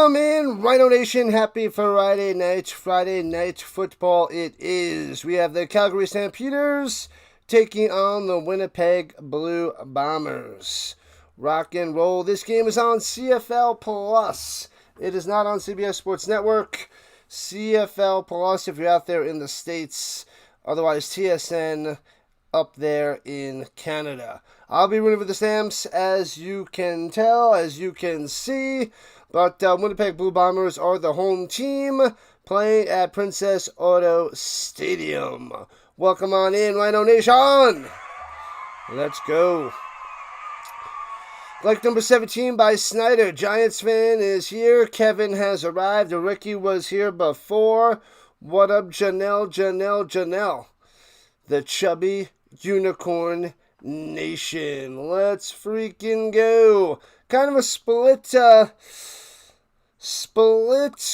Welcome in, Rhino Nation. Happy Friday night. Friday night football it is. We have the Calgary Stampeders taking on the Winnipeg Blue Bombers. Rock and roll. This game is on CFL Plus. It is not on CBS Sports Network. CFL Plus if you're out there in the States. Otherwise, TSN up there in Canada. I'll be rooting for the Stamps, as you can tell, as you can see. But Winnipeg Blue Bombers are the home team, playing at Princess Auto Stadium. Welcome on in, Rhino Nation! Let's go. Like number 17 by Snyder. Giants fan is here. Kevin has arrived. Ricky was here before. What up, Janelle? The chubby unicorn nation. Let's freaking go. Kind of a split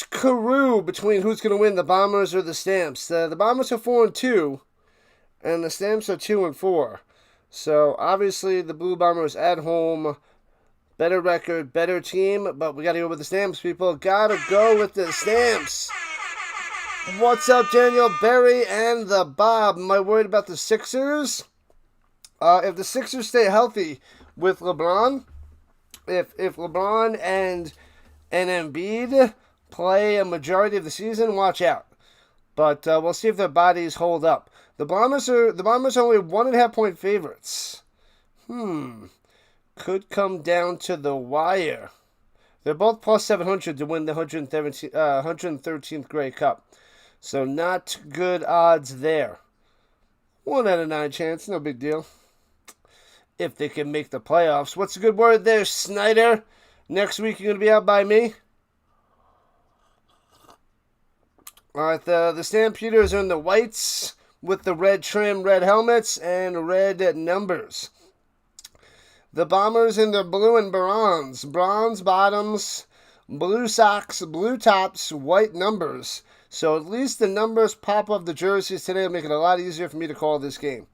crew between who's going to win, the Bombers or the Stamps. The Bombers are 4-2, and the Stamps are 2-4. So obviously the Blue Bombers at home, better record, better team, but we got to go with the Stamps, people. Got to go with the Stamps. What's up, Daniel, Barry, and the Bob? Am I worried about the Sixers? If the Sixers stay healthy with LeBron, if LeBron and Embiid play a majority of the season, watch out. But we'll see if their bodies hold up. The Bombers are only 1.5 point favorites. Could come down to the wire. They're both plus 700 to win the 113th Grey Cup. So not good odds there. 1 out of 9 chance, no big deal. If they can make the playoffs. What's a good word there, Snyder? Next week you're going to be out by me? Alright, the Stampeders are in the whites with the red trim, red helmets, and red numbers. The Bombers in the blue and bronze. Bronze bottoms, blue socks, blue tops, white numbers. So at least the numbers pop off the jerseys today will make it a lot easier for me to call this game.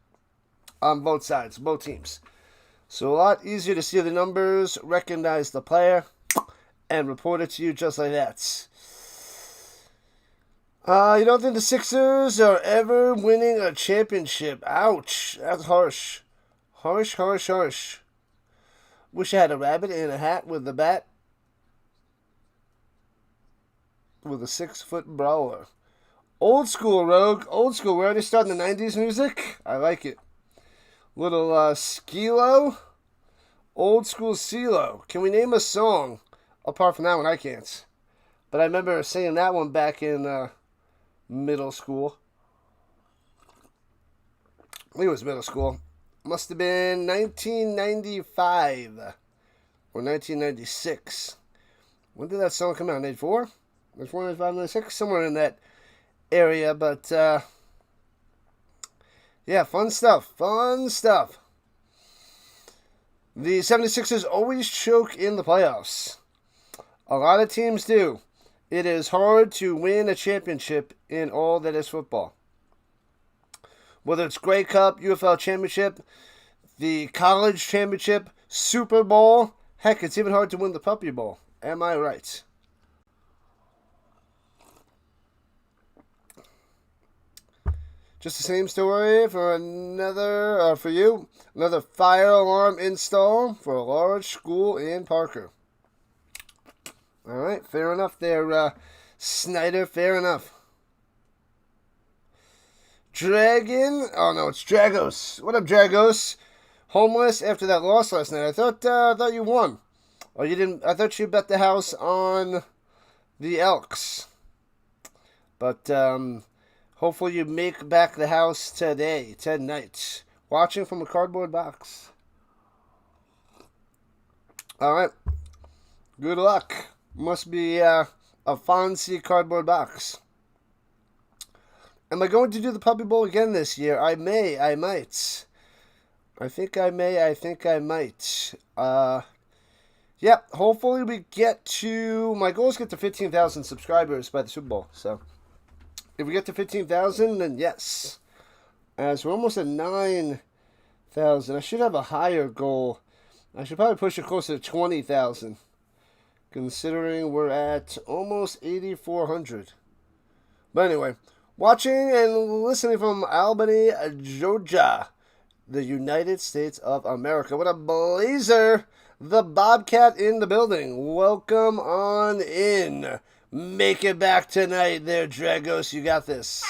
On both sides, both teams. So a lot easier to see the numbers, recognize the player, and report it to you just like that. You don't think the Sixers are ever winning a championship? Ouch. That's harsh. Harsh. Wish I had a rabbit in a hat with a bat. With a 6-foot brawler. Old school, Rogue. Old school. We're already starting the 90s music. I like it. Little Skilo. Old school CeeLo. Can we name a song? Apart from that one, I can't. But I remember singing that one back in middle school. I think it was middle school. Must have been 1995 or 1996. When did that song come out? 94? 94, 95, 96? Somewhere in that area. But, yeah, fun stuff. The 76ers always choke in the playoffs. A lot of teams do. It is hard to win a championship in all that is football. Whether it's Grey Cup, UFL Championship, the College Championship, Super Bowl. Heck, it's even hard to win the Puppy Bowl. Am I right? Just the same story for for you. Another fire alarm install for a large school in Parker. All right, fair enough there, Snyder, fair enough. Dragon, oh no, it's Dragos. What up, Dragos? Homeless after that loss last night. I thought you won. Oh, you didn't. I thought you bet the house on the Elks. But hopefully you make back the house tonight. Watching from a cardboard box. All right. Good luck. Must be a fancy cardboard box. Am I going to do the Puppy Bowl again this year? I might. I think I might. Yeah, hopefully we get to... My goal is to get to 15,000 subscribers by the Super Bowl. So, if we get to 15,000, then yes. As we're almost at 9,000. I should have a higher goal. I should probably push it closer to 20,000. considering we're at almost 8,400. But anyway, watching and listening from Albany, Georgia, the United States of America. What a blazer! The Bobcat in the building. Welcome on in. Make it back tonight there, Dragos. You got this.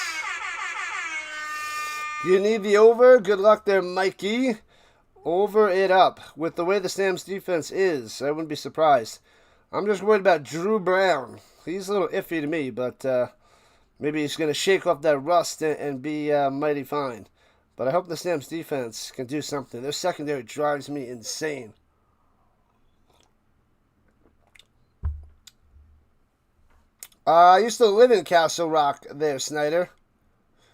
You need the over? Good luck there, Mikey. Over it up. With the way the Stamps defense is, I wouldn't be surprised. I'm just worried about Drew Brown. He's a little iffy to me, but maybe he's going to shake off that rust and be mighty fine. But I hope the Stamps defense can do something. Their secondary drives me insane. I used to live in Castle Rock there, Snyder.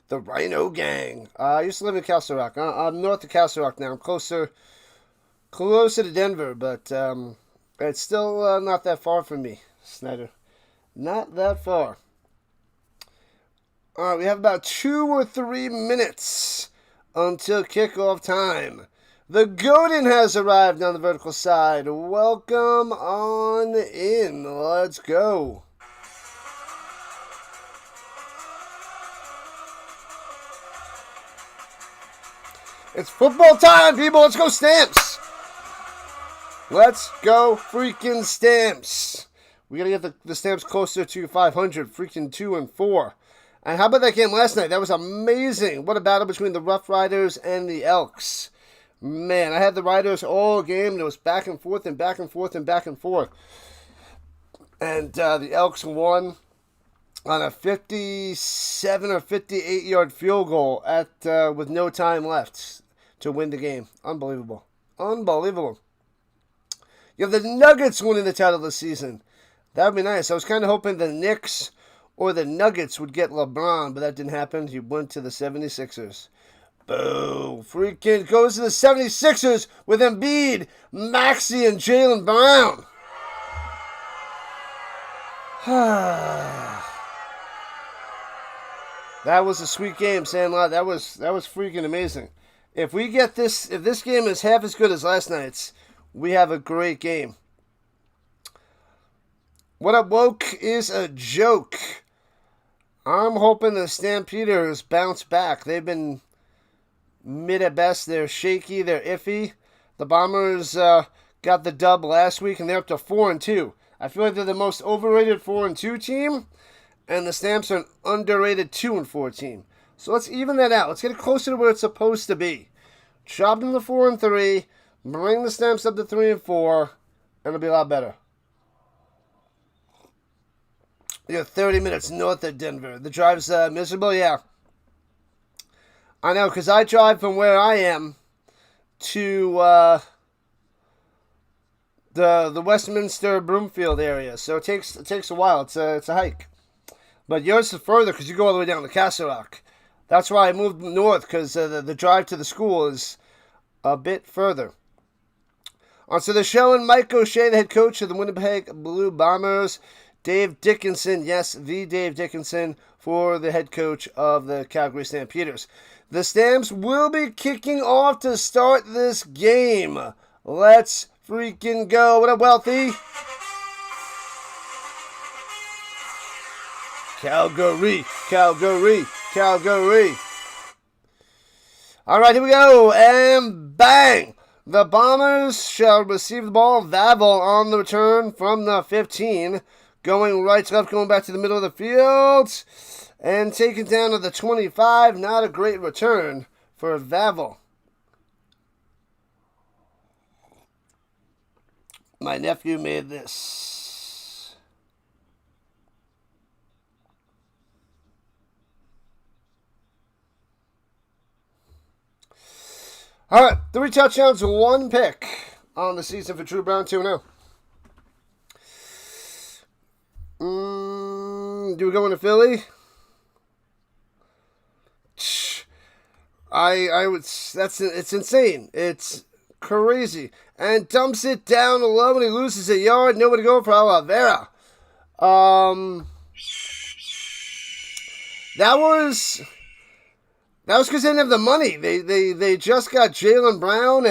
The Rhino Gang. I used to live in Castle Rock. I'm north of Castle Rock now. I'm closer to Denver, but it's still not that far from me, Snyder. Not that far. All right, we have about 2 or 3 minutes until kickoff time. The Godin has arrived on the vertical side. Welcome on in. Let's go. It's football time, people. Let's go Stamps. Let's go freaking Stamps. We got to get the Stamps closer to 500. Freaking 2-4. And how about that game last night? That was amazing. What a battle between the Rough Riders and the Elks. Man, I had the Riders all game. And it was back and forth and back and forth and back and forth. And the Elks won on a 57 or 58 yard field goal with no time left to win the game. Unbelievable. Unbelievable. You have the Nuggets winning the title this season. That would be nice. I was kind of hoping the Knicks or the Nuggets would get LeBron, but that didn't happen. He went to the 76ers. Boo. Freaking goes to the 76ers with Embiid, Maxey, and Jaylen Brown. That was a sweet game, Sandlot. That was freaking amazing. If this game is half as good as last night's, we have a great game. What up, woke is a joke. I'm hoping the Stampeders bounce back. They've been mid at best. They're shaky. They're iffy. The Bombers got the dub last week, and they're up to 4-2. I feel like they're the most overrated 4-2 team, and the Stamps are an underrated 2-4 team. So let's even that out. Let's get it closer to where it's supposed to be. Drop them to 4-3. Bring the Stamps up to 3-4, and it'll be a lot better. You're 30 minutes north of Denver. The drive's miserable, yeah. I know, because I drive from where I am to the Westminster Broomfield area, so it takes a while. It's a hike. But yours is further because you go all the way down to Castle Rock. That's why I moved north, because the drive to the school is a bit further. On to the show, and Mike O'Shea, the head coach of the Winnipeg Blue Bombers. Dave Dickinson, yes, the Dave Dickinson, for the head coach of the Calgary Stampeders. The Stamps will be kicking off to start this game. Let's freaking go. What up, Wealthy? Calgary, Calgary, Calgary. All right, here we go. And bang. The Bombers shall receive the ball. Vavel on the return from the 15. Going right to left, going back to the middle of the field. And taken down to the 25. Not a great return for Vavel. My nephew made this. All right, 3 touchdowns, 1 pick on the season for Drew Brown, 2-0. Do we go into Philly? It's insane. It's crazy. And dumps it down low and he loses a yard. Nobody go for Oliveira. That was because they didn't have the money. They just got Jaylen Brown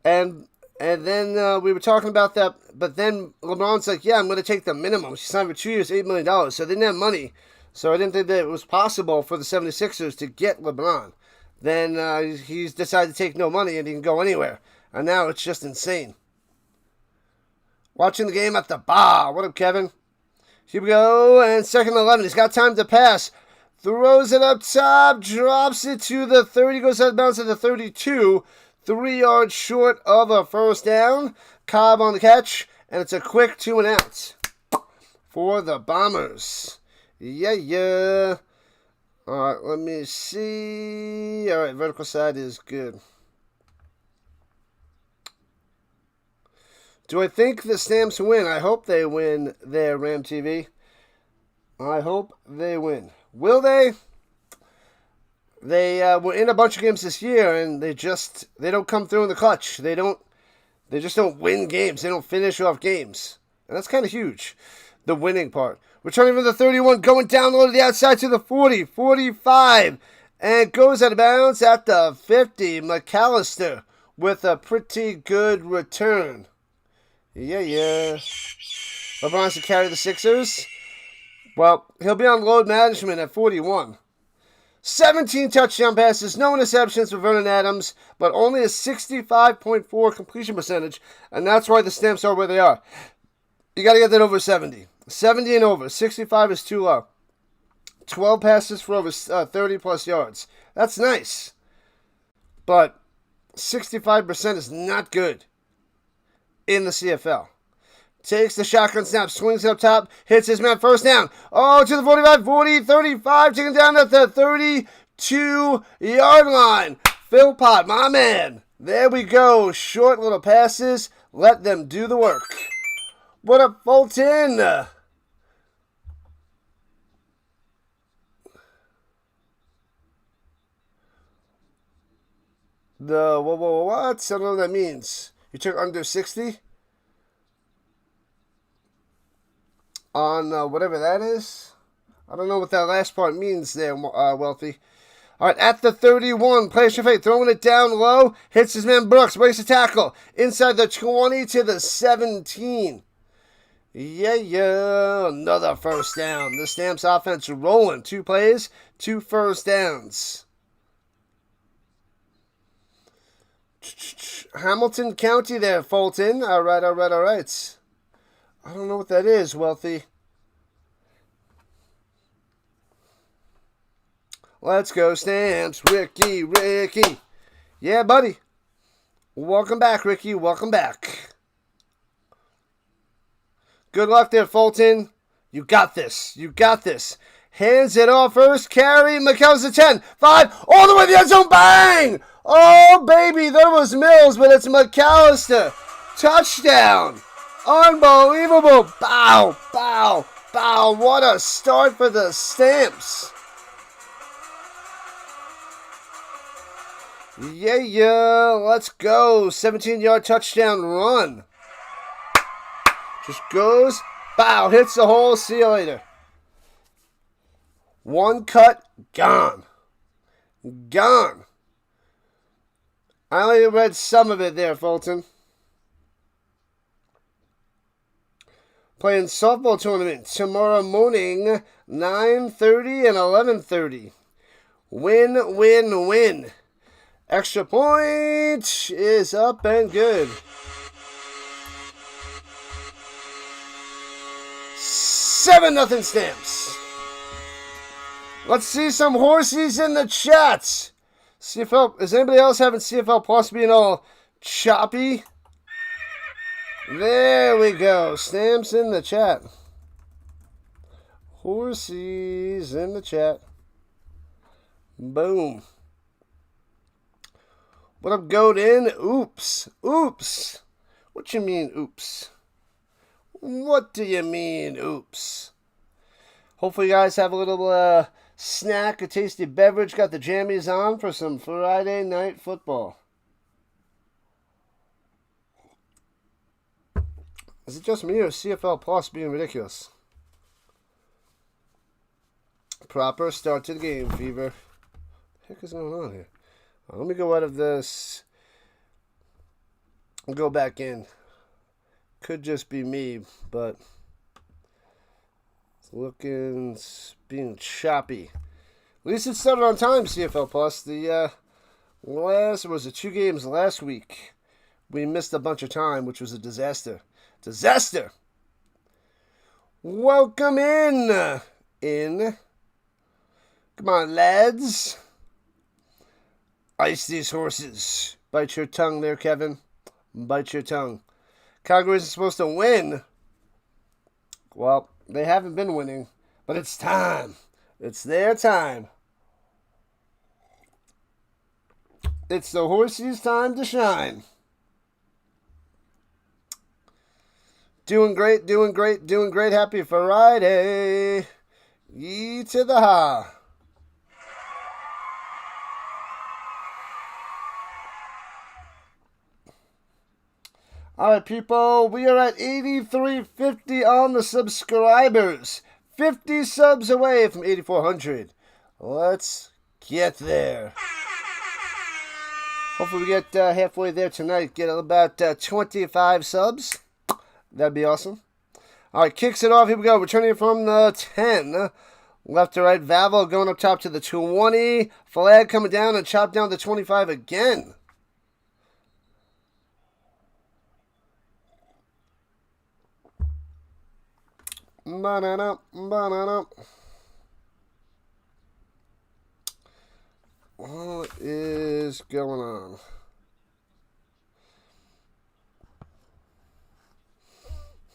and And then we were talking about that, but then LeBron's like, yeah, I'm going to take the minimum. She signed for 2 years, $8 million. So they didn't have money. So I didn't think that it was possible for the 76ers to get LeBron. Then he's decided to take no money and he can go anywhere. And now it's just insane. Watching the game at the bar. What up, Kevin? Here we go. And second and 11. He's got time to pass. Throws it up top. Drops it to the 30. Goes out of bounds at the 32. 3 yards short of a first down. Cobb on the catch. And it's a quick 2 and out for the Bombers. Yeah. All right, let me see. All right, vertical side is good. Do I think the Stamps win? I hope they win there, Ram TV. I hope they win. Will they? They were in a bunch of games this year, and they don't come through in the clutch. They just don't win games. They don't finish off games. And that's kind of huge, the winning part. Returning from the 31, going down low to the outside to the 40, 45, and goes out of bounds at the 50. McAllister with a pretty good return. Yeah. LeBron's to carry the Sixers. Well, he'll be on load management at 41. 17 touchdown passes, no interceptions for Vernon Adams, but only a 65.4 completion percentage, and that's why the Stamps are where they are. You got to get that over 70. 70 and over. 65 is too low. 12 passes for over 30-plus yards. That's nice. But 65% is not good in the CFL. Takes the shotgun snap, swings it up top, hits his man, first down. Oh, to the 45, 40, 35, taken down at the 32-yard line. Philpott, my man. There we go. Short little passes. Let them do the work. What up, Fulton? What? I don't know what that means. You took under 60? On whatever that is. I don't know what that last part means there, Wealthy. All right, at the 31, plays your fate, throwing it down low, hits his man Brooks, breaks the tackle, inside the 20 to the 17. Yeah, another first down. The Stamps offense rolling. 2 plays, 2 first downs. Hamilton County there, Fulton. All right. I don't know what that is, Wealthy. Let's go, Stamps. Ricky. Yeah, buddy. Welcome back, Ricky. Welcome back. Good luck there, Fulton. You got this. Hands it off first. Carry. McAllister 10, 5, all the way to the end zone. Bang! Oh, baby. There was Mills, but it's McAllister. Touchdown. Unbelievable. Bow. What a start for the Stamps. Yeah. Let's go. 17-yard touchdown run. Just goes. Bow. Hits the hole. See you later. One cut. Gone. I only read some of it there, Fulton. Playing softball tournament tomorrow morning, 9:30 and 11:30. Win. Extra point is up and good. 7-0 Stamps. Let's see some horsies in the chat. CFL, is anybody else having CFL Plus being all choppy? There we go. Stamps in the chat. Horsies in the chat. Boom. What up, Godin? Oops. What you mean, oops? What do you mean, oops? Hopefully you guys have a little snack, a tasty beverage. Got the jammies on for some Friday night football. Is it just me or CFL Plus being ridiculous? Proper start to the game, Fever. What the heck is going on here? Let me go out of this. I'll go back in. Could just be me, but it's looking, being choppy. At least it started on time, CFL Plus. The was it 2 games last week? We missed a bunch of time, which was a disaster. Disaster! Welcome in. Come on, lads. Ice these horses. Bite your tongue there, Kevin. Bite your tongue. Calgary isn't supposed to win. Well, they haven't been winning, but it's time. It's their time. It's the horses' time to shine. Doing great, doing great, doing great. Happy Friday. Yee to the ha. All right, people, we are at 8,350 on the subscribers. 50 subs away from 8,400. Let's get there. Hopefully we get halfway there tonight. Get about 25 subs. That'd be awesome. All right, kicks it off. Here we go. Returning from the 10. Left to right. Vavel going up top to the 20. Flag coming down and chop down to 25 again. Banana, banana. What is going on?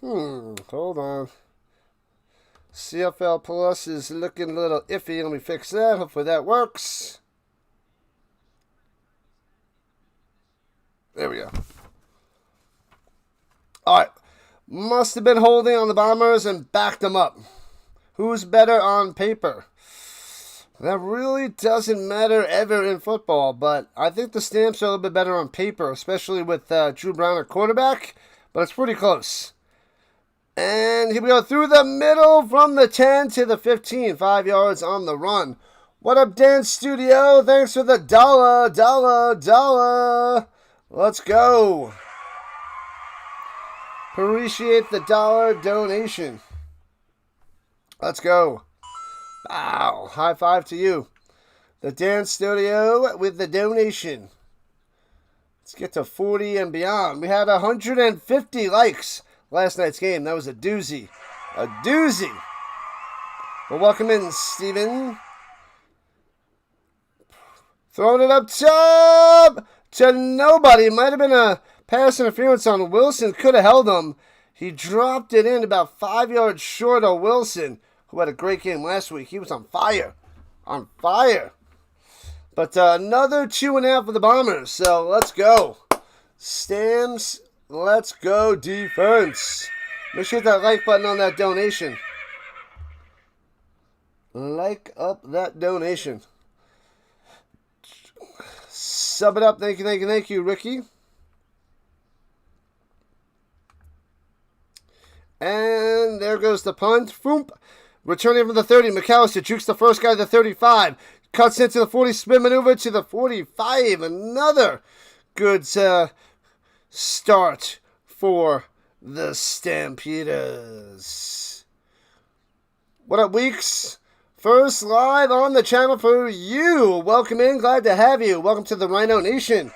Hold on. CFL Plus is looking a little iffy. Let me fix that. Hopefully that works. There we go. All right. Must have been holding on the Bombers and backed them up. Who's better on paper? That really doesn't matter ever in football, but I think the Stamps are a little bit better on paper, especially with Drew Brown at quarterback, but it's pretty close. And here we go through the middle from the 10 to the 15, 5 yards on the run. What up, Dance Studio? Thanks for the $1. Let's go. Appreciate the $1 donation. Let's go. Wow. High five to you. The Dance Studio with the donation. Let's get to 40 and beyond. We had 150 likes last night's game. That was a doozy. A doozy. Well, welcome in, Steven. Throwing it up top to nobody. Might have been a pass interference on Wilson. Could have held him. He dropped it in about 5 yards short of Wilson, who had a great game last week. He was on fire. On fire. But another 2.5 for the Bombers. So let's go. Stamps, let's go defense. Make sure you hit that like button on that donation. Like up that donation. Sub it up. Thank you, thank you, thank you, Ricky. And there goes the punt. Foomp. Returning from the 30. McAllister jukes the first guy to the 35. Cuts into the 40. Spin maneuver to the 45. Another good start for the Stampeders. What up, Weeks? First live on the channel for you. Welcome in. Glad to have you. Welcome to the Rhino Nation.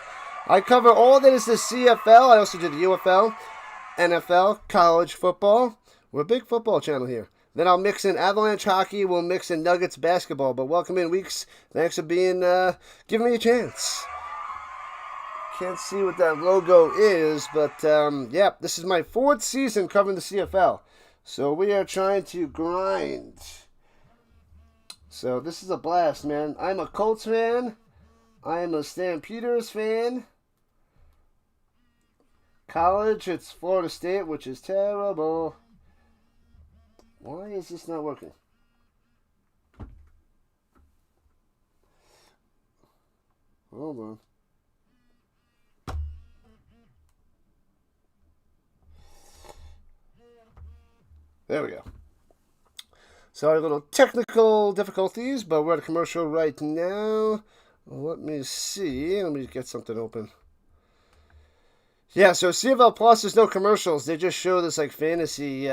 I cover all that is the CFL. I also do the UFL, NFL, college football. We're a big football channel here. Then I'll mix in Avalanche hockey. We'll mix in Nuggets basketball. But welcome in, Weeks. Thanks for being, giving me a chance. Can't see what that logo is, but yeah, this is my 4th season covering the CFL. So we are trying to grind. So this is a blast, man. I'm a Colts fan. I am a Stampeders fan. College, it's Florida State, which is terrible. Why is this not working? Hold on. There we go. Sorry, little technical difficulties, but we're at a commercial right now. Let me see. Let me get something open. Yeah, so CFL Plus, there's no commercials. They just show this like fantasy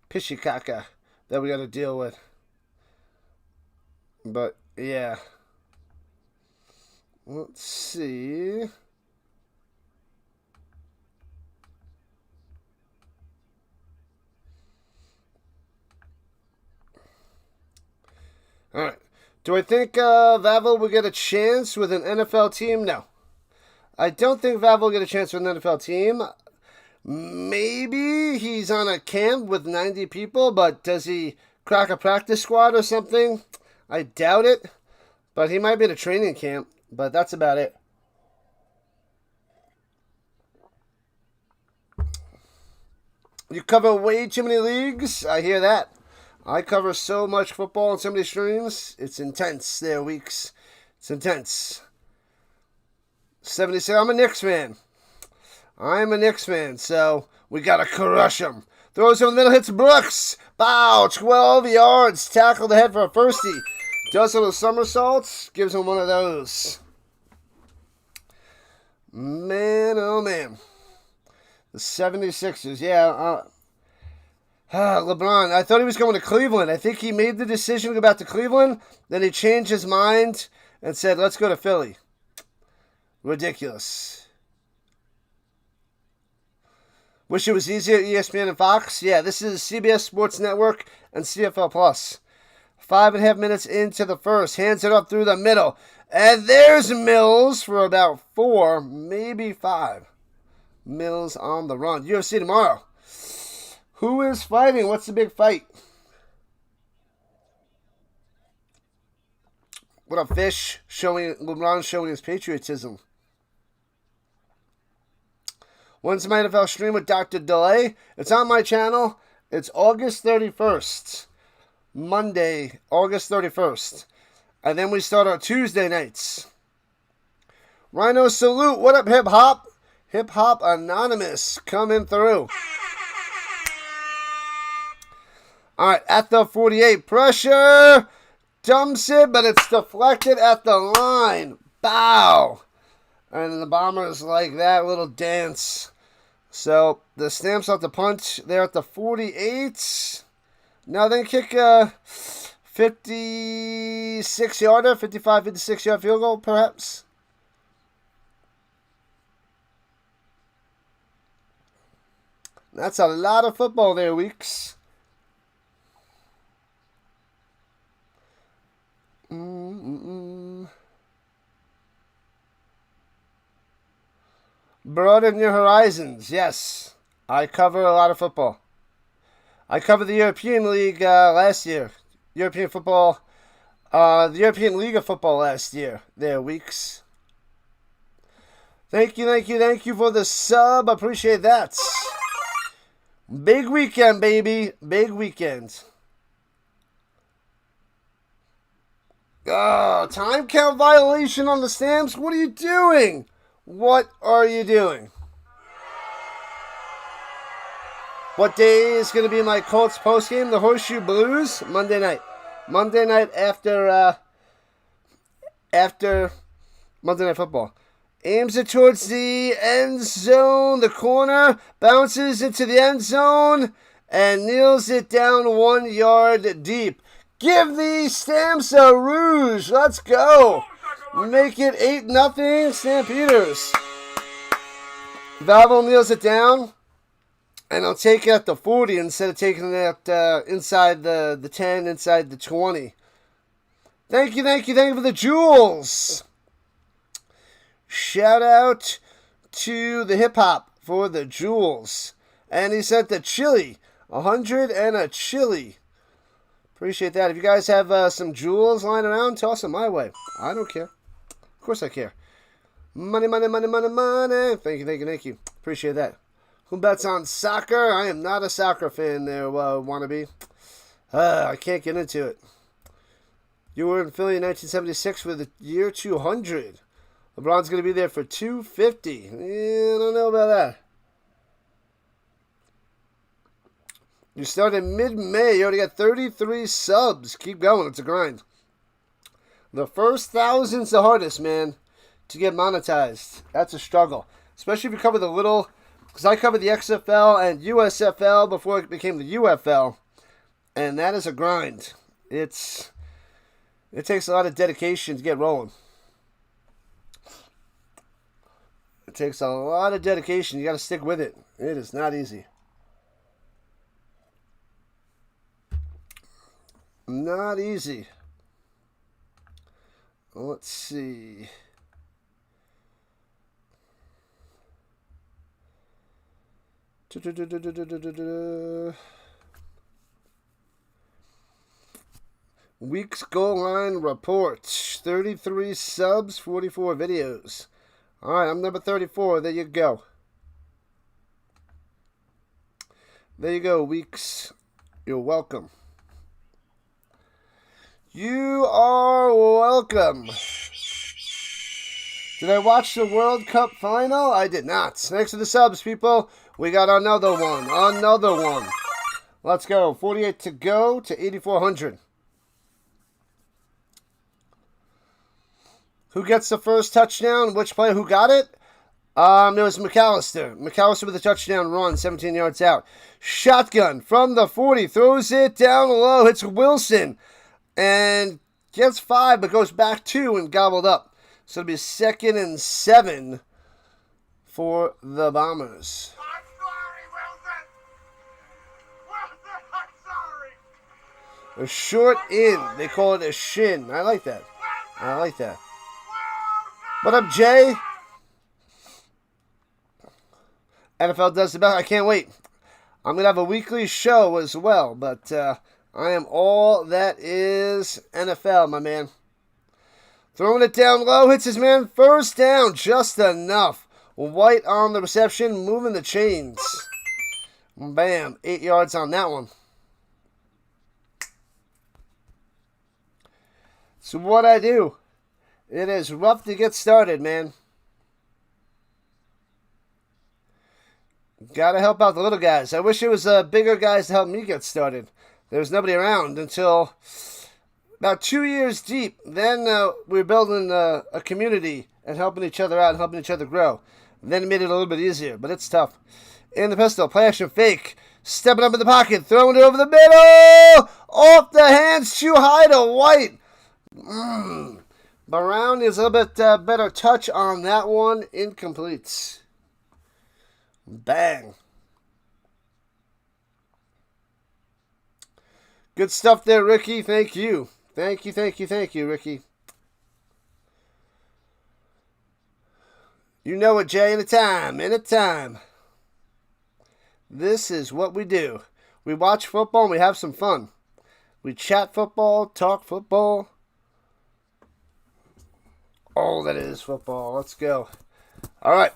pishy caca that we got to deal with. But yeah, let's see. All right. Do I think Vavel will get a chance with an NFL team? No. I don't think Vavel will get a chance with an NFL team. Maybe he's on a camp with 90 people, but does he crack a practice squad or something? I doubt it. But he might be in a training camp, but that's about it. You cover way too many leagues? I hear that. I cover so much football on so many streams. It's intense there, Weeks. It's intense. 76. I'm a Knicks fan. I'm a Knicks fan, so we got to crush him. Throws over the middle, hits Brooks. Bow, 12 yards. Tackled ahead for a firstie. Does a little somersaults. Gives him one of those. Man, oh man. The 76ers, yeah. LeBron, I thought he was going to Cleveland. I think he made the decision to go back to Cleveland. Then he changed his mind and said, let's go to Philly. Ridiculous. Wish it was easier, ESPN and Fox. Yeah, this is CBS Sports Network and CFL Plus. 5.5 minutes into the first. Hands it up through the middle. And there's Mills for about 4, maybe 5. Mills on the run. UFC tomorrow. Who is fighting? What's the big fight? What up, Fish? LeBron showing his patriotism. When's my NFL stream with Dr. Delay? It's on my channel. It's August 31st. Monday, August 31st. And then we start our Tuesday nights. Rhino salute. What up, Hip Hop? Hip Hop Anonymous coming through. All right, at the 48. Pressure. Dumps it, but it's deflected at the line. Bow. And the Bombers like that little dance. So the Stamps out the punch. They're at the 48. Now they kick a 56-yarder, 55, 56-yard field goal, perhaps. That's a lot of football there, Weeks. Broaden your horizons. Yes, I cover a lot of football. I covered the European League last year. European football. The European League of Football last year. There, Weeks. Thank you for the sub. Appreciate that. Big weekend, baby. Big weekend. Time count violation on the Stamps. What are you doing? What are you doing? What day is going to be my Colts postgame? The Horseshoe Blues? Monday night. Monday night after Monday Night Football. Aims it towards the end zone. The corner bounces into the end zone and kneels it down 1 yard deep. Give the Stamps a rouge. Let's go. Make it 8-0 Stampeders. Valvo kneels it down. And I'll take it at the 40 instead of taking it inside the 10, inside the 20. Thank you for the jewels. Shout out to the Hip Hop for the jewels. And he sent the chili. 100 and a chili. Appreciate that. If you guys have some jewels lying around, toss them my way. I don't care. Of course I care. Money. Thank you. Appreciate that. Who bets on soccer? I am not a soccer fan there, wannabe. I can't get into it. You were in Philly in 1976 for the year 200. LeBron's going to be there for 250. I don't know about that. You started mid-May. You already got 33 subs. Keep going. It's a grind. The first 1,000's the hardest, man, to get monetized. That's a struggle. Especially if you cover the little Because I covered the XFL and USFL before it became the UFL. And that is a grind. It takes a lot of dedication to get rolling. It takes a lot of dedication. You got to stick with it. It is not easy. Not easy. Let's see. Week's goal line report. 33 subs, 44 videos. Alright, I'm number 34. There you go. There you go, Weeks. You're welcome. You are welcome. Did I watch the World Cup final? I did not. Thanks to the subs, people. We got another one. Another one. Let's go. 48 to go to 8,400. Who gets the first touchdown? Which player? Who got it? It was McAllister. McAllister with a touchdown run, 17 yards out. Shotgun from the 40. Throws it down low. Hits Wilson. And gets 5, but goes back 2 and gobbled up. So it'll be 2nd and 7 for the Bombers. I'm sorry, Wilson. Wilson, I'm sorry. A short in. They call it a shin. I like that. I like that. What up, Jay? NFL does the best. I can't wait. I'm going to have a weekly show as well, but I am all that is NFL, my man. Throwing it down low, hits his man. First down, just enough. White on the reception, moving the chains. Bam, 8 yards on that one. So what I do, it is rough to get started, man. Gotta help out the little guys. I wish it was bigger guys to help me get started. There was nobody around until about 2 years deep. Then we were building a community and helping each other out and helping each other grow. And then it made it a little bit easier, but it's tough. In the pistol, play action fake. Stepping up in the pocket, throwing it over the middle. Off the hands, too high to White. Brown is a little bit better touch on that one. Incomplete. Bang. Good stuff there, Ricky. Thank you. Thank you, Ricky. You know it, Jay. Anytime. This is what we do. We watch football and we have some fun. We chat football, talk football. All that is football. Let's go. All right.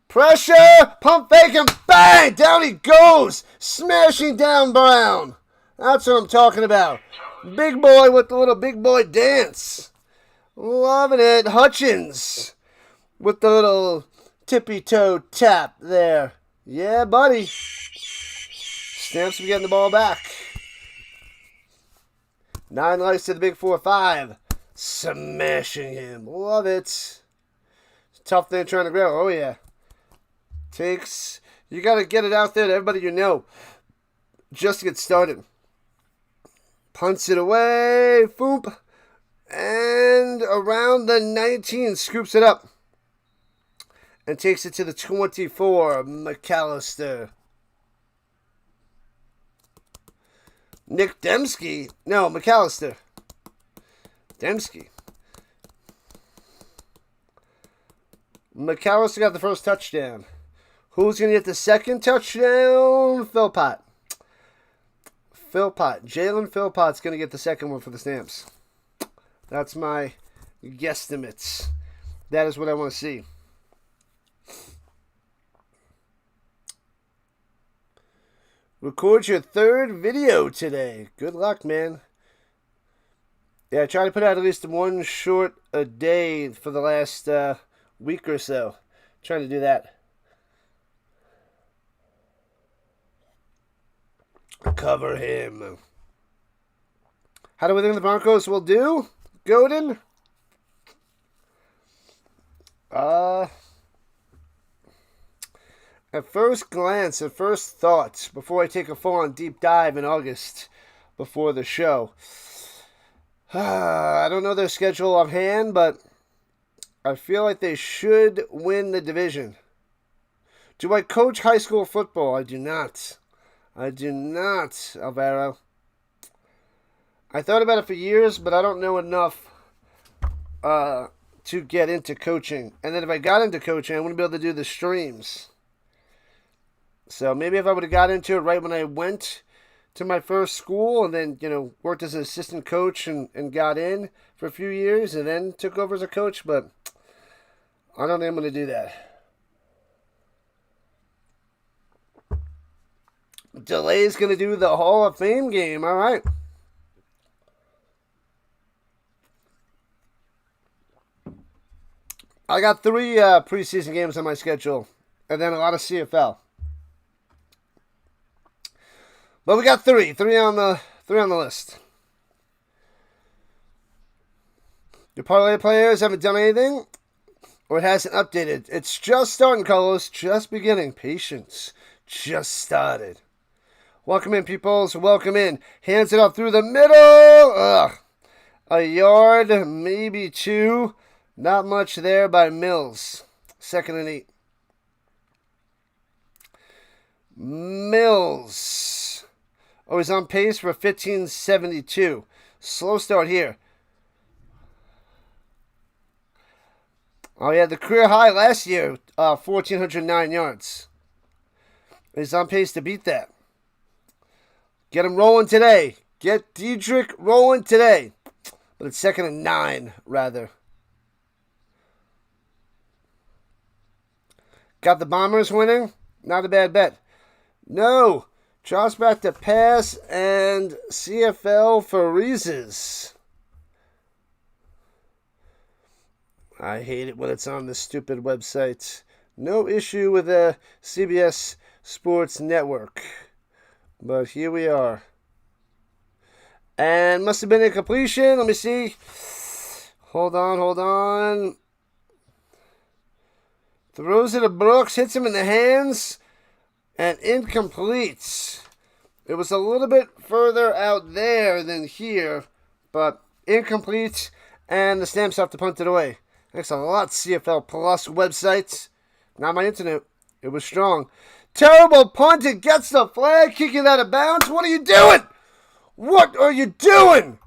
Pressure. Pump fake and bang. Down he goes. Smashing down Brown. That's what I'm talking about. Big boy with the little big boy dance. Loving it. Hutchins with the little tippy toe tap there. Yeah, buddy. Stamps will be getting the ball back. 9 lights to the big 4-5. Smashing him. Love it. Tough thing trying to grow. Oh, yeah. You got to get it out there to everybody you know. Just to get started. Punts it away. Foop. And around the 19. Scoops it up. And takes it to the 24. McAllister. Nick Dembski. No, McAllister. Dembski. McAllister got the first touchdown. Who's going to get the second touchdown? Philpott. Jalen Philpott's going to get the second one for the Stamps. That's my guesstimates. That is what I want to see. Record your third video today. Good luck, man. Yeah, I try to put out at least one short a day for the last week or so. Trying to do that. Cover him. How do we think the Broncos will do? Godin? At first glance, at first thoughts, before I take a full-on deep dive in August before the show, I don't know their schedule offhand, but I feel like they should win the division. Do I coach high school football? I do not. I do not, Alvaro. I thought about it for years, but I don't know enough to get into coaching. And then if I got into coaching, I wouldn't be able to do the streams. So maybe if I would have got into it right when I went to my first school and then, worked as an assistant coach and got in for a few years and then took over as a coach, but I don't think I'm going to do that. Delay's going to do the Hall of Fame game. All right. I got 3 preseason games on my schedule, and then a lot of CFL. But we got 3 on the list. Your parlay players haven't done anything, or it hasn't updated. It's just starting, Carlos. Just beginning. Patience. Just started. Welcome in, peoples. Welcome in. Hands it up through the middle. Ugh. A yard, maybe 2. Not much there by Mills. 2nd and 8. Mills. Oh, he's on pace for 1572. Slow start here. Oh, he had the career high last year, 1,409 yards. He's on pace to beat that. Get him rolling today. Get Diedrich rolling today. But it's 2nd and 9, rather. Got the Bombers winning? Not a bad bet. No. Charles back to pass and CFL for Reese's. I hate it when it's on this stupid website. No issue with the CBS Sports Network. But here we are. And must have been a completion. Let me see. Hold on. Throws it to Brooks. Hits him in the hands. And incomplete. It was a little bit further out there than here. But incomplete. And the Stamps have to punt it away. Thanks a lot, CFL Plus websites. Not my internet. It was strong. Terrible punt. It gets the flag. Kicking out of bounds. What are you doing? What are you doing?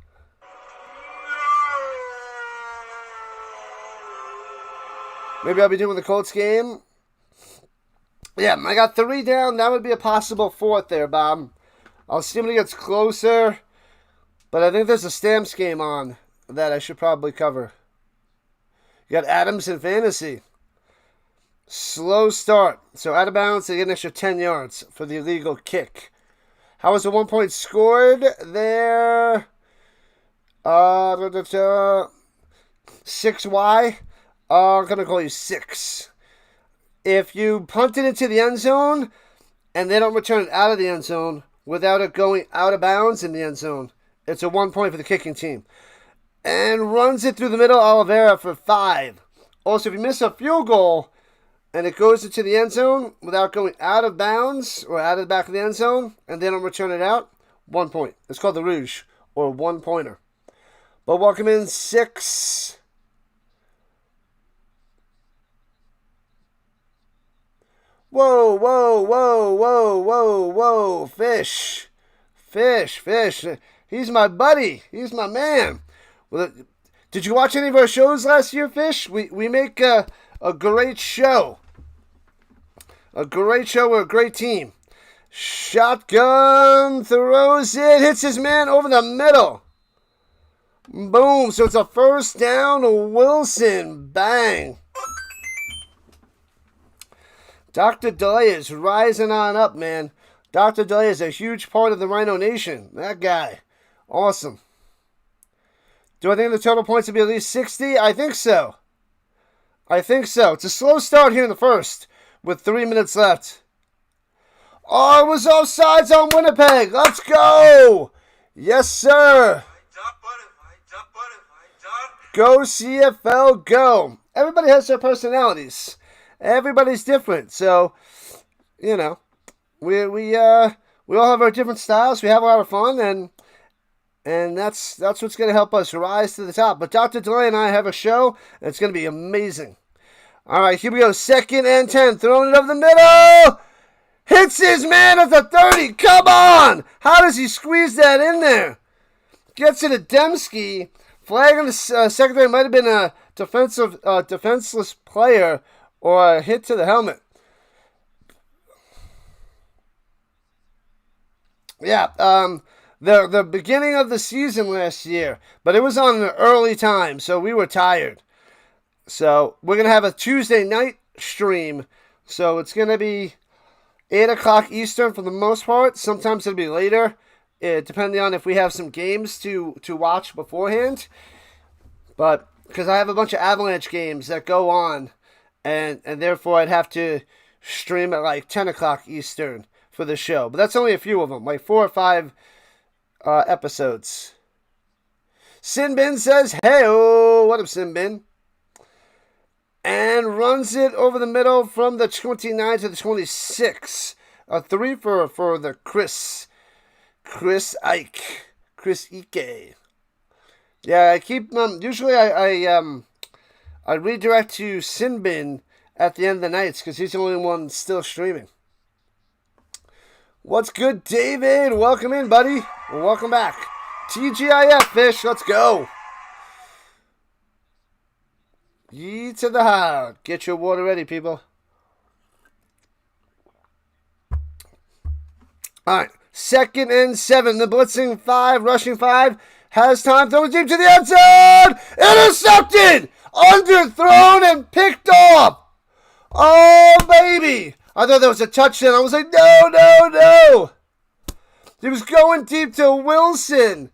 Maybe I'll be doing the Colts game. Yeah, I got 3 down. That would be a possible 4th there, Bob. I'll see when it gets closer. But I think there's a Stamps game on that I should probably cover. You got Adams in fantasy. Slow start. So out of bounds, they get an extra 10 yards for the illegal kick. How was the 1 point scored there? 6Y. I'm going to call you 6. If you punt it into the end zone and they don't return it out of the end zone without it going out of bounds in the end zone, it's a 1 point for the kicking team. And runs it through the middle, Oliveira for 5. Also, if you miss a field goal and it goes into the end zone without going out of bounds or out of the back of the end zone and they don't return it out, 1 point. It's called the Rouge or 1-pointer. But welcome in 6. Whoa. Fish. He's my buddy. He's my man. Well, did you watch any of our shows last year, Fish? We make a great show. A great show. We're a great team. Shotgun. Throws it. Hits his man over the middle. Boom. So it's a 1st down to Wilson. Bang. Dr. Delay is rising on up, man. Dr. Delay is a huge part of the Rhino Nation. That guy. Awesome. Do I think the total points will be at least 60? I think so. It's a slow start here in the first with 3 minutes left. Oh, it was offsides on Winnipeg. Let's go. Yes, sir. Go CFL, go. Everybody has their personalities. Everybody's different. So you know, we all have our different styles. We have a lot of fun, and that's what's going to help us rise to the top. But Dr. DeLay and I have a show, and it's going to be amazing. All right, here we go. 2nd and 10. Throwing it over the middle. Hits his man at the 30. Come on. How does he squeeze that in there? Gets it to Dembski. Flag on the secondary. Might have been a defenseless player or a hit to the helmet. Yeah, the beginning of the season last year, but it was on an early time, so we were tired. So we're going to have a Tuesday night stream, so it's going to be 8 o'clock Eastern for the most part. Sometimes it'll be later, depending on if we have some games to watch beforehand. But because I have a bunch of Avalanche games that go on, and therefore I'd have to stream at like 10 o'clock Eastern for the show. But that's only a few of them, like 4 or 5 episodes. Sinbin says, hey-oh, what up, Sinbin? And runs it over the middle from the 29 to the 26. A 3 for the Chris Ike. Yeah, I keep usually I redirect to Sinbin at the end of the nights because he's the only one still streaming. What's good, David? Welcome in, buddy. Welcome back. TGIF, Fish. Let's go. Ye to the high. Get your water ready, people. All right. 2nd and 7. The blitzing 5, rushing 5. Has time. Throwing deep to the end zone. Intercepted. Underthrown and picked off. Oh, baby. I thought that was a touchdown. I was like, no. He was going deep to Wilson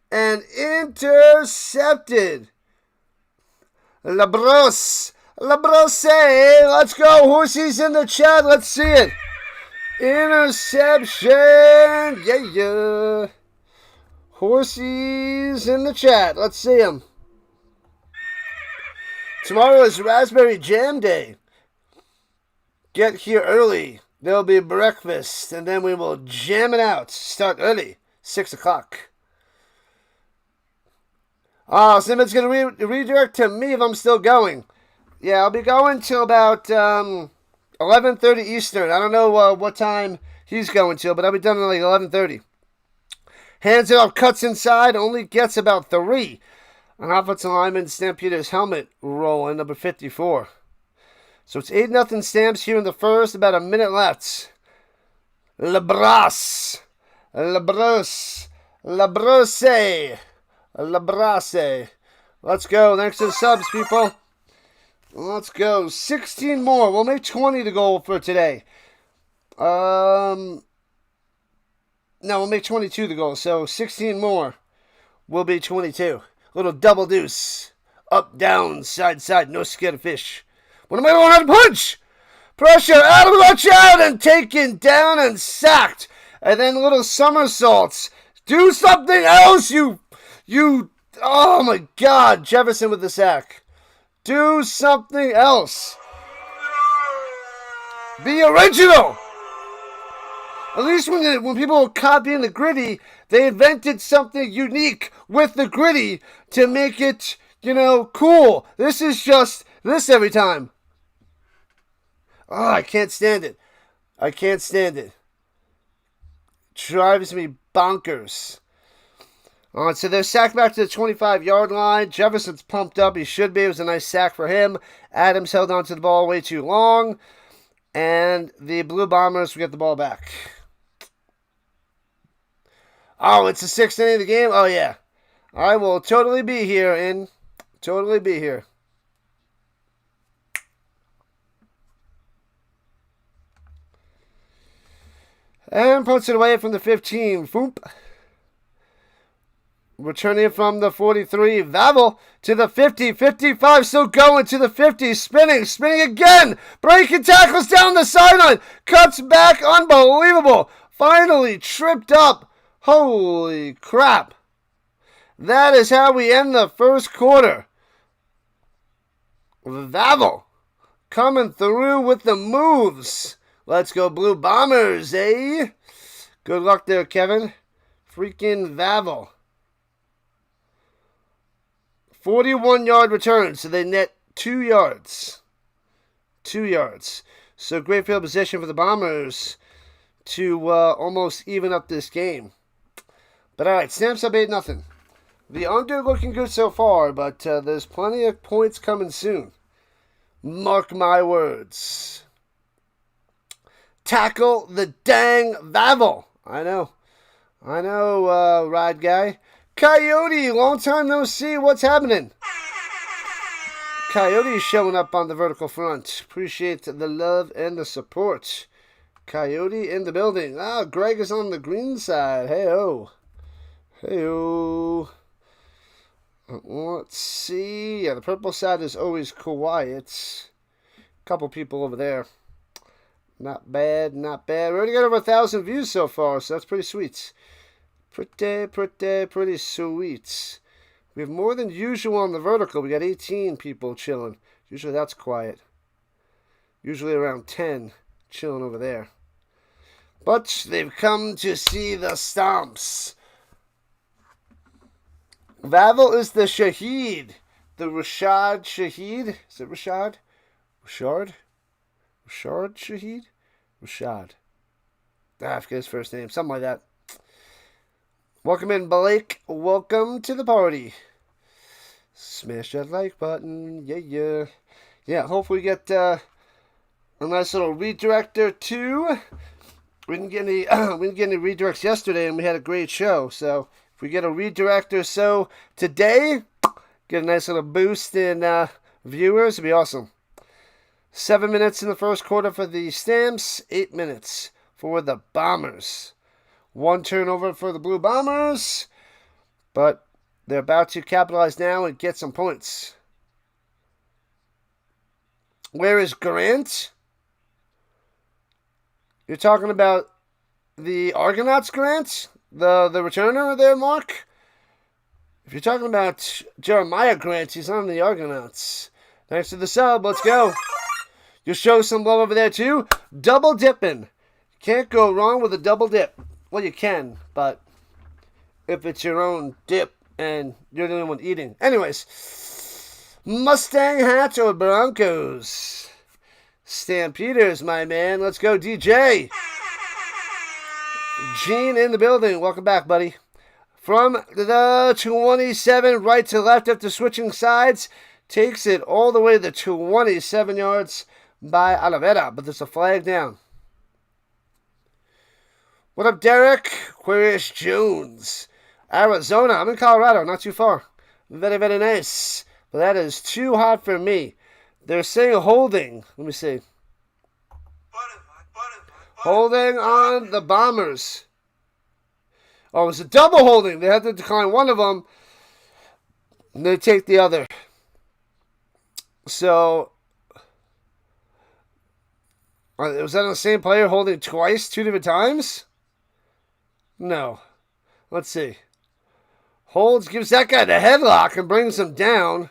and intercepted. Labrosse. Let's go. Horsey's in the chat. Let's see it. Interception. Yeah. Horsey's in the chat. Let's see him. Tomorrow is Raspberry Jam Day. Get here early. There'll be breakfast, and then we will jam it out. Start early, 6 o'clock. Oh, Simmons going to redirect to me if I'm still going. Yeah, I'll be going till about 11:30 Eastern. I don't know what time he's going till, but I'll be done at like 11:30. Hands it off, cuts inside, only gets about 3. An offensive lineman, Stampeders helmet rolling, number 54. So it's 8-0 Stamps here in the first, about a minute left. Labrasse. Let's go. Thanks to the subs, people. Let's go. 16 more. We'll make 20 to go for today. No, we'll make 22 to go. So 16 more will be 22. Little double deuce. Up, down, side, no scared of fish. What am I doing on punch? Pressure, Adam, watch out, and taken down and sacked. And then little somersaults. Do something else, you, oh my God, Jefferson with the sack. Do something else. Be original. At least when people were copying the gritty, they invented something unique with the gritty to make it, cool. This is just this every time. Oh, I can't stand it. Drives me bonkers. All right, so they're sacked back to the 25-yard line. Jefferson's pumped up. He should be. It was a nice sack for him. Adams held on to the ball way too long. And the Blue Bombers will get the ball back. Oh, it's the 6th inning of the game? Oh, yeah. I will totally be here, Totally be here. And punts it away from the 15. Foop. Returning from the 43. Vavel to the 50. 55 still going to the 50. Spinning again. Breaking tackles down the sideline. Cuts back. Unbelievable. Finally tripped up. Holy crap. That is how we end the first quarter. Vavel coming through with the moves. Let's go Blue Bombers, eh? Good luck there, Kevin. Freaking Vavel. 41-yard return, so they net 2 yards. 2 yards. So great field position for the Bombers to almost even up this game. But all right, Stamps up 8-0. The under looking good so far, but there's plenty of points coming soon. Mark my words. Tackle the dang Vavel. I know, ride guy. Coyote, long time no see. What's happening? Coyote showing up on the vertical front. Appreciate the love and the support. Coyote in the building. Ah, Greg is on the green side. Hey-oh. Hey-oh. Let's see. Yeah, the purple side is always quiet. Couple people over there. Not bad, not bad. We already got over 1,000 views so far, so that's pretty sweet. Pretty sweet. We have more than usual on the vertical. We got 18 people chilling. Usually that's quiet. Usually around 10 chilling over there. But they've come to see the Stomps. Vavel is the Shaheed. The Rashad Shaheed. Is it Rashad? Rashard Shaheed? Rashad. I forget his first name. Something like that. Welcome in, Blake. Welcome to the party. Smash that like button. Yeah. Yeah, hopefully we get a nice little redirector too. We didn't get any redirects yesterday, and we had a great show. So if we get a redirector today, get a nice little boost in viewers, it'd be awesome. 7 minutes in the first quarter for the Stamps, 8 minutes for the Bombers. 1 turnover for the Blue Bombers, but they're about to capitalize now and get some points. Where is Grant? You're talking about the Argonauts, Grant? The returner there, Mark? If you're talking about Jeremiah Grant, he's on the Argonauts. Thanks for the sub. Let's go. You'll show some love over there, too. Double dipping. Can't go wrong with a double dip. Well, you can, but if it's your own dip and you're the only one eating. Anyways, Mustang hats or Broncos? Stampeders, my man. Let's go, DJ. Gene in the building. Welcome back, buddy. From the 27, right to left after switching sides. Takes it all the way to the 27 yards by Oliveira, but there's a flag down. What up, Derek? Aquarius Jones. Arizona. I'm in Colorado, not too far. Very, very nice. But that is too hot for me. They're saying holding. Let me see. Holding on the Bombers. Oh, it was a double holding. They had to decline one of them. And they take the other. So, was that on the same player holding twice, 2 different times? No. Let's see. Holds, gives that guy the headlock and brings him down.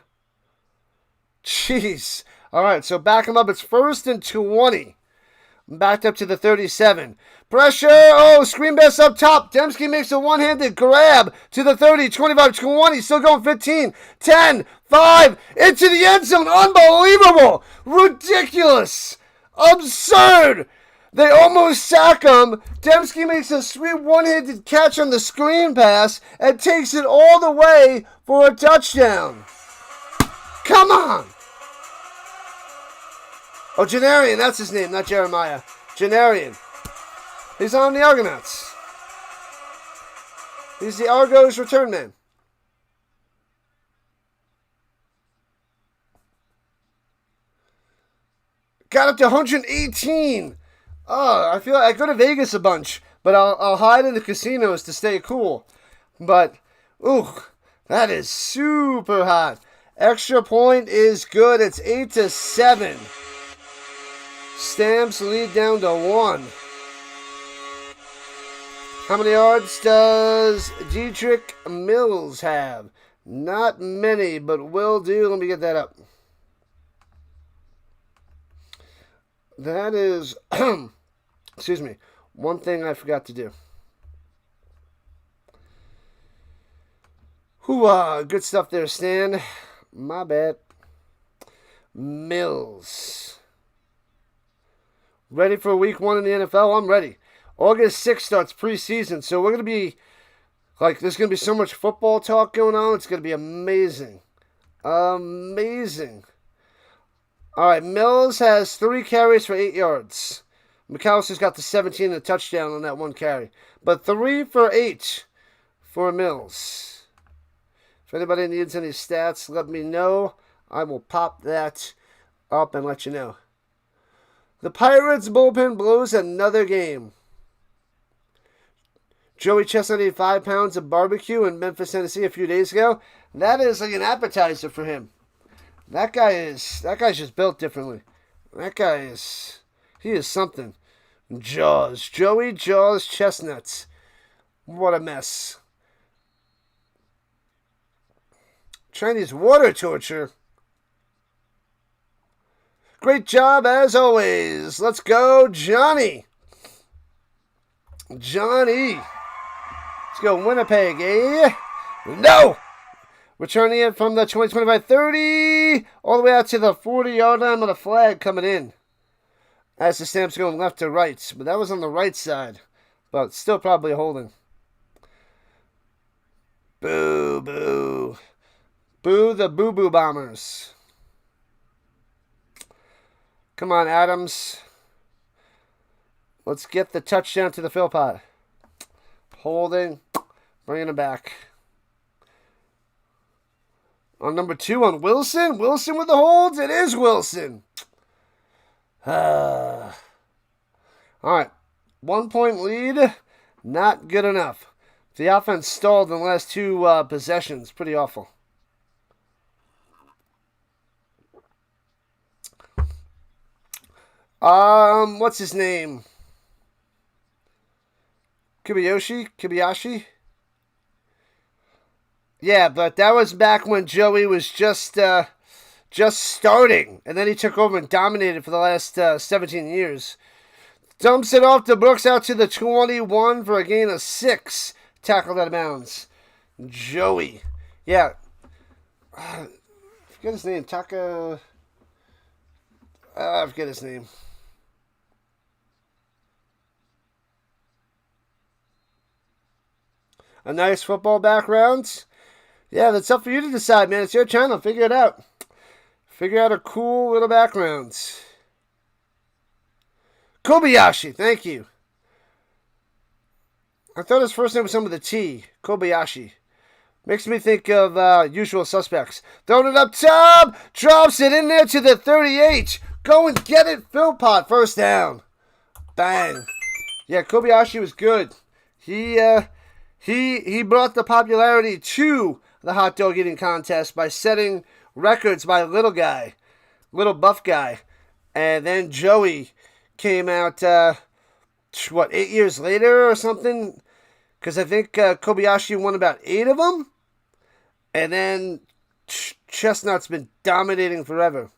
Jeez. All right, so back him up. It's 1st and 20. Backed up to the 37. Pressure. Oh, screen pass up top. Dembski makes a one-handed grab to the 30, 25, 20. Still going 15, 10, 5. Into the end zone. Unbelievable. Ridiculous. Absurd. They almost sack him. Dembski makes a sweet one-handed catch on the screen pass and takes it all the way for a touchdown. Come on. Oh, Janarian, that's his name, not Jeremiah. Janarian. He's on the Argonauts. He's the Argos return man. Got up to 118. Oh, I feel like I go to Vegas a bunch, but I'll hide in the casinos to stay cool. But, ooh, that is super hot. Extra point is good. It's 8-7. Stamps lead down to 1. How many yards does Dietrich Mills have? Not many, but will do. Let me get that up. That is Excuse me. One thing I forgot to do. Good stuff there, Stan. My bad. Mills. Ready for week 1 in the NFL? I'm ready. August 6th starts preseason, so we're going to be, there's going to be so much football talk going on. It's going to be amazing. Amazing. All right, Mills has 3 carries for 8 yards. McAllister's got the 17 and a touchdown on that 1 carry. But 3 for 8 for Mills. If anybody needs any stats, let me know. I will pop that up and let you know. The Pirates bullpen blows another game. Joey Chestnut ate 5 pounds of barbecue in Memphis, Tennessee a few days ago. That is like an appetizer for him. That guy's just built differently. He is something. Joey Jaws Chestnuts. What a mess. Chinese water torture. Great job as always. Let's go, Johnny. Let's go, Winnipeg, eh? No! Returning it from the 20-25-30 all the way out to the 40-yard line with a flag coming in. As the Stamps going left to right. But that was on the right side. But still probably holding. Boo, boo. Boo the Boo Boo Bombers. Come on, Adams. Let's get the touchdown to the Philpott. Holding. Bringing it back. On number 2 on Wilson. Wilson with the holds. It is Wilson. All right. 1 point lead. Not good enough. The offense stalled in the last 2 possessions. Pretty awful. What's his name? Kobayashi? Yeah, but that was back when Joey was just starting. And then he took over and dominated for the last 17 years. Dumps it off to Brooks out to the 21 for a gain of 6. Tackled out of bounds. Joey. Yeah. I forget his name. I forget his name. A nice football background. Yeah, that's up for you to decide, man. It's your channel. Figure it out. Figure out a cool little background. Kobayashi, thank you. I thought his first name was something with a T. Kobayashi. Makes me think of Usual Suspects. Throwing it up top. Drops it in there to the 38. Go and get it, Philpott. First down. Bang. Yeah, Kobayashi was good. He brought the popularity to the hot dog eating contest by setting records by little buff guy. And then Joey came out, 8 years later or something? Because I think Kobayashi won about 8 of them. And then Chestnut's been dominating forever.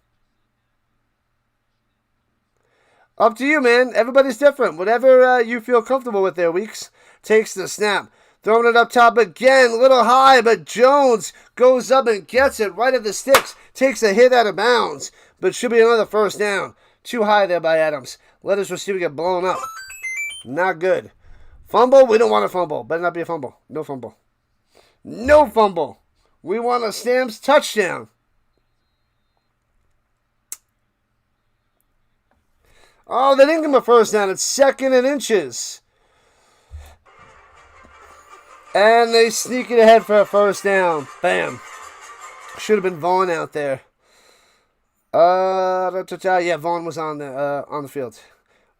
Up to you, man. Everybody's different. Whatever you feel comfortable with there, Weeks. Takes the snap. Throwing it up top again. A little high, but Jones goes up and gets it right at the sticks. Takes a hit out of bounds. But should be another first down. Too high there by Adams. Let his receiver get blown up. Not good. Fumble? We don't want a fumble. Better not be a fumble. No fumble. No fumble. We want a Stamps touchdown. Oh, they didn't give him a first down. It's 2nd and inches. And they sneak it ahead for a first down. Bam. Should have been Vaughn out there. Yeah, Vaughn was on the field.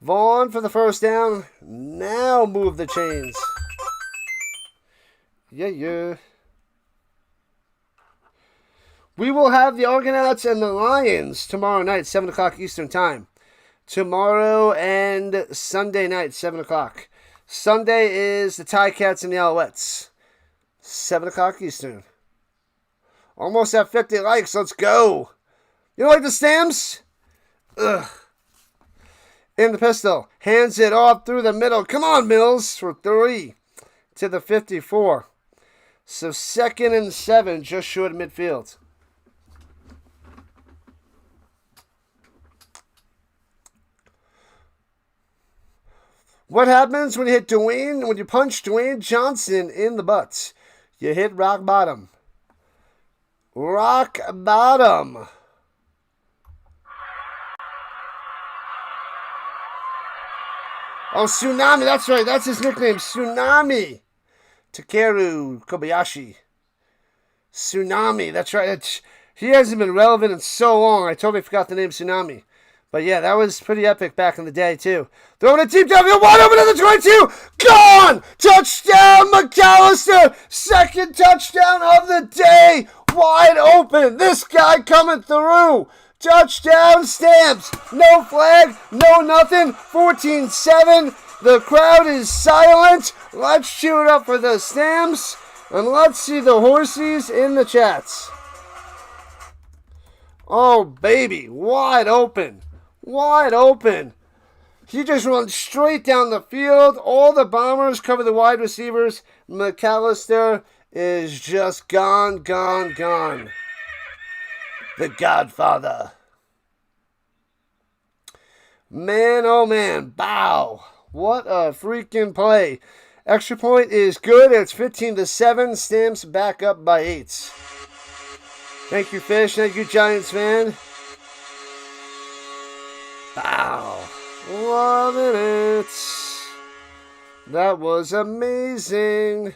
Vaughn for the first down. Now move the chains. Yeah. We will have the Argonauts and the Lions tomorrow night, 7 o'clock Eastern Time. Tomorrow and Sunday night, 7 o'clock. Sunday is the Ticats and the Alouettes. 7 o'clock Eastern. Almost at 50 likes. Let's go. You like the Stamps? Ugh. in the pistol. Hands it off through the middle. Come on, Mills, for 3 to the 54. So 2nd and 7, just short of midfield. What happens when you hit Dwayne, when you punch Dwayne Johnson in the butt? You hit rock bottom. Rock bottom. Oh, Tsunami, that's right. That's his nickname, Tsunami. Takeru Kobayashi. Tsunami, that's right. He hasn't been relevant in so long. I totally forgot the name Tsunami. But yeah, that was pretty epic back in the day, too. Throwing a deep downfield, wide open to the 22. Gone! Touchdown, McAllister! 2nd touchdown of the day. Wide open. This guy coming through. Touchdown Stamps. No flag, no nothing. 14-7. The crowd is silent. Let's cheer it up for the Stamps. And let's see the horsies in the chats. Oh, baby. Wide open. Wide open. He just runs straight down the field. All the Bombers cover the wide receivers. McAllister is just gone, gone, gone. The Godfather. Man, oh man. Bow. What a freaking play. Extra point is good. It's 15-7. Stamps back up by 8. Thank you, Fish. Thank you, Giants fan. Wow. Loving it. That was amazing.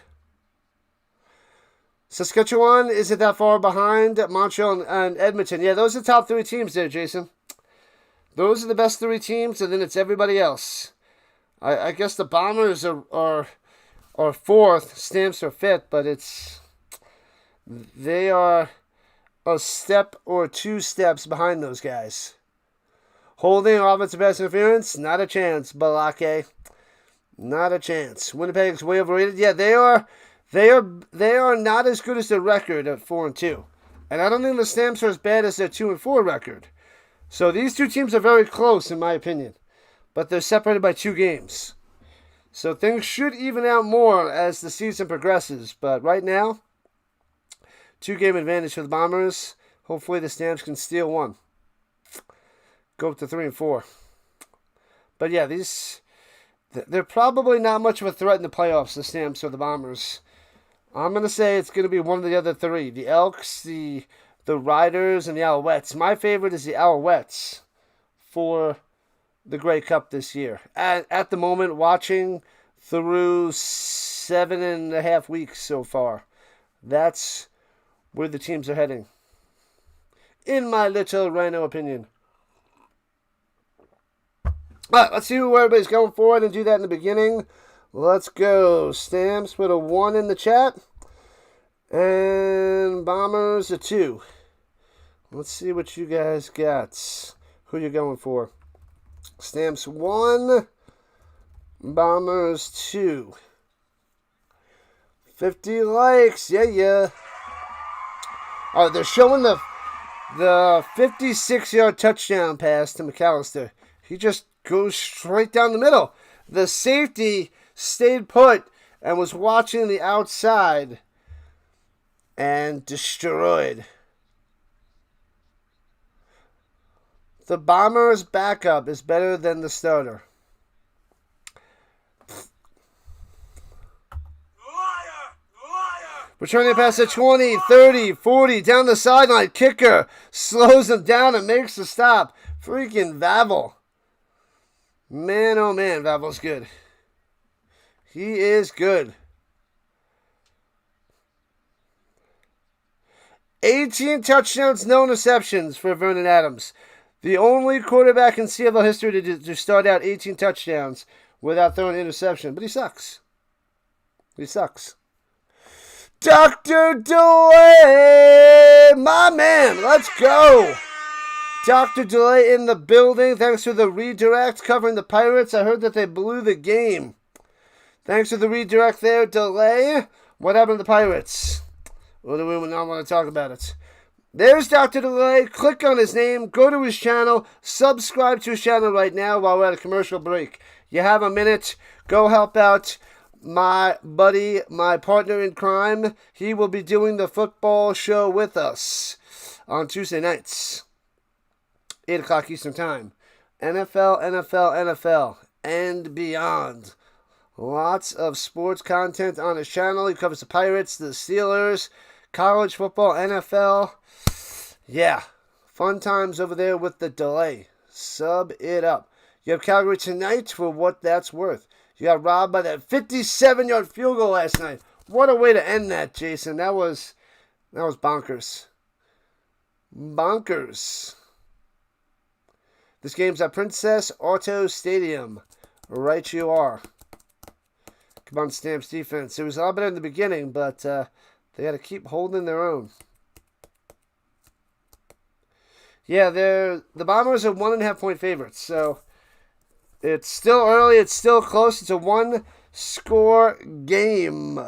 Saskatchewan isn't that far behind Montreal and Edmonton. Yeah, those are the top 3 teams there, Jason. Those are the best 3 teams, and then it's everybody else. I guess the Bombers are 4th. Stamps are 5th, but they are a step or 2 steps behind those guys. Holding, offensive pass interference, not a chance. Balake, not a chance. Winnipeg's way overrated. Yeah, they are not as good as their record at 4-2, and I don't think the Stamps are as bad as their 2-4 record. So these 2 teams are very close, in my opinion, but they're separated by 2 games. So things should even out more as the season progresses. But right now, 2-game advantage for the Bombers. Hopefully the Stamps can steal one. Go up to 3-4. But yeah, they're probably not much of a threat in the playoffs, the Stamps or the Bombers. I'm going to say it's going to be one of the other 3. The Elks, the Riders, and the Alouettes. My favorite is the Alouettes for the Grey Cup this year. At the moment, watching through 7.5 weeks so far. That's where the teams are heading. In my little Rhino opinion. All right, let's see who everybody's going for. I didn't do that in the beginning. Let's go. Stamps put a 1 in the chat. And Bombers a 2. Let's see what you guys got. Who you going for? Stamps 1. Bombers 2. 50 likes. Yeah. All right, they're showing the 56-yard touchdown pass to McAllister. He just goes straight down the middle. The safety stayed put and was watching the outside and destroyed. The Bombers' backup is better than the starter. Returning the pass at 20, 30, 40, down the sideline. Kicker slows him down and makes the stop. Freaking Vavel. Man, oh man, Vavel's good. He is good. 18 touchdowns, no interceptions for Vernon Adams. The only quarterback in CFL history to start out 18 touchdowns without throwing an interception. But he sucks. Dr. DeLay, my man, let's go. Dr. DeLay in the building. Thanks for the redirect covering the Pirates. I heard that they blew the game. Thanks for the redirect there, DeLay. What happened to the Pirates? Well, we would not want to talk about it. There's Dr. Delay. Click on his name. Go to his channel. Subscribe to his channel right now while we're at a commercial break. You have a minute. Go help out my buddy, my partner in crime. He will be doing the football show with us on Tuesday nights, 8 o'clock Eastern Time. NFL, NFL, NFL, and beyond. Lots of sports content on his channel. He covers the Pirates, the Steelers, college football, NFL. Yeah, fun times over there with the Delay. Sub it up. You have Calgary tonight for what that's worth. You got robbed by that 57-yard field goal last night. What a way to end that, Jason. That was bonkers. Bonkers. This game's at Princess Auto Stadium. Right you are. Come on, Stamps defense. It was a lot better in the beginning, but they got to keep holding their own. Yeah, the Bombers are 1.5-point favorites, so it's still early. It's still close. It's a one-score game.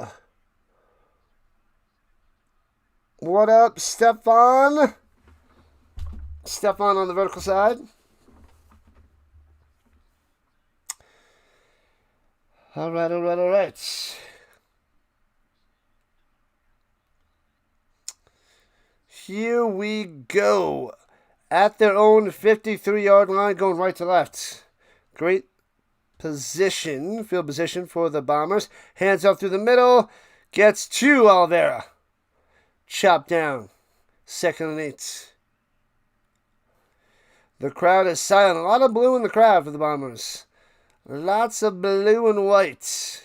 What up, Stefan? Stefan on the vertical side. All right. Here we go. At their own 53-yard line, going right to left. Great position, field position for the Bombers. Hands up through the middle. Gets to Oliveira. Chopped down. 2nd and 8. The crowd is silent. A lot of blue in the crowd for the Bombers. Lots of blue and white.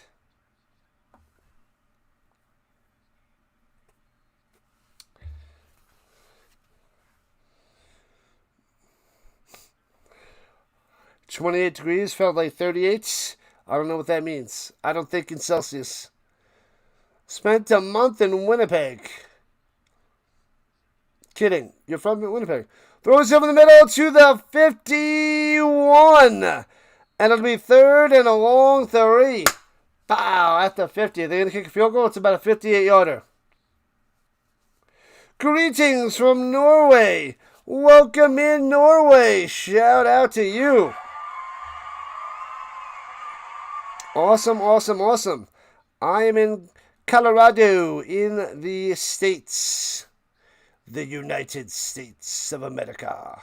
"28 degrees, felt like 38. I don't know what that means. I don't think in Celsius. Spent a month in Winnipeg. Kidding. You're from Winnipeg. Throws over the middle to the 51. And it'll be 3rd and a long 3. Pow, at the 50. They're going to kick a field goal. It's about a 58-yarder. Greetings from Norway. Welcome in, Norway. Shout out to you. Awesome. I am in Colorado in the States. The United States of America.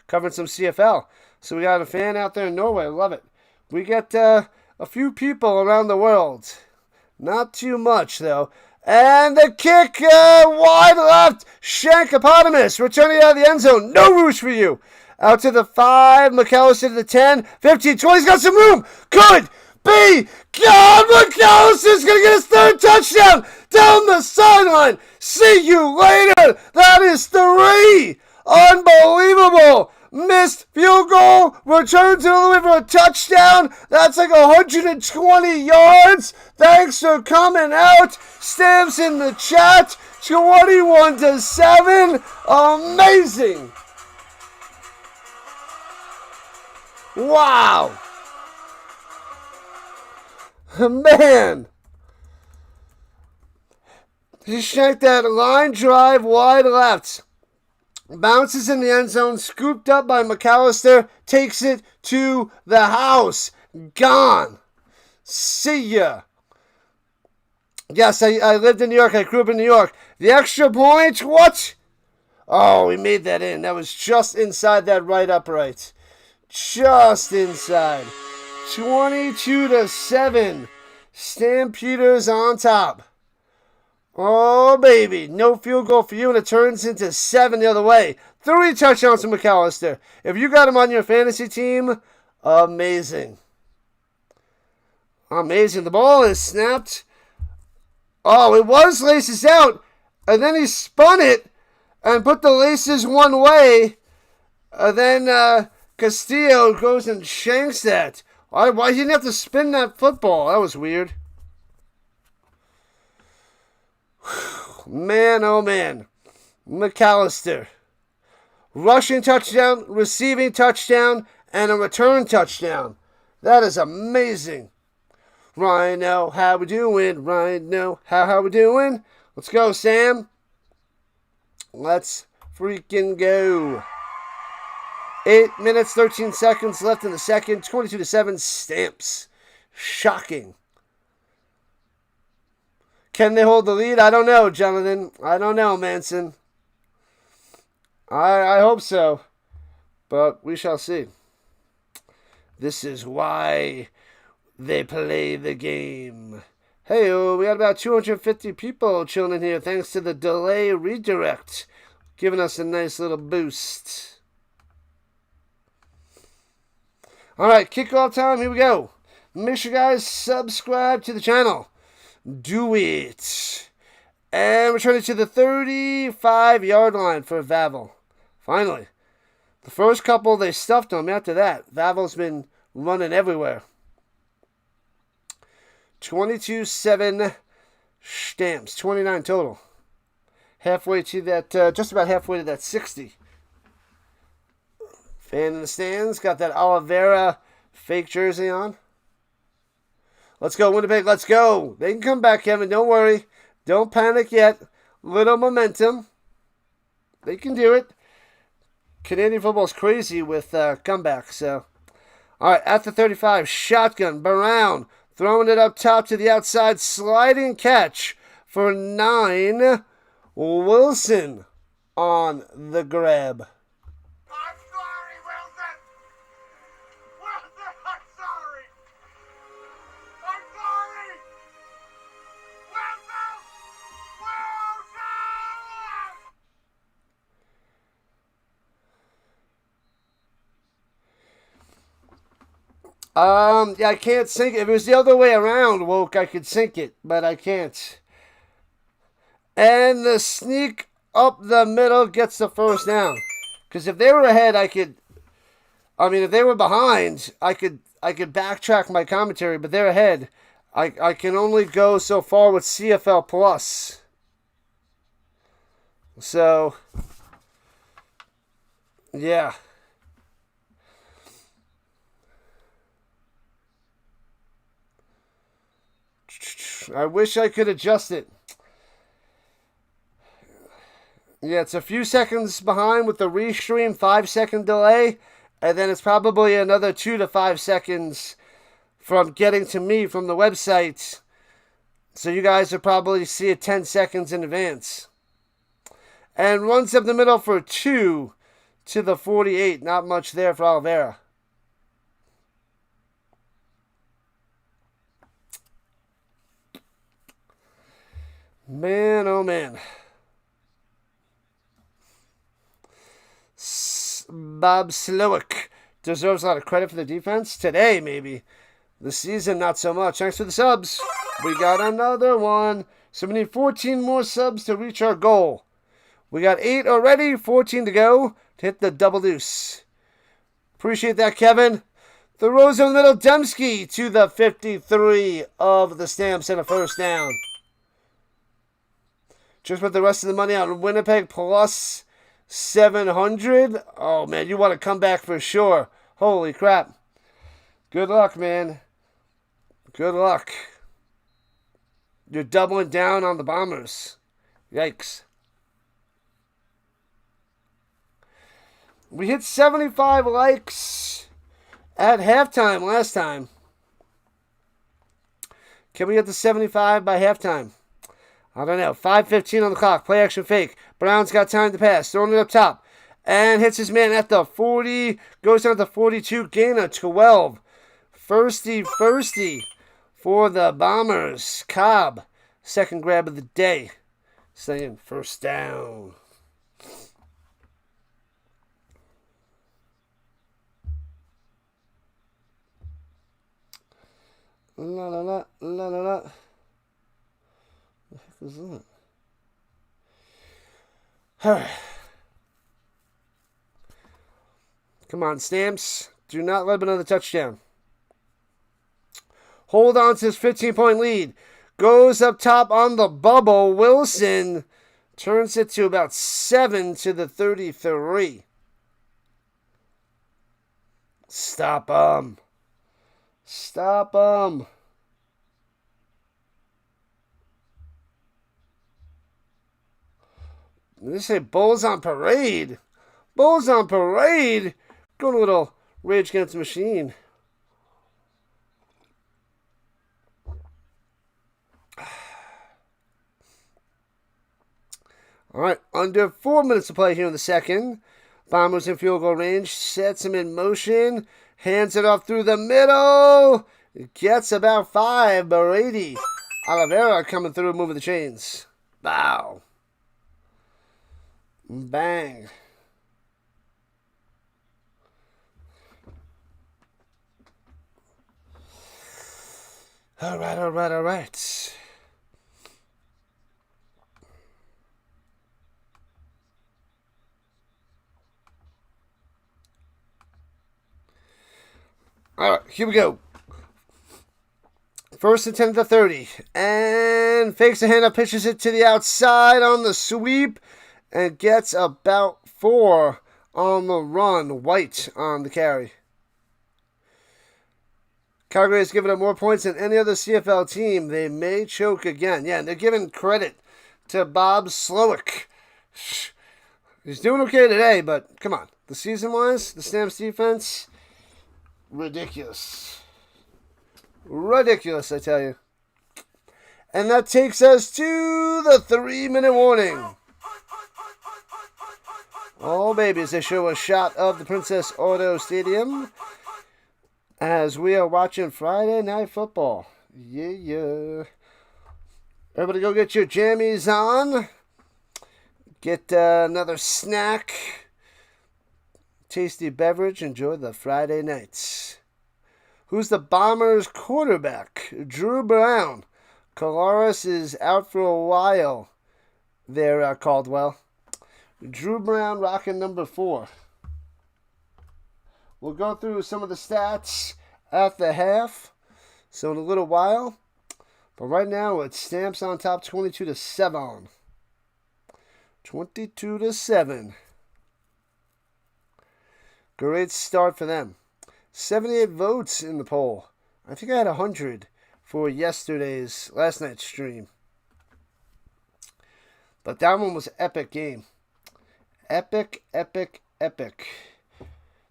Covering some CFL. So we got a fan out there in Norway. I love it. We get a few people around the world. Not too much, though. And the kick wide left. Shankopotamus returning out of the end zone. No roosh for you. Out to the 5. McAllister to the 10. 15, 20. He's got some room. Could be. God, McAllister's going to get his 3rd touchdown down the sideline. See you later. That is 3. Unbelievable. Missed field goal, returns it all the way for a touchdown. That's like 120 yards. Thanks for coming out. Stamps in the chat. 21-7. Amazing. Wow. Man. He shanked that line drive wide left. Bounces in the end zone, scooped up by McAllister, takes it to the house. Gone. See ya. Yes, I lived in New York. I grew up in New York. The extra point, what? Oh, we made that in. That was just inside that right upright. Just inside. 22-7. Stampeders on top. Oh, baby. No field goal for you, and it turns into 7 the other way. 3 touchdowns from McAllister. If you got him on your fantasy team, amazing. Amazing. The ball is snapped. Oh, it was laces out, and then he spun it and put the laces one way, and then Castillo goes and shanks that. Why he didn't have to spin that football? That was weird. Man, oh man. McAllister. Rushing touchdown, receiving touchdown, and a return touchdown. That is amazing. Rhino, how we doing? Rhino, how we doing? Let's go, Sam. Let's freaking go. 8 minutes, 13 seconds left in the second. 22-7 Stamps. Shocking. Can they hold the lead? I don't know, Jonathan. I don't know, Manson. I hope so. But we shall see. This is why they play the game. Hey, we got about 250 people chilling in here thanks to the delay redirect. Giving us a nice little boost. Alright, kickoff time. Here we go. Make sure you guys subscribe to the channel. Do it. And we're turning to the 35-yard line for Vavel. Finally. The first couple, they stuffed him. After that, Vavel's been running everywhere. 22-7 Stamps. 29 total. Halfway to that, just about halfway to that 60. Fan in the stands. Got that Oliveira fake jersey on. Let's go, Winnipeg. Let's go. They can come back, Kevin. Don't worry. Don't panic yet. Little momentum. They can do it. Canadian football's crazy with comebacks. So, all right, at the 35, shotgun. Brown throwing it up top to the outside. Sliding catch for 9. Wilson on the grab. I'm sorry, Wilson. Wilson, I'm sorry. I'm sorry. Wilson! Wilson! Yeah, I can't sink it. If it was the other way around, Woke, I could sink it, but I can't. And the sneak up the middle gets the first down. Because if they were ahead, if they were behind, I could backtrack my commentary, but they're ahead. I can only go so far with CFL Plus. So, yeah. I wish I could adjust it. Yeah, it's a few seconds behind with the restream 5-second delay, and then it's probably another 2 to 5 seconds from getting to me from the website. So you guys will probably see it 10 seconds in advance. And runs up the middle for 2 to the 48. Not much there for Oliveira. Man, oh man. Bob Slowick deserves a lot of credit for the defense. Today, maybe. The season, not so much. Thanks for the subs. We got another one. So we need 14 more subs to reach our goal. We got 8 already, 14 to go to hit the double deuce. Appreciate that, Kevin. The Rose in the middle, Dembski to the 53 of the Stamps and a first down. Just put the rest of the money on Winnipeg plus 700. Oh, man, you want to come back for sure. Holy crap. Good luck, man. Good luck. You're doubling down on the Bombers. Yikes. We hit 75 likes at halftime last time. Can we get to 75 by halftime? I don't know. 5:15 on the clock. Play action fake. Brown's got time to pass. Throwing it up top. And hits his man at the 40. Goes down to 42. Gain of 12. Firsty for the Bombers. Cobb. Second grab of the day. Saying first down. La la la la la la. The heck is that? Alright. Come on, Stamps. Do not let him another touchdown. Hold on to his 15-point lead. Goes up top on the bubble. Wilson turns it to about 7 to the 33. Stop him. Stop him. They say Bulls on Parade. Bulls on Parade. Going a little Rage Against the Machine. All right, under 4 minutes to play here in the second. Bombers in field goal range. Sets him in motion. Hands it off through the middle. Gets about 5. Brady. Oliveira coming through, moving the chains. Bow. Bang. All right. All right, here we go. First and 10 at the 30. And fakes the handoff, pitches it to the outside on the sweep. And gets about 4 on the run. White on the carry. Calgary has given up more points than any other CFL team. They may choke again. Yeah, and they're giving credit to Bob Slowick. He's doing okay today, but come on. The season-wise, the Stamps defense, ridiculous. Ridiculous, I tell you. And that takes us to the 3-minute warning. Oh, babies, they show a shot of the Princess Auto Stadium as we are watching Friday Night Football. Yeah. Everybody go get your jammies on. Get another snack. Tasty beverage. Enjoy the Friday nights. Who's the Bombers quarterback? Drew Brown. Colares is out for a while there, Caldwell. Drew Brown rocking number 4. We'll go through some of the stats at the half. So in a little while. But right now it's Stamps on top 22-7. 22-7. Great start for them. 78 votes in the poll. I think I had 100 for last night's stream. But that one was an epic game. Epic.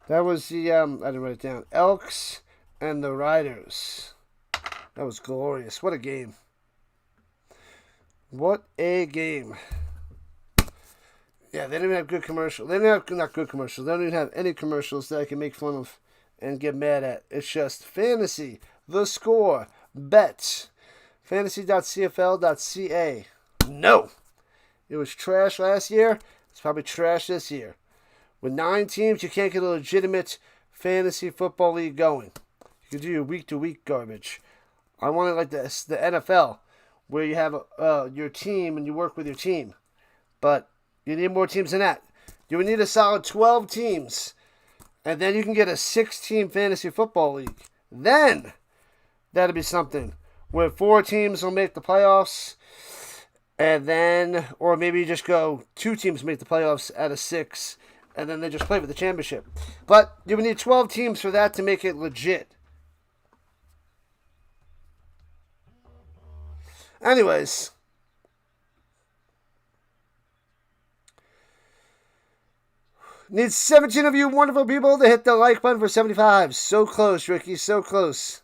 That was the, I didn't write it down, Elks and the Riders. That was glorious. What a game. What a game. Yeah, they didn't even have good commercials. They didn't have, not good commercials. They don't even have any commercials that I can make fun of and get mad at. It's just fantasy, the score, bets, fantasy.cfl.ca. No. It was trash last year. It's probably trash this year. With 9 teams, you can't get a legitimate fantasy football league going. You can do your week-to-week garbage. I want it like the NFL, where you have your team and you work with your team. But you need more teams than that. You would need a solid 12 teams. And then you can get a 6-team fantasy football league. Then, that'd be something. Where 4 teams will make the playoffs. And then, or maybe you just go 2 teams make the playoffs out of 6. And then they just play for the championship. But you would need 12 teams for that to make it legit. Anyways. Need 17 of you wonderful people to hit the like button for 75. So close, Ricky. So close.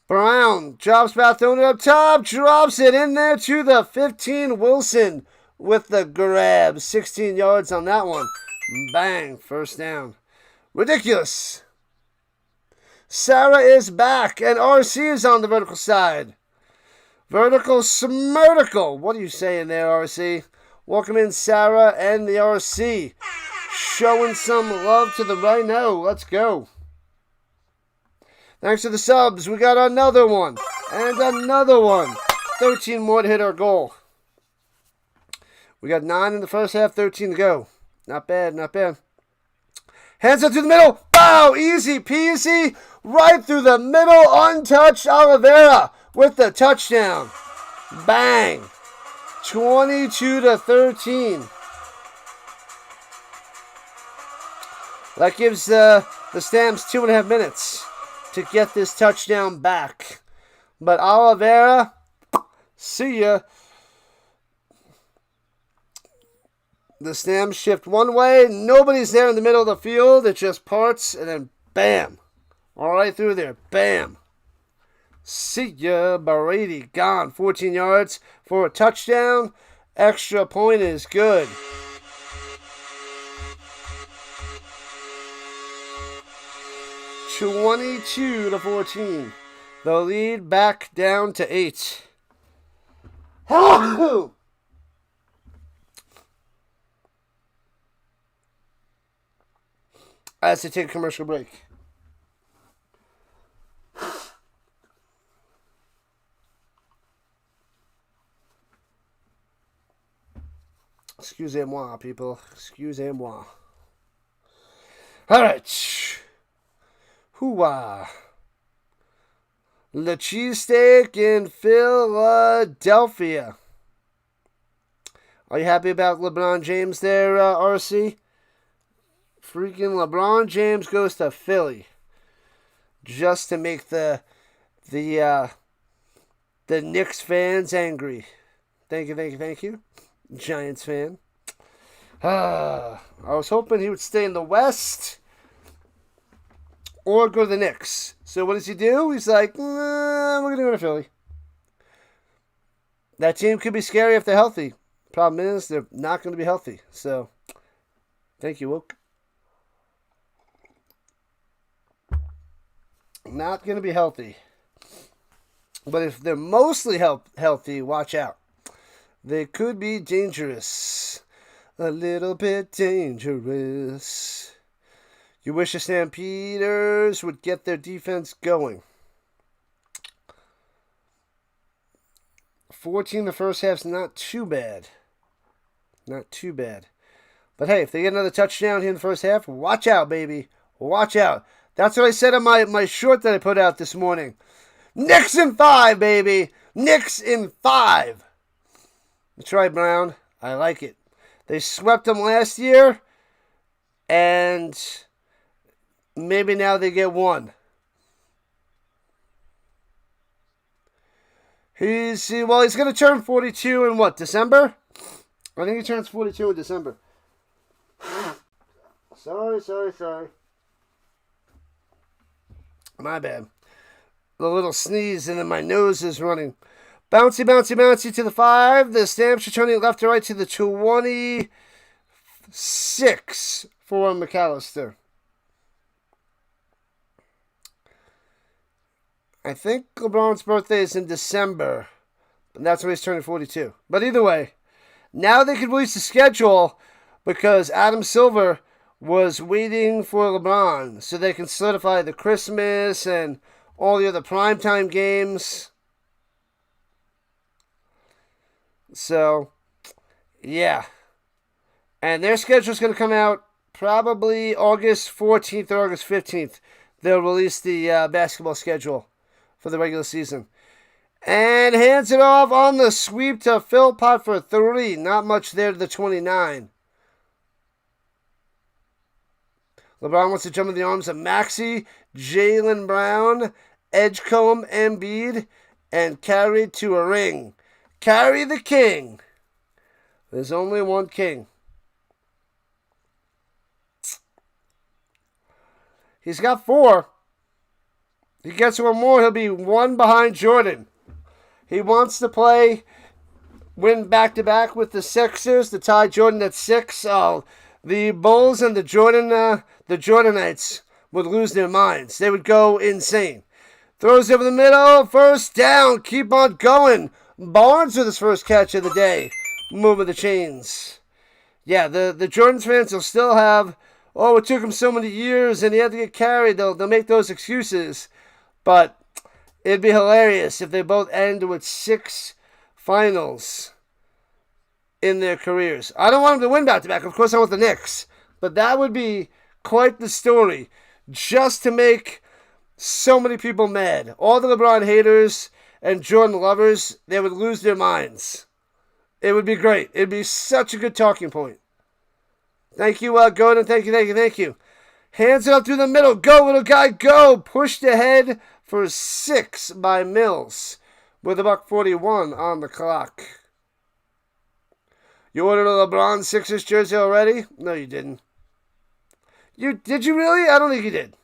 Brown drops back, throwing it up top. Drops it in there to the 15. Wilson with the grab. 16 yards on that one. Bang. First down. Ridiculous. Sarah is back. And RC is on the vertical side. Vertical smirtical. What are you saying there, RC? Welcome in, Sarah and the RC. Showing some love to the Rhino. Let's go. Thanks to the subs, we got another one. And another one. 13 more to hit our goal. We got 9 in the first half, 13 to go. Not bad, not bad. Hands up through the middle. Wow, easy peasy. Right through the middle, untouched Oliveira with the touchdown. Bang. 22-13. That gives the Stamps 2.5 minutes to get this touchdown back. But Oliveira, see ya. The Stamps shift one way. Nobody's there in the middle of the field. It just parts, and then bam. All right through there. Bam. See ya. Brady gone. 14 yards for a touchdown. Extra point is good. (22-14). The lead back down to 8. As they take a commercial break. Excusez-moi, people. Excusez-moi. All right. Hoo-wah. The cheesesteak in Philadelphia. Are you happy about LeBron James there, RC? Freaking LeBron James goes to Philly just to make the Knicks fans angry. Thank you. Giants fan. I was hoping he would stay in the West or go to the Knicks. So what does he do? He's like, we're going to go to Philly. That team could be scary if they're healthy. Problem is, they're not going to be healthy. So, thank you, Woke. Not going to be healthy. But if they're mostly healthy, watch out. They could be dangerous. A little bit dangerous. You wish the Stampeders would get their defense going. 14 the first half's not too bad. Not too bad. But hey, if they get another touchdown here in the first half, watch out, baby. Watch out. That's what I said on my short that I put out this morning. Knicks in 5, baby. Knicks in 5. That's right, Brown. I like it. They swept them last year, and maybe now they get one. He's going to turn 42 in what, December? I think he turns 42 in December. Sorry. My bad. A little sneeze and then my nose is running. Bouncy to the 5. The Stamps are turning left to right to the 26 for McAllister. I think LeBron's birthday is in December. And that's when he's turning 42. But either way, now they can release the schedule because Adam Silver was waiting for LeBron so they can solidify the Christmas and all the other primetime games. So, yeah. And their schedule's going to come out probably August 14th or August 15th. They'll release the basketball schedule for the regular season. And hands it off on the sweep to Philpott for 3. Not much there to the 29. LeBron wants to jump in the arms of Maxey, Jaylen Brown, Edgecombe, Embiid, and carry to a ring. Carry the king. There's only one king. He's got 4. He gets one more, he'll be 1 behind Jordan. He wants to win back-to-back with the Sixers to tie Jordan at 6. Oh, the Bulls and the Jordanites would lose their minds. They would go insane. Throws over the middle, first down, keep on going. Barnes with his first catch of the day. Moving the chains. Yeah, the Jordans fans will still have, it took him so many years and he had to get carried. They'll make those excuses. But it'd be hilarious if they both end with 6 finals in their careers. I don't want them to win back-to-back. Of course, I want the Knicks. But that would be quite the story. Just to make so many people mad. All the LeBron haters and Jordan lovers, they would lose their minds. It would be great. It'd be such a good talking point. Thank you, Gordon. Thank you. Hands it up through the middle. Go, little guy, go. Pushed ahead for 6 by Mills with $1:41 on the clock. You ordered a LeBron Sixers jersey already? No, you didn't. Did you really? I don't think you did.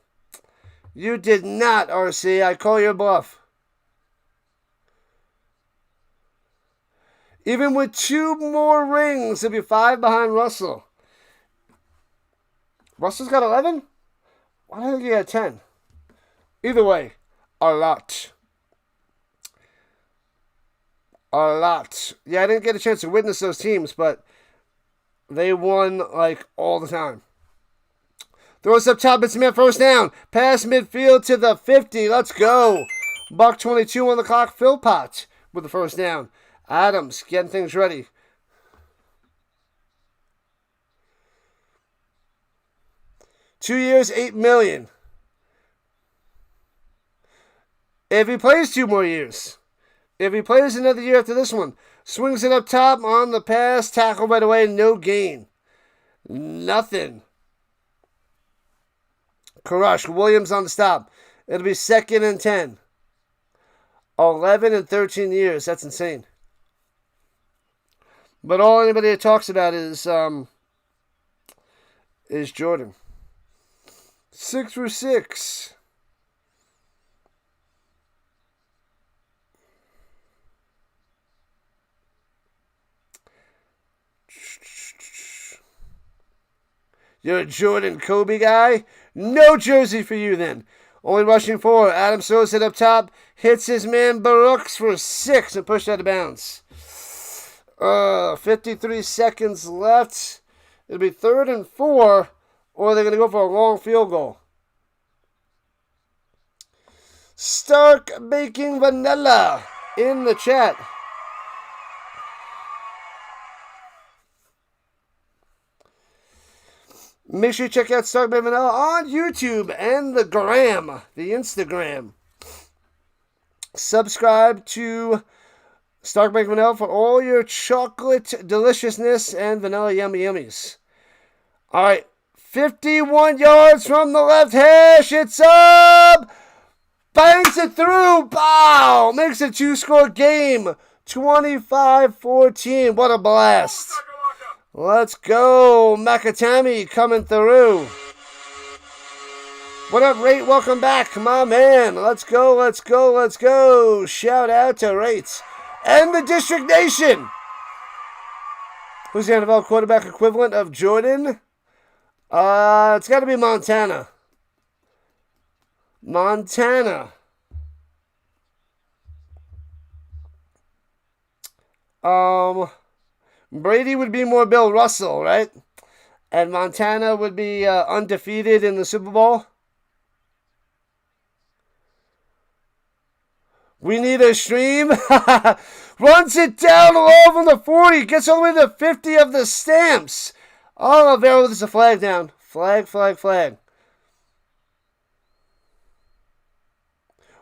You did not, RC. I call your bluff. Even with 2 more rings, it'll be 5 behind Russell. Russell's got 11? Why do I think he had 10? Either way, a lot. A lot. Yeah, I didn't get a chance to witness those teams, but they won, like, all the time. Throw us up top. It's man first down. Pass midfield to the 50. Let's go. $1:22 on the clock. Philpott with the first down. Adams getting things ready. $2 years, $8 million. If he plays 2 more years. If he plays another year after this one. Swings it up top on the pass. Tackle right away. No gain. Nothing. Karush. Williams on the stop. It'll be 2nd and 10. 11 and 13 years. That's insane. But all anybody talks about is Jordan. 6 for 6. You're a Jordan Kobe guy? No jersey for you then. Only rushing 4. Adams throws it up top. Hits his man Brooks for 6 and pushed out of bounds. 53 seconds left. It'll be 3rd and 4. Or they're going to go for a long field goal. Stark Baking Vanilla in the chat. Make sure you check out Stark Baking Vanilla on YouTube and the Instagram. Subscribe to Stark Baking Vanilla for all your chocolate deliciousness and vanilla yummy yummies. All right. 51 yards from the left hash. It's up. Bangs it through. Bow. Makes a 2-score game. 25-14. What a blast. Let's go. Makatami coming through. What up, Rate? Welcome back, my man. Let's go, let's go, let's go. Shout out to Rates and the District Nation. Who's the NFL quarterback equivalent of Jordan? It's got to be Montana. Brady would be more Bill Russell, right? And Montana would be undefeated in the Super Bowl. We need a stream. Runs it down low from the 40. Gets all the way to the 50 of the Stamps. Oh, Vera, there's a flag down. Flag.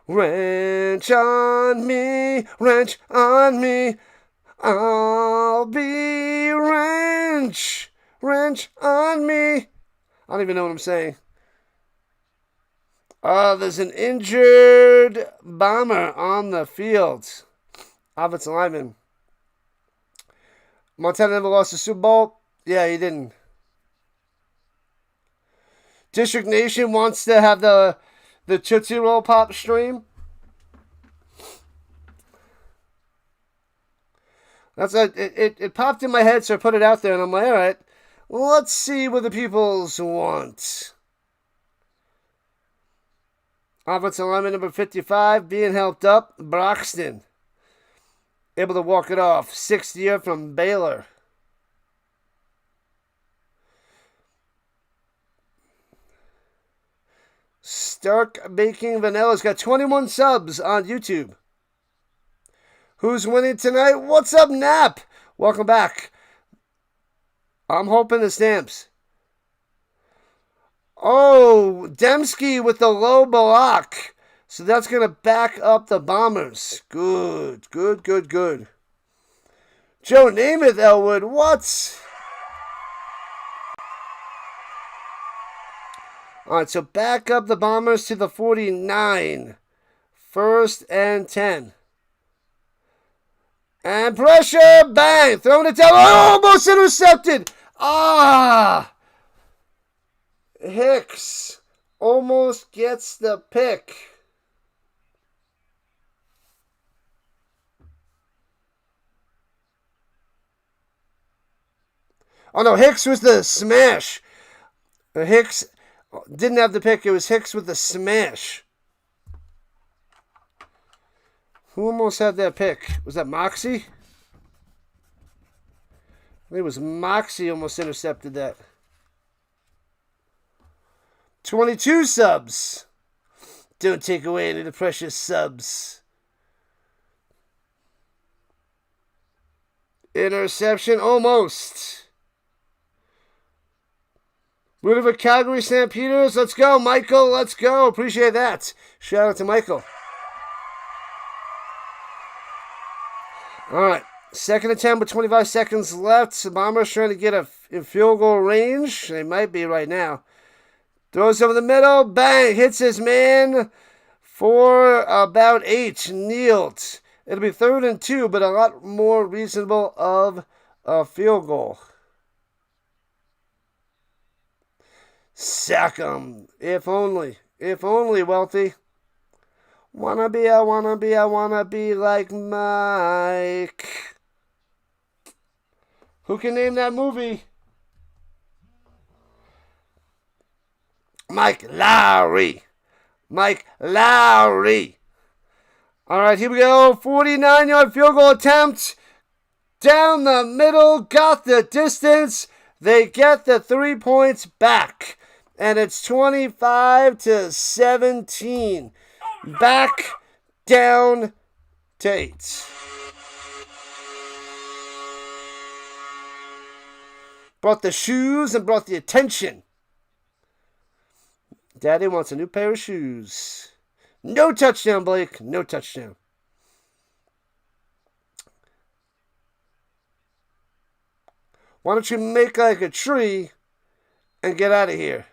Wrench on me. I'll be wrench on me. I don't even know what I'm saying. There's an injured bomber on the field. Offensive lineman. Montana never lost the Super Bowl. Yeah, he didn't. District Nation wants to have the Tootsie Roll Pop stream. It popped in my head, so I put it out there, and I'm like, all right, let's see what the peoples want. Offensive lineman number 55 being helped up. Broxton able to walk it off. 6th year from Baylor. Stark Baking Vanilla's got 21 subs on YouTube. Who's winning tonight? What's up, Nap? Welcome back. I'm hoping the Stamps. Oh, Dembski with the low block. So that's going to back up the Bombers. Good. Joe Namath, Elwood. What? All right, so back up the Bombers to the 49. 1st and 10. And pressure, bang, throwing it down, almost intercepted. Hicks almost gets the pick. Oh no, Hicks was the smash. Hicks didn't have the pick, it was Hicks with the smash. Who almost had that pick? Was that Moxie? I think it was Moxie almost intercepted that. 22 subs. Don't take away any of the precious subs. Interception almost. Rooting for Calgary Stampeders. Let's go, Michael. Let's go. Appreciate that. Shout out to Michael. All right. Second attempt with 25 seconds left. The Bombers trying to get in field goal range. They might be right now. Throws over the middle. Bang. Hits his man for about 8. Kneeled. It'll be 3rd and 2, but a lot more reasonable of a field goal. Sack 'em. If only. If only, Wealthy. I wanna be like Mike. Who can name that movie? Mike Lowry. Mike Lowry. All right, here we go. 49-yard field goal attempt. Down the middle. Got the distance. They get the 3 points back. And it's 25-17. Back down to 8. Brought the shoes and brought the attention. Daddy wants a new pair of shoes. No touchdown, Blake. No touchdown. Why don't you make like a tree and get out of here?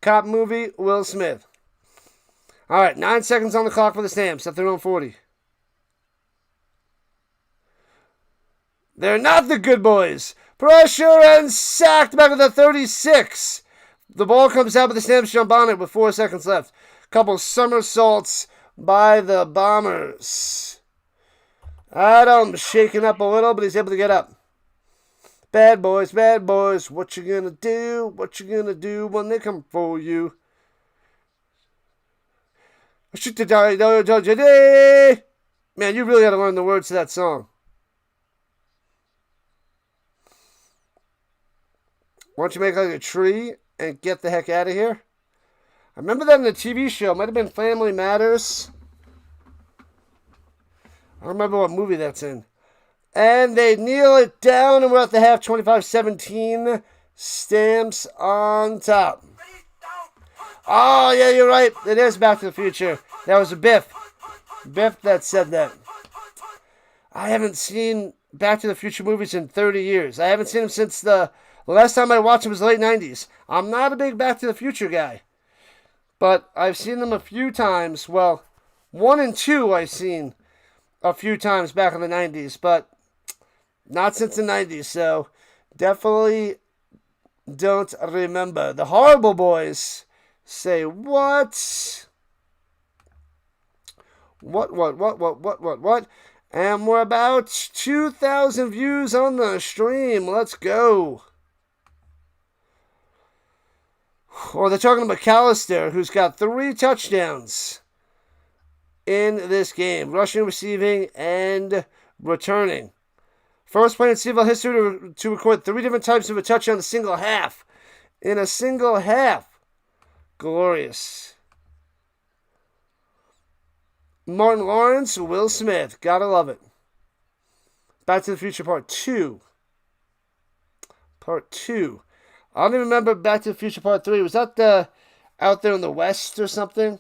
Cop movie, Will Smith. All right, 9 seconds on the clock for the Stamps at their own 40. They're not the good boys. Pressure and sacked back at the 36. The ball comes out, but the Stamps jump on it with 4 seconds left. Couple somersaults by the Bombers. Adams shaking up a little, but he's able to get up. Bad boys, what you gonna do? What you gonna do when they come for you? Man, you really gotta learn the words to that song. Why don't you make like a tree and get the heck out of here? I remember that in the TV show. It might have been Family Matters. I don't remember what movie that's in. And they kneel it down, and we're at the half, 25-17. Stamps on top. Oh, yeah, you're right. It is Back to the Future. That was a Biff. Biff that said that. I haven't seen Back to the Future movies in 30 years. I haven't seen them since the last time I watched them was the late 90s. I'm not a big Back to the Future guy. But I've seen them a few times. Well, 1 and 2 I've seen a few times back in the 90s. But not since the 90s. So definitely don't remember. The Horrible Boys say what? What? And we're about 2,000 views on the stream. Let's go. Or they're talking about McAllister, who's got 3 touchdowns in this game. Rushing, receiving, and returning. First player in CFL history to record 3 different types of a touchdown in a single half. In a single half. Glorious. Martin Lawrence, Will Smith. Gotta love it. Back to the Future Part 2. Part 2. I don't even remember Back to the Future Part 3. Was that out there in the West or something?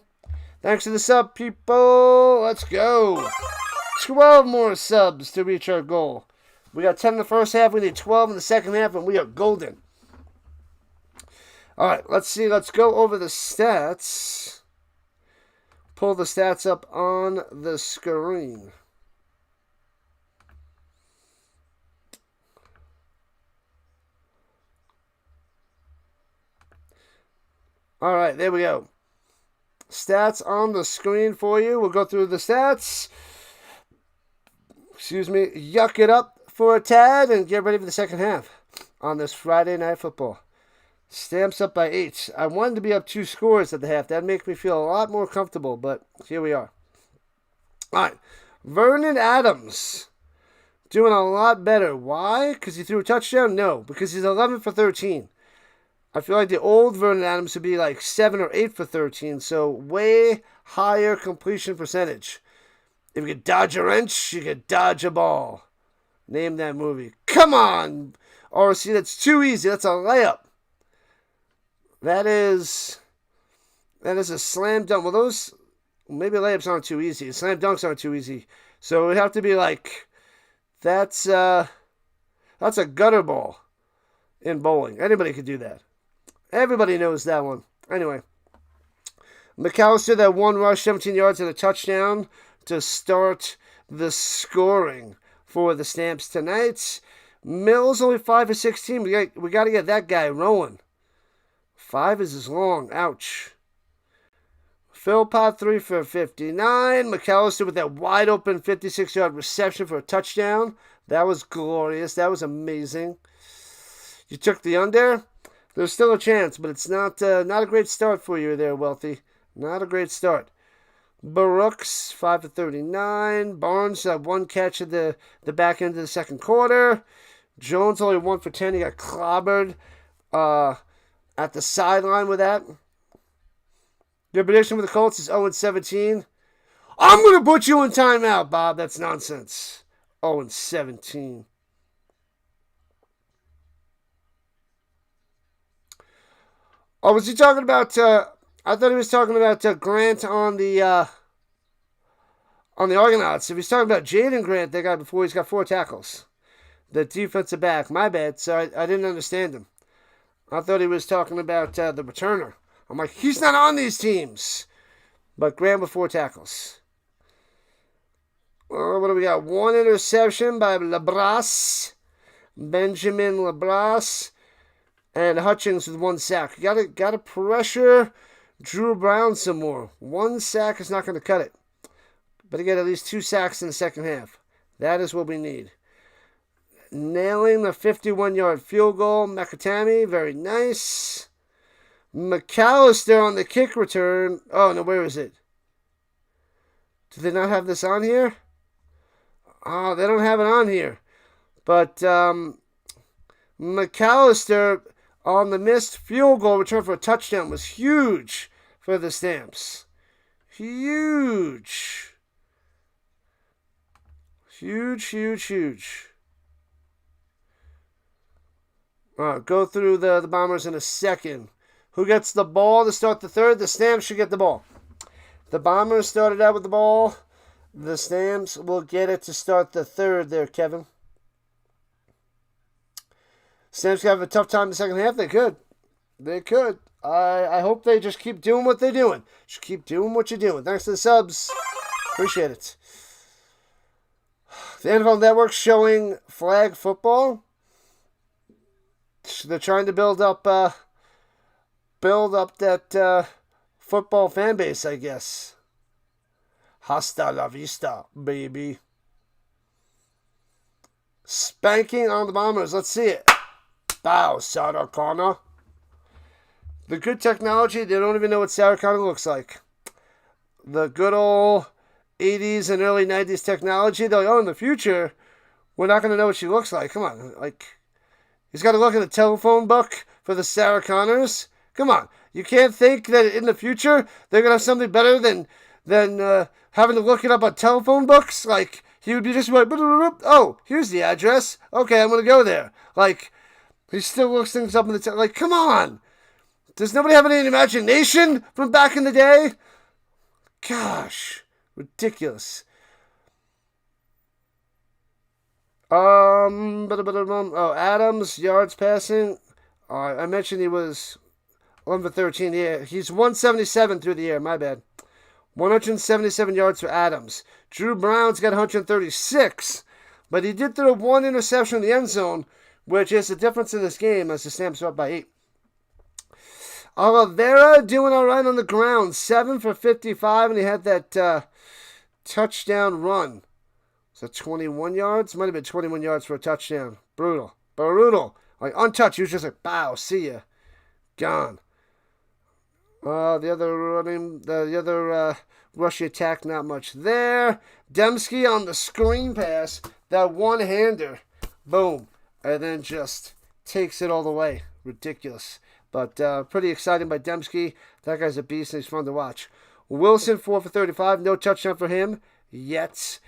Thanks for the sub, people. Let's go. 12 more subs to reach our goal. We got 10 in the first half. We need 12 in the second half, and we are golden. All right, let's see. Let's go over the stats. pull the stats up on the screen. All right, there we go. Stats on the screen for you. We'll go through the stats. Excuse me. Yuck it up for a tad and get ready for the second half on this Friday Night Football. Stamps up by 8. I wanted to be up 2 scores at the half. That'd make me feel a lot more comfortable, but here we are. All right. Vernon Adams doing a lot better. Why? Because he threw a touchdown? No, because he's 11 for 13. I feel like the old Vernon Adams would be like 7 or 8 for 13, so way higher completion percentage. If you could dodge a wrench, you could dodge a ball. Name that movie. Come on! RC, that's too easy. That's a layup. That is a slam dunk. Well, maybe layups aren't too easy. Slam dunks aren't too easy. So it would have to be like, that's a gutter ball in bowling. Anybody could do that. Everybody knows that one. Anyway, McAllister, that one rush, 17 yards and a touchdown to start the scoring for the Stamps tonight. Mills only 5 for 16. We got to get that guy rolling. 5 is his long. Ouch. Philpott 3 for 59. McAllister with that wide open 56-yard reception for a touchdown. That was glorious. That was amazing. You took the under. There's still a chance, but it's not a great start for you there, Wealthy. Not a great start. Brooks, 5 for 39. Barnes, one catch at the back end of the second quarter. Jones, only 1 for 10. He got clobbered at the sideline with that. Your prediction with the Colts is 0-17. I'm going to put you in timeout, Bob. That's nonsense. 0-17. Oh, was he talking about, I thought he was talking about Grant on the Argonauts. If he's talking about Jaden Grant, that guy before, he's got 4 tackles. The defensive back. My bad. So I didn't understand him. I thought he was talking about the returner. I'm like, he's not on these teams. But Grant with 4 tackles. What do we got? 1 interception by Labras. Benjamin Labras. And Hutchings with 1 sack. You gotta pressure Drew Brown some more. 1 sack is not going to cut it. Better get at least 2 sacks in the second half. That is what we need. Nailing the 51-yard field goal. Makatami, very nice. McAllister on the kick return. Oh, no, where is it? Do they not have this on here? Oh, they don't have it on here. But McAllister on the missed field goal return for a touchdown was huge for the Stamps. Huge. Huge, huge, huge. All right, go through the Bombers in a second. Who gets the ball to start the third? The Stamps should get the ball. The Bombers started out with the ball. The Stamps will get it to start the third there, Kevin. Stamps have a tough time in the second half. They could. They could. I hope they just keep doing what they're doing. Just keep doing what you're doing. Thanks to the subs. Appreciate it. The NFL Network showing flag football. They're trying to build up that football fan base, I guess. Hasta la vista, baby. Spanking on the Bombers. Let's see it. Bow, Sarah Connor. The good technology, they don't even know what Sarah Connor looks like. The good old 80s and early 90s technology, they're like, oh, in the future, we're not going to know what she looks like. Come on. Like, he's got to look in the telephone book for the Sarah Connors. Come on. You can't think that in the future they're going to have something better than having to look it up on telephone books? Like, he would be just like, oh, here's the address. Okay, I'm going to go there. Like, he still looks things up in the like, come on. Does nobody have any imagination from back in the day? Gosh, ridiculous. Oh, Adams, yards passing. I mentioned he was 11 for 13. Yeah, he's 177 through the air. My bad. 177 yards for Adams. Drew Brown's got 136, but he did throw one interception in the end zone, which is the difference in this game as the Stamps are up by 8. Oliveira doing all right on the ground, 7 for 55, and he had that touchdown run. Was that 21 yards? Might have been 21 yards for a touchdown. Brutal. Like untouched, he was just like, bow, see ya. Gone. The other rushing attack, not much there. Dembski on the screen pass, that one-hander, boom, and then just takes it all the way. Ridiculous. But pretty exciting by Dembski. That guy's a beast and he's fun to watch. Wilson, 4 for 35. No touchdown for him yet.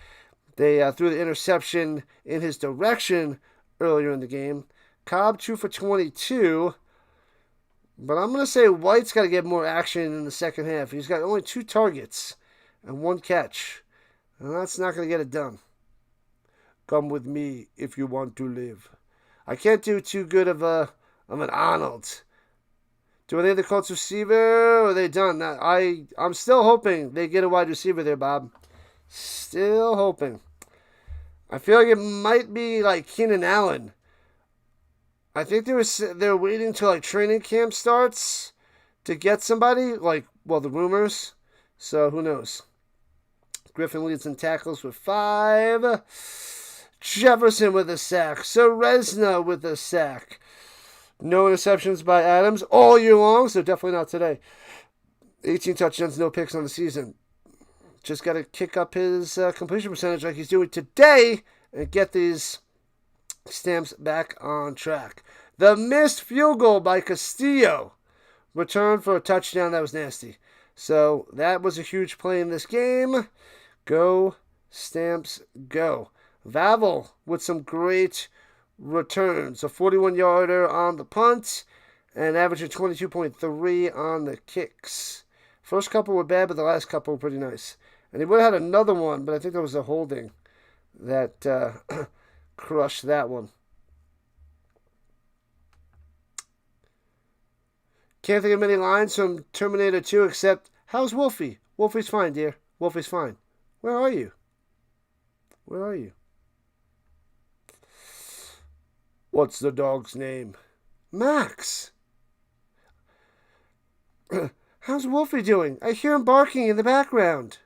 They threw the interception in his direction earlier in the game. Cobb, 2 for 22. But I'm going to say White's got to get more action in the second half. He's got only 2 targets and 1 catch. And that's not going to get it done. Come with me if you want to live. I can't do too good of an Arnold. Do they have the Colts receiver, or are they done? I'm still hoping they get a wide receiver there, Bob. Still hoping. I feel like it might be like Keenan Allen. I think they're waiting till like training camp starts to get somebody. The rumors. So who knows? Griffin leads in tackles with 5. Jefferson with a sack. Serezna with a sack. No interceptions by Adams all year long, so definitely not today. 18 touchdowns, no picks on the season. Just got to kick up his completion percentage like he's doing today and get these Stamps back on track. The missed field goal by Castillo. Return for a touchdown. That was nasty. So that was a huge play in this game. Go, Stamps, go. Vavel with some great returns. A 41-yarder on the punt and averaging 22.3 on the kicks. First couple were bad, but the last couple were pretty nice. And he would have had another one, but I think there was a holding that crushed that one. Can't think of many lines from Terminator 2 except, how's Wolfie? Wolfie's fine, dear. Wolfie's fine. Where are you? Where are you? What's the dog's name? Max. How's Wolfie doing? I hear him barking in the background.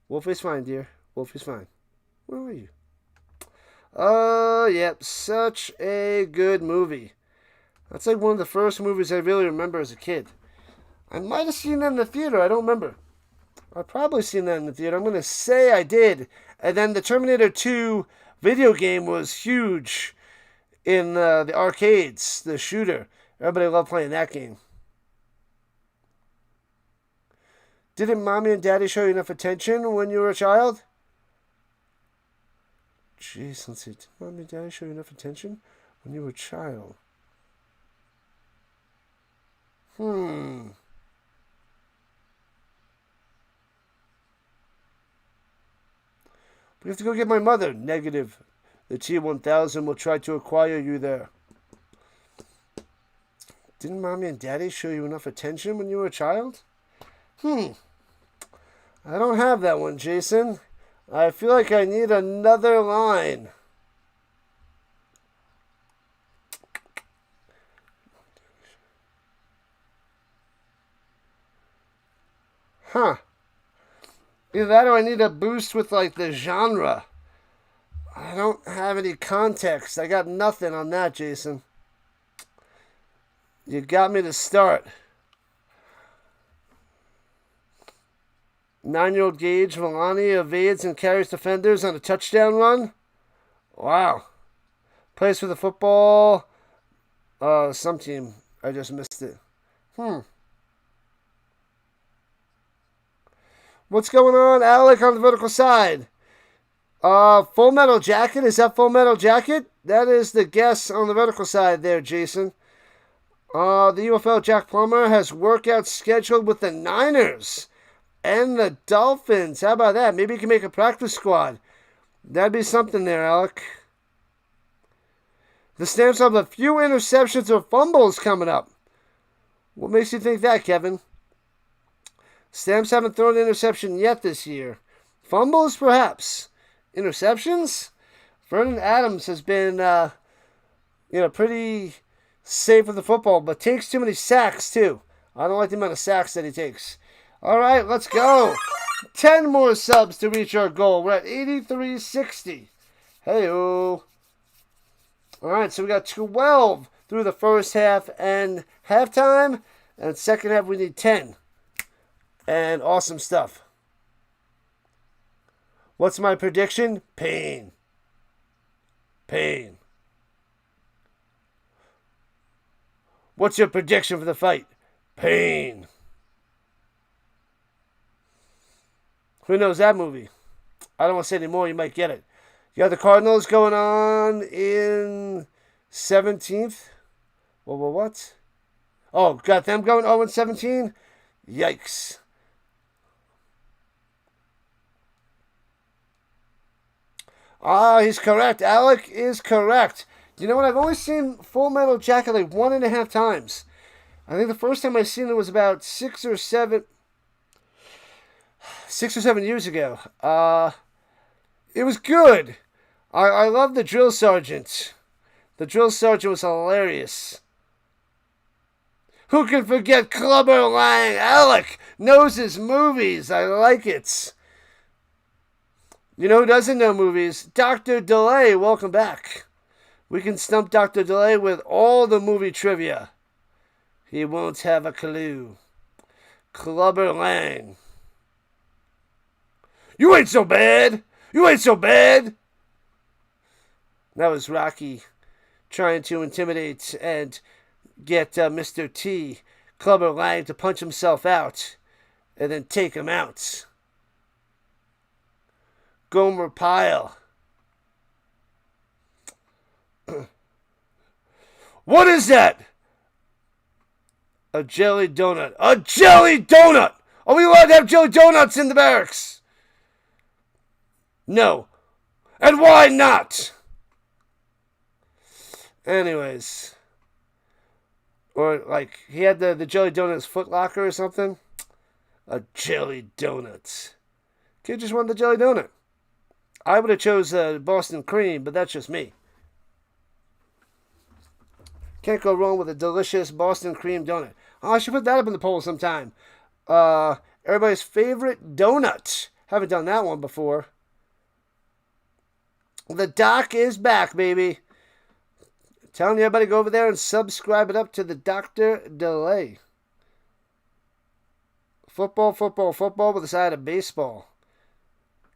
Wolfie's fine, dear. Wolfie's fine. Where are you? Yep. Such a good movie. That's like one of the first movies I really remember as a kid. I might have seen that in the theater. I don't remember. I've probably seen that in the theater. I'm going to say I did. And then the Terminator 2 video game was huge in the arcades, the shooter. Everybody loved playing that game. Didn't Mommy and Daddy show you enough attention when you were a child? Jeez, let's see. Did Mommy and Daddy show you enough attention when you were a child? We have to go get my mother. Negative. The T-1000 will try to acquire you there. Didn't Mommy and Daddy show you enough attention when you were a child? I don't have that one, Jason. I feel like I need another line. Either that or I need a boost with like the genre. I don't have any context. I got nothing on that, Jason. You got me to start. 9-year-old Gage Villani evades and carries defenders on a touchdown run. Wow. Plays for the football. Some team. I just missed it. What's going on, Alec, on the vertical side? Full Metal Jacket. Is that Full Metal Jacket? That is the guess on the vertical side there, Jason. The UFL Jack Plummer has workouts scheduled with the Niners and the Dolphins. How about that? Maybe you can make a practice squad. That'd be something there, Alec. The Stamps have a few interceptions or fumbles coming up. What makes you think that, Kevin? Stamps haven't thrown an interception yet this year. Fumbles, perhaps. Interceptions? Vernon Adams has been, pretty safe with the football, but takes too many sacks, too. I don't like the amount of sacks that he takes. All right, let's go. 10 more subs to reach our goal. We're at 8360. Hey-oh. All right, so we got 12 through the first half and halftime. And second half, we need 10. And awesome stuff. What's my prediction? Pain. Pain. What's your prediction for the fight? Pain. Who knows that movie? I don't want to say any more. You might get it. You got the Cardinals going on in 17th. What? Oh, got them going 0-17? Yikes. Ah, he's correct. Alec is correct. You know what? I've only seen Full Metal Jacket like 1.5 times. I think the first time I seen it was about 6 or 7 years ago. It was good. I love the drill sergeant. The drill sergeant was hilarious. Who can forget Clubber Lang? Alec knows his movies. I like it. You know who doesn't know movies? Dr. DeLay. Welcome back. We can stump Dr. DeLay with all the movie trivia. He won't have a clue. Clubber Lang. You ain't so bad. You ain't so bad. That was Rocky trying to intimidate and get Mr. T, Clubber Lang, to punch himself out and then take him out. Gomer Pyle. What is that? A jelly donut. A jelly donut! Are we allowed to have jelly donuts in the barracks? No. And why not? Anyways. Or like he had the jelly donuts Foot Locker or something. A jelly donut. Kid just wanted the jelly donut. I would have chose Boston cream, but that's just me. Can't go wrong with a delicious Boston cream donut. Oh, I should put that up in the poll sometime. Everybody's favorite donut. Haven't done that one before. The doc is back, baby. Telling everybody to go over there and subscribe it up to the Dr. Delay. Football with a side of baseball.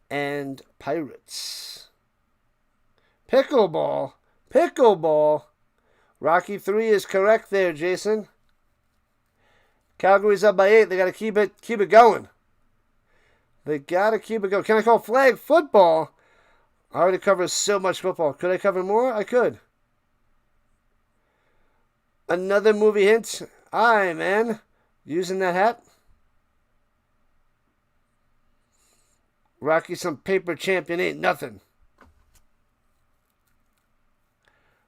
And Pirates. Pickleball. Rocky 3 is correct there, Jason. Calgary's up by 8. They got to keep it going. They got to keep it going. Can I call flag football? I already covered so much football. Could I cover more? I could. Another movie hint. Aye, man. Using that hat. Rocky, some paper champion ain't nothing.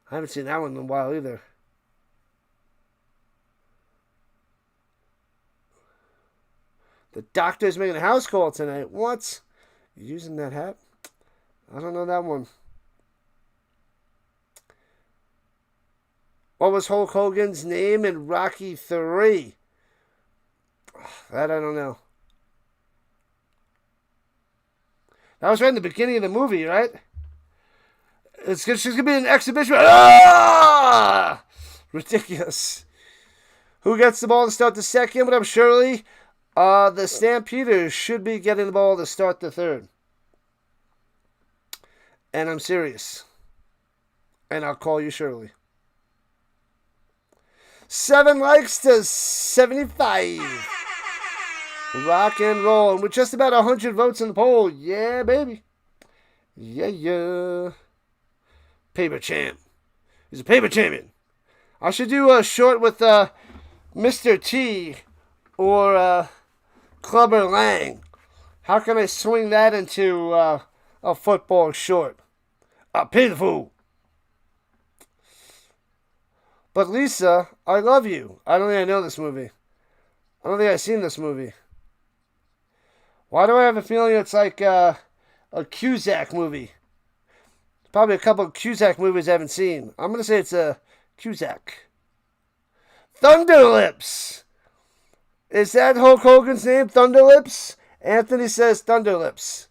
I haven't seen that one in a while either. The doctor's making a house call tonight. What? Using that hat? I don't know that one. What was Hulk Hogan's name in Rocky 3? That I don't know. That was right in the beginning of the movie, right? She's going to be an exhibition. Ah! Ridiculous. Who gets the ball to start the second? What up, Shirley? The Stampeders should be getting the ball to start the third. And I'm serious. And I'll call you Shirley. 7 likes to 75. Rock and roll. And with just about 100 votes in the poll. Yeah, baby. Yeah. Paper champ. He's a paper champion. I should do a short with Mr. T or Clubber Lang. How can I swing that into a football short? Pay the fool. But Lisa, I love you. I don't think I know this movie. I don't think I've seen this movie. Why do I have a feeling it's like a Cusack movie? Probably a couple of Cusack movies I haven't seen. I'm going to say it's a Cusack. Thunderlips. Is that Hulk Hogan's name, Thunderlips? Anthony says Thunderlips.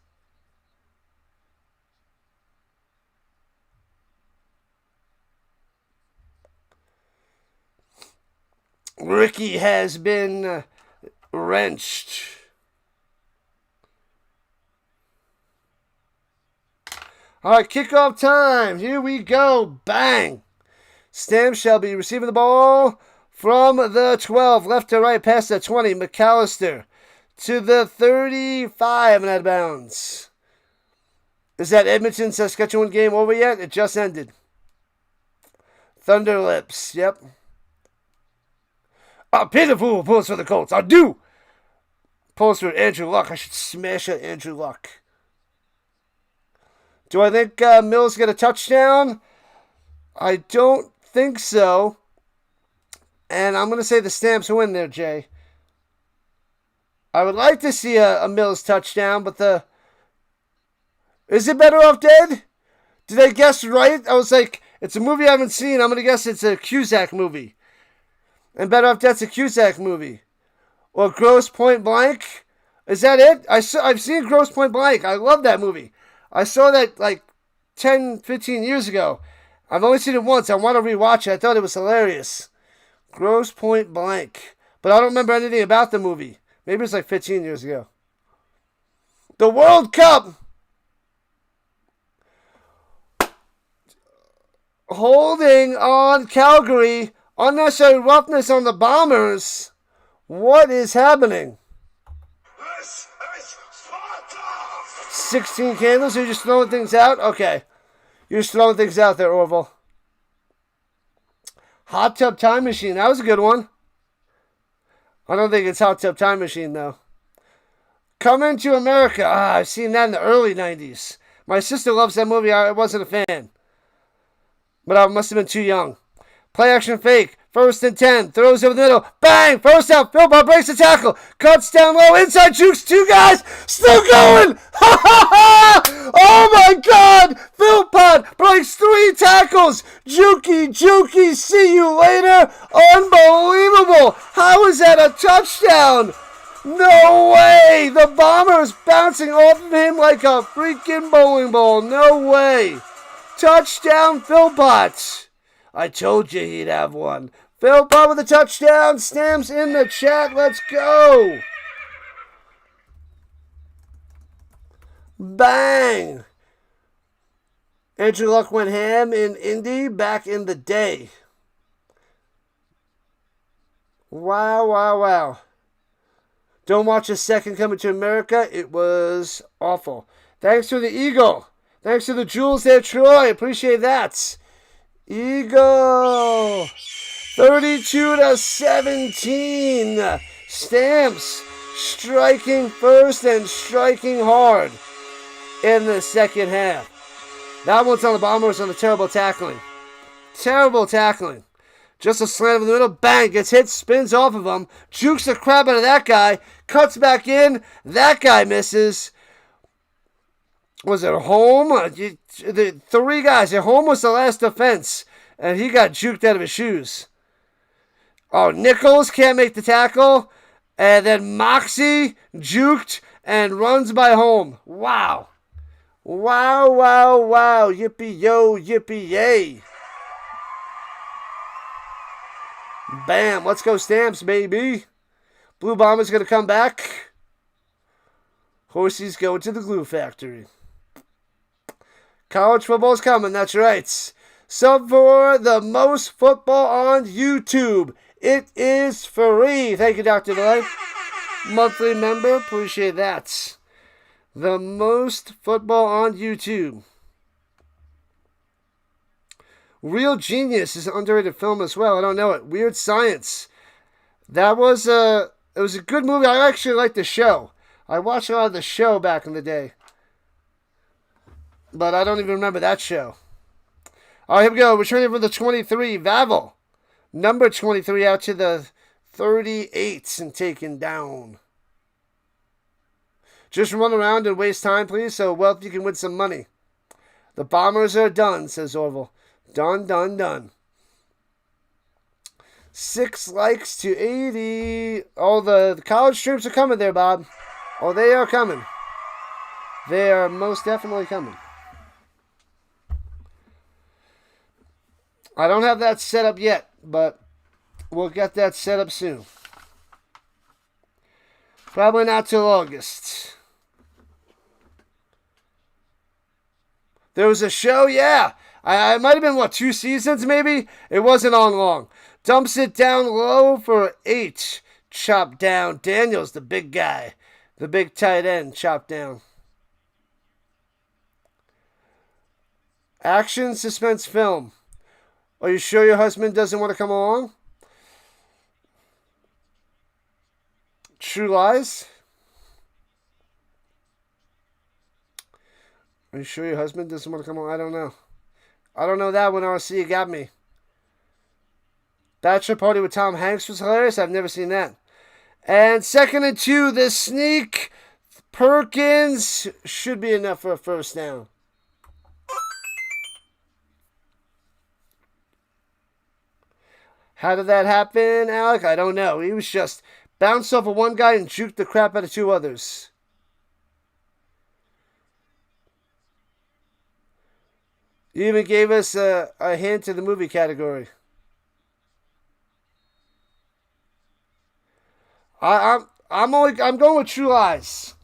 Ricky has been wrenched. All right, kickoff time. Here we go. Bang. Stamps shall be receiving the ball from the 12, left to right, past the 20. McAllister to the 35 and out of bounds. Is that Edmonton-Saskatchewan game over yet? It just ended. Thunderlips, yep. Peter Fool pulls for the Colts. I do. Pulls for Andrew Luck. I should smash at Andrew Luck. Do I think Mills get a touchdown? I don't think so. And I'm going to say the Stamps win there, Jay. I would like to see a Mills touchdown, but the... Is it Better Off Dead? Did I guess right? I was like, it's a movie I haven't seen. I'm going to guess it's a Cusack movie. And Better Off Dead's a Cusack movie. Or Gross Point Blank. Is that it? I've seen Gross Point Blank. I love that movie. I saw that like 10, 15 years ago. I've only seen it once. I want to rewatch it. I thought it was hilarious. Gross Point Blank. But I don't remember anything about the movie. Maybe it's like 15 years ago. The World Cup. Holding on Calgary. Unnecessary roughness on the Bombers. What is happening? 16 candles? You're just throwing things out? Okay. You're just throwing things out there, Orville. Hot Tub Time Machine. That was a good one. I don't think it's Hot Tub Time Machine, though. Coming to America. I've seen that in the early 90s. My sister loves that movie. I wasn't a fan. But I must have been too young. Play action fake. First and 10. Throws over the middle. Bang! First down. Philpott breaks the tackle. Cuts down low. Inside jukes. Two guys. Still going. Ha ha ha! Oh my God! Philpott breaks 3 tackles. Jukey. See you later. Unbelievable. How is that a touchdown? No way. The Bombers bouncing off of him like a freaking bowling ball. No way. Touchdown, Philpott. I told you he'd have one. Philpott with a touchdown. Stamps in the chat. Let's go. Bang. Andrew Luck went ham in Indy back in the day. Wow. Don't watch a second Coming to America. It was awful. Thanks to the Eagle. Thanks to the Jewels there, Troy. Appreciate that. Eagle. 32-17. Stamps striking first and striking hard in the second half. That one's on the Bombers on the terrible tackling. Terrible tackling. Just a slant over the middle. Bang. Gets hit. Spins off of him. Jukes the crap out of that guy. Cuts back in. That guy misses. Was it Home? The 3 guys. Home was the last defense. And he got juked out of his shoes. Oh, Nichols can't make the tackle. And then Moxie juked and runs by Home. Wow. Wow. Yippee-yo, yippee-yay. Bam. Let's go Stamps, baby. Blue Bombers going to come back. Horsey's going to the glue factory. College football's coming, that's right. Sub for the most football on YouTube. It is free. Thank you, Dr. Delay. Monthly member, appreciate that. The most football on YouTube. Real Genius is an underrated film as well. I don't know it. Weird Science. It was a good movie. I actually liked the show. I watched a lot of the show back in the day. But I don't even remember that show. All right, here we go. Returning from the 23, Vavel. Number 23 out to the 38s and taken down. Just run around and waste time, please, so Wealthy can win some money. The Bombers are done, says Orville. Done, done, done. 6 likes to 80. Oh, the college streams are coming there, Bob. Oh, they are coming. They are most definitely coming. I don't have that set up yet, but we'll get that set up soon. Probably not till August. There was a show, yeah. I might have been, 2 seasons maybe? It wasn't on long. Dumps it down low for 8. Chopped down. Daniels, the big guy. The big tight end, chopped down. Action, suspense, film. Are you sure your husband doesn't want to come along? True Lies. Are you sure your husband doesn't want to come along? I don't know. I don't know that one, RC. You got me. Bachelor Party with Tom Hanks was hilarious. I've never seen that. And 2nd and 2, the sneak. Perkins should be enough for a first down. How did that happen, Alec? I don't know. He was just bounced off of one guy and juked the crap out of 2 others. He even gave us a hint to the movie category. I'm going with True Lies.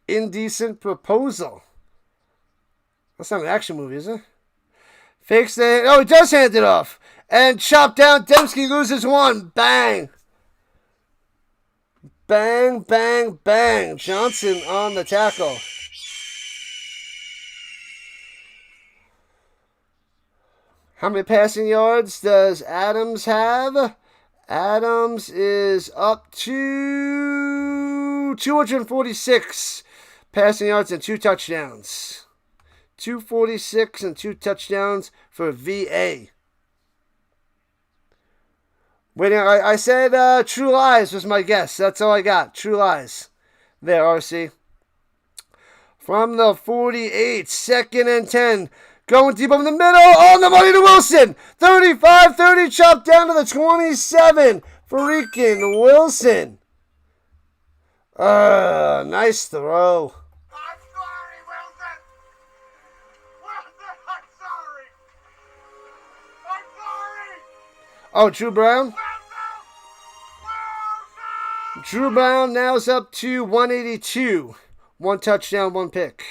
Indecent Proposal. That's not an action movie, is it? Fakes the... Oh, he does hand it off. And chopped down. Dembski loses 1. Bang. Bang, bang, bang. Johnson on the tackle. How many passing yards does Adams have? Adams is up to 246 passing yards and 2 touchdowns. 246 and 2 touchdowns for VA. Waiting, I said True Lies was my guess. That's all I got. True Lies. There, RC. From the 48, 2nd and 10. Going deep over the middle. On the money to Wilson. 35-30, chopped down to the 27. Freaking Wilson. Nice throw. I'm sorry, Wilson. Wilson, I'm sorry. I'm sorry. Oh, Drew Brown? Wilson. Wilson. Drew Brown now is up to 182. 1 touchdown, 1 pick.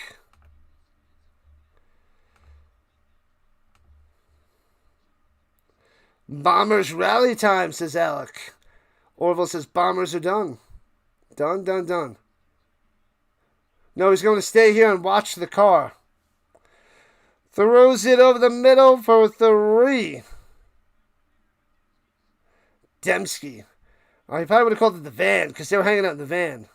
Bombers rally time, says Alec. Orville says Bombers are done. Done, done, done. No, he's going to stay here and watch the car. Throws it over the middle for 3. Dembski. Oh, he probably would have called it the van because they were hanging out in the van.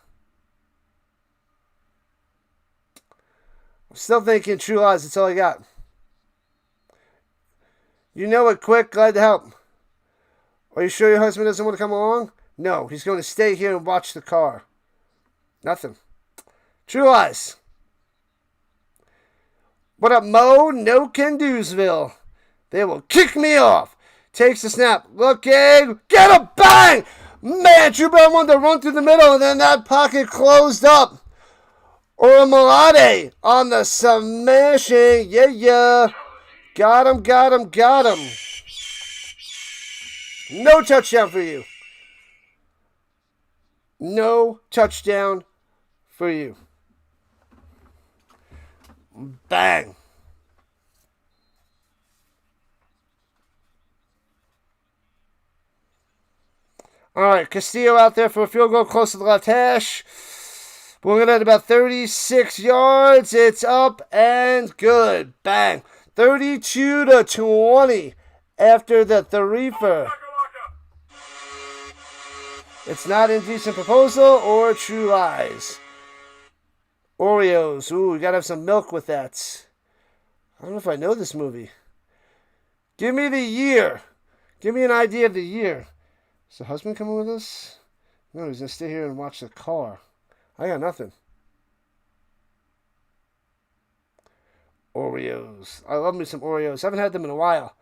I'm still thinking True Lies. That's all I got. You know it, quick. Glad to help. Are you sure your husband doesn't want to come along? No, he's going to stay here and watch the car. Nothing. True Lies. What up, Mo? No can-do'sville. They will kick me off. Takes the snap. Looking. Get a bang! Man, Drew Brown wanted to run through the middle, and then that pocket closed up. Oromolade on the smashing. Yeah. Got him. No touchdown for you. No touchdown for you. Bang. All right, Castillo out there for a field goal close to the left hash. We're going at about 36 yards. It's up and good. Bang. 32-20 after the threefer. It's not Indecent Proposal or True Lies. Oreos. Ooh, we got to have some milk with that. I don't know if I know this movie. Give me the year. Give me an idea of the year. Is the husband coming with us? No, he's going to stay here and watch the car. I got nothing. Oreos. I love me some Oreos. I haven't had them in a while.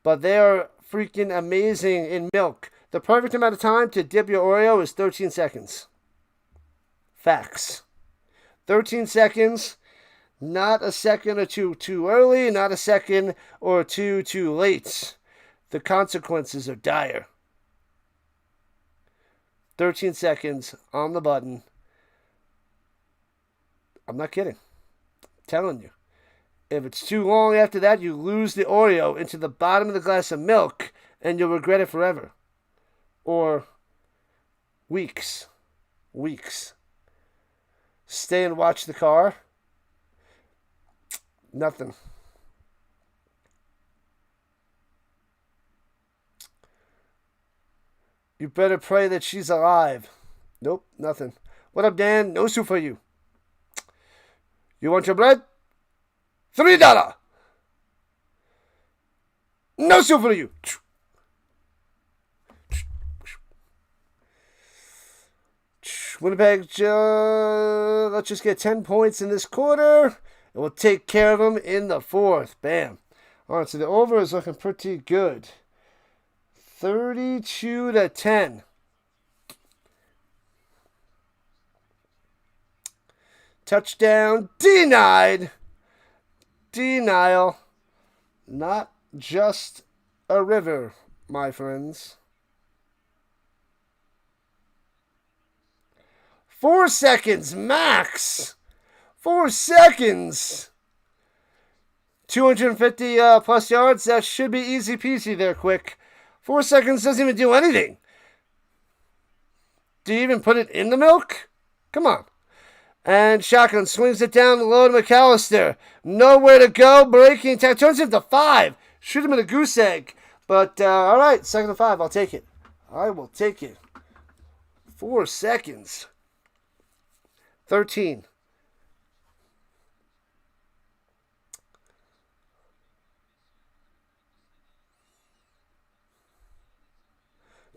But they are freaking amazing in milk. The perfect amount of time to dip your Oreo is 13 seconds. Facts. 13 seconds. Not a second or two too early. Not a second or two too late. The consequences are dire. 13 seconds on the button. I'm not kidding. I'm telling you. If it's too long after that, you lose the Oreo into the bottom of the glass of milk and you'll regret it forever. Or weeks. Weeks. Stay and watch the car. Nothing. You better pray that she's alive. Nope, nothing. What up, Dan? No soup for you. You want your bread? $3. No soup for you. Winnipeg, let's just get 10 points in this quarter, and we'll take care of them in the fourth. Bam. All right, so the over is looking pretty good. 32-10. Touchdown denied. Denial. Not just a river, my friends. 4 seconds max. 4 seconds. 250 plus yards. That should be easy peasy there, quick. 4 seconds doesn't even do anything. Do you even put it in the milk? Come on. And shotgun swings it down the low to McAllister. Nowhere to go. Breaking time. Turns into 5. Should have been a goose egg. But, all right. 2nd and 5. I'll take it. I will take it. 4 seconds. 13.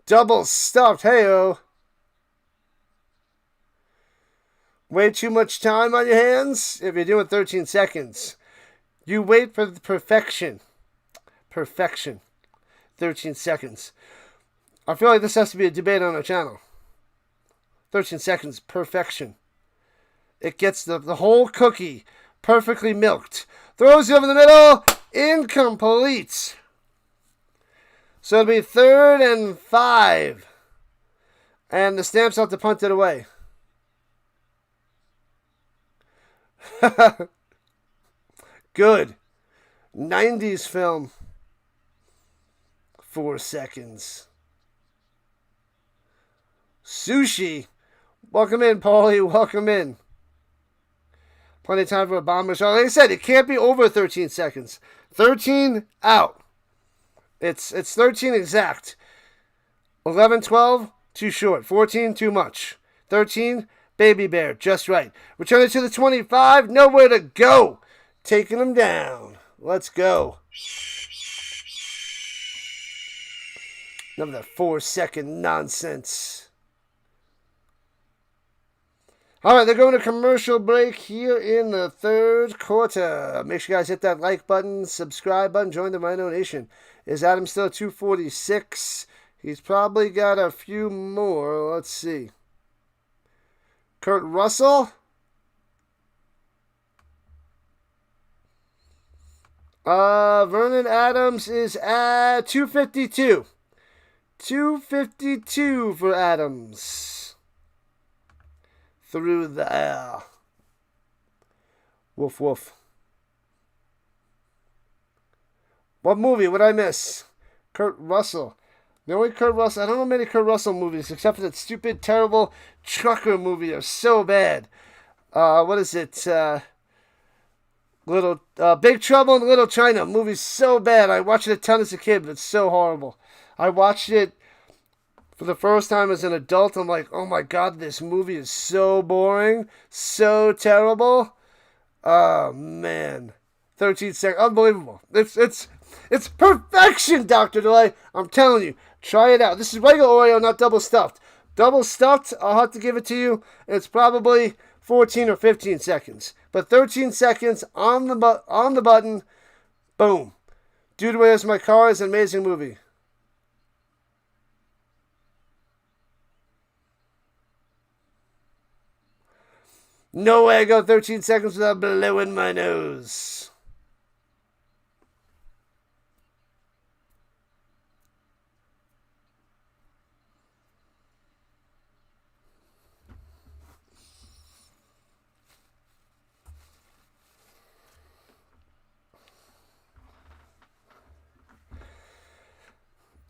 Double stuffed. Hey-o. Way too much time on your hands? If you're doing 13 seconds. You wait for the perfection. Perfection. 13 seconds. I feel like this has to be a debate on our channel. 13 seconds. Perfection. It gets the whole cookie perfectly milked. Throws it over the middle. Incomplete. So it'll be 3rd and 5. And the Stamps have to punt it away. Good. 90s film. 4 seconds. Sushi. Welcome in, Paulie. Welcome in. Plenty of time for a bomber shot. Like I said, it can't be over 13 seconds. 13 out. It's 13 exact. 11, 12, too short. 14, too much. 13, Baby Bear, just right. Return it to the 25, nowhere to go. Taking them down. Let's go. None of that 4-second nonsense. All right, they're going to commercial break here in the 3rd quarter. Make sure you guys hit that like button, subscribe button, join the Rhino Nation. Is Adam still at 246? He's probably got a few more. Let's see. Kurt Russell. Vernon Adams is at 252. 252 for Adams. Through the air. Woof, woof. What movie would I miss? Kurt Russell. The only Kurt Russell... I don't know many Kurt Russell movies except for that stupid, terrible trucker movie. They're so bad. What is it? Big Trouble in Little China. Movie's so bad. I watched it a ton as a kid, but it's so horrible. I watched it for the first time as an adult. I'm like, oh my God, this movie is so boring. So terrible. Oh, man. 13 seconds. Unbelievable. It's perfection, Dr. Delay. I'm telling you. Try it out. This is regular Oreo, not double stuffed. Double stuffed, I'll have to give it to you. It's probably 14 or 15 seconds. But 13 seconds on the button, boom. Dude, Where's My Car is an amazing movie. No way I go 13 seconds without blowing my nose.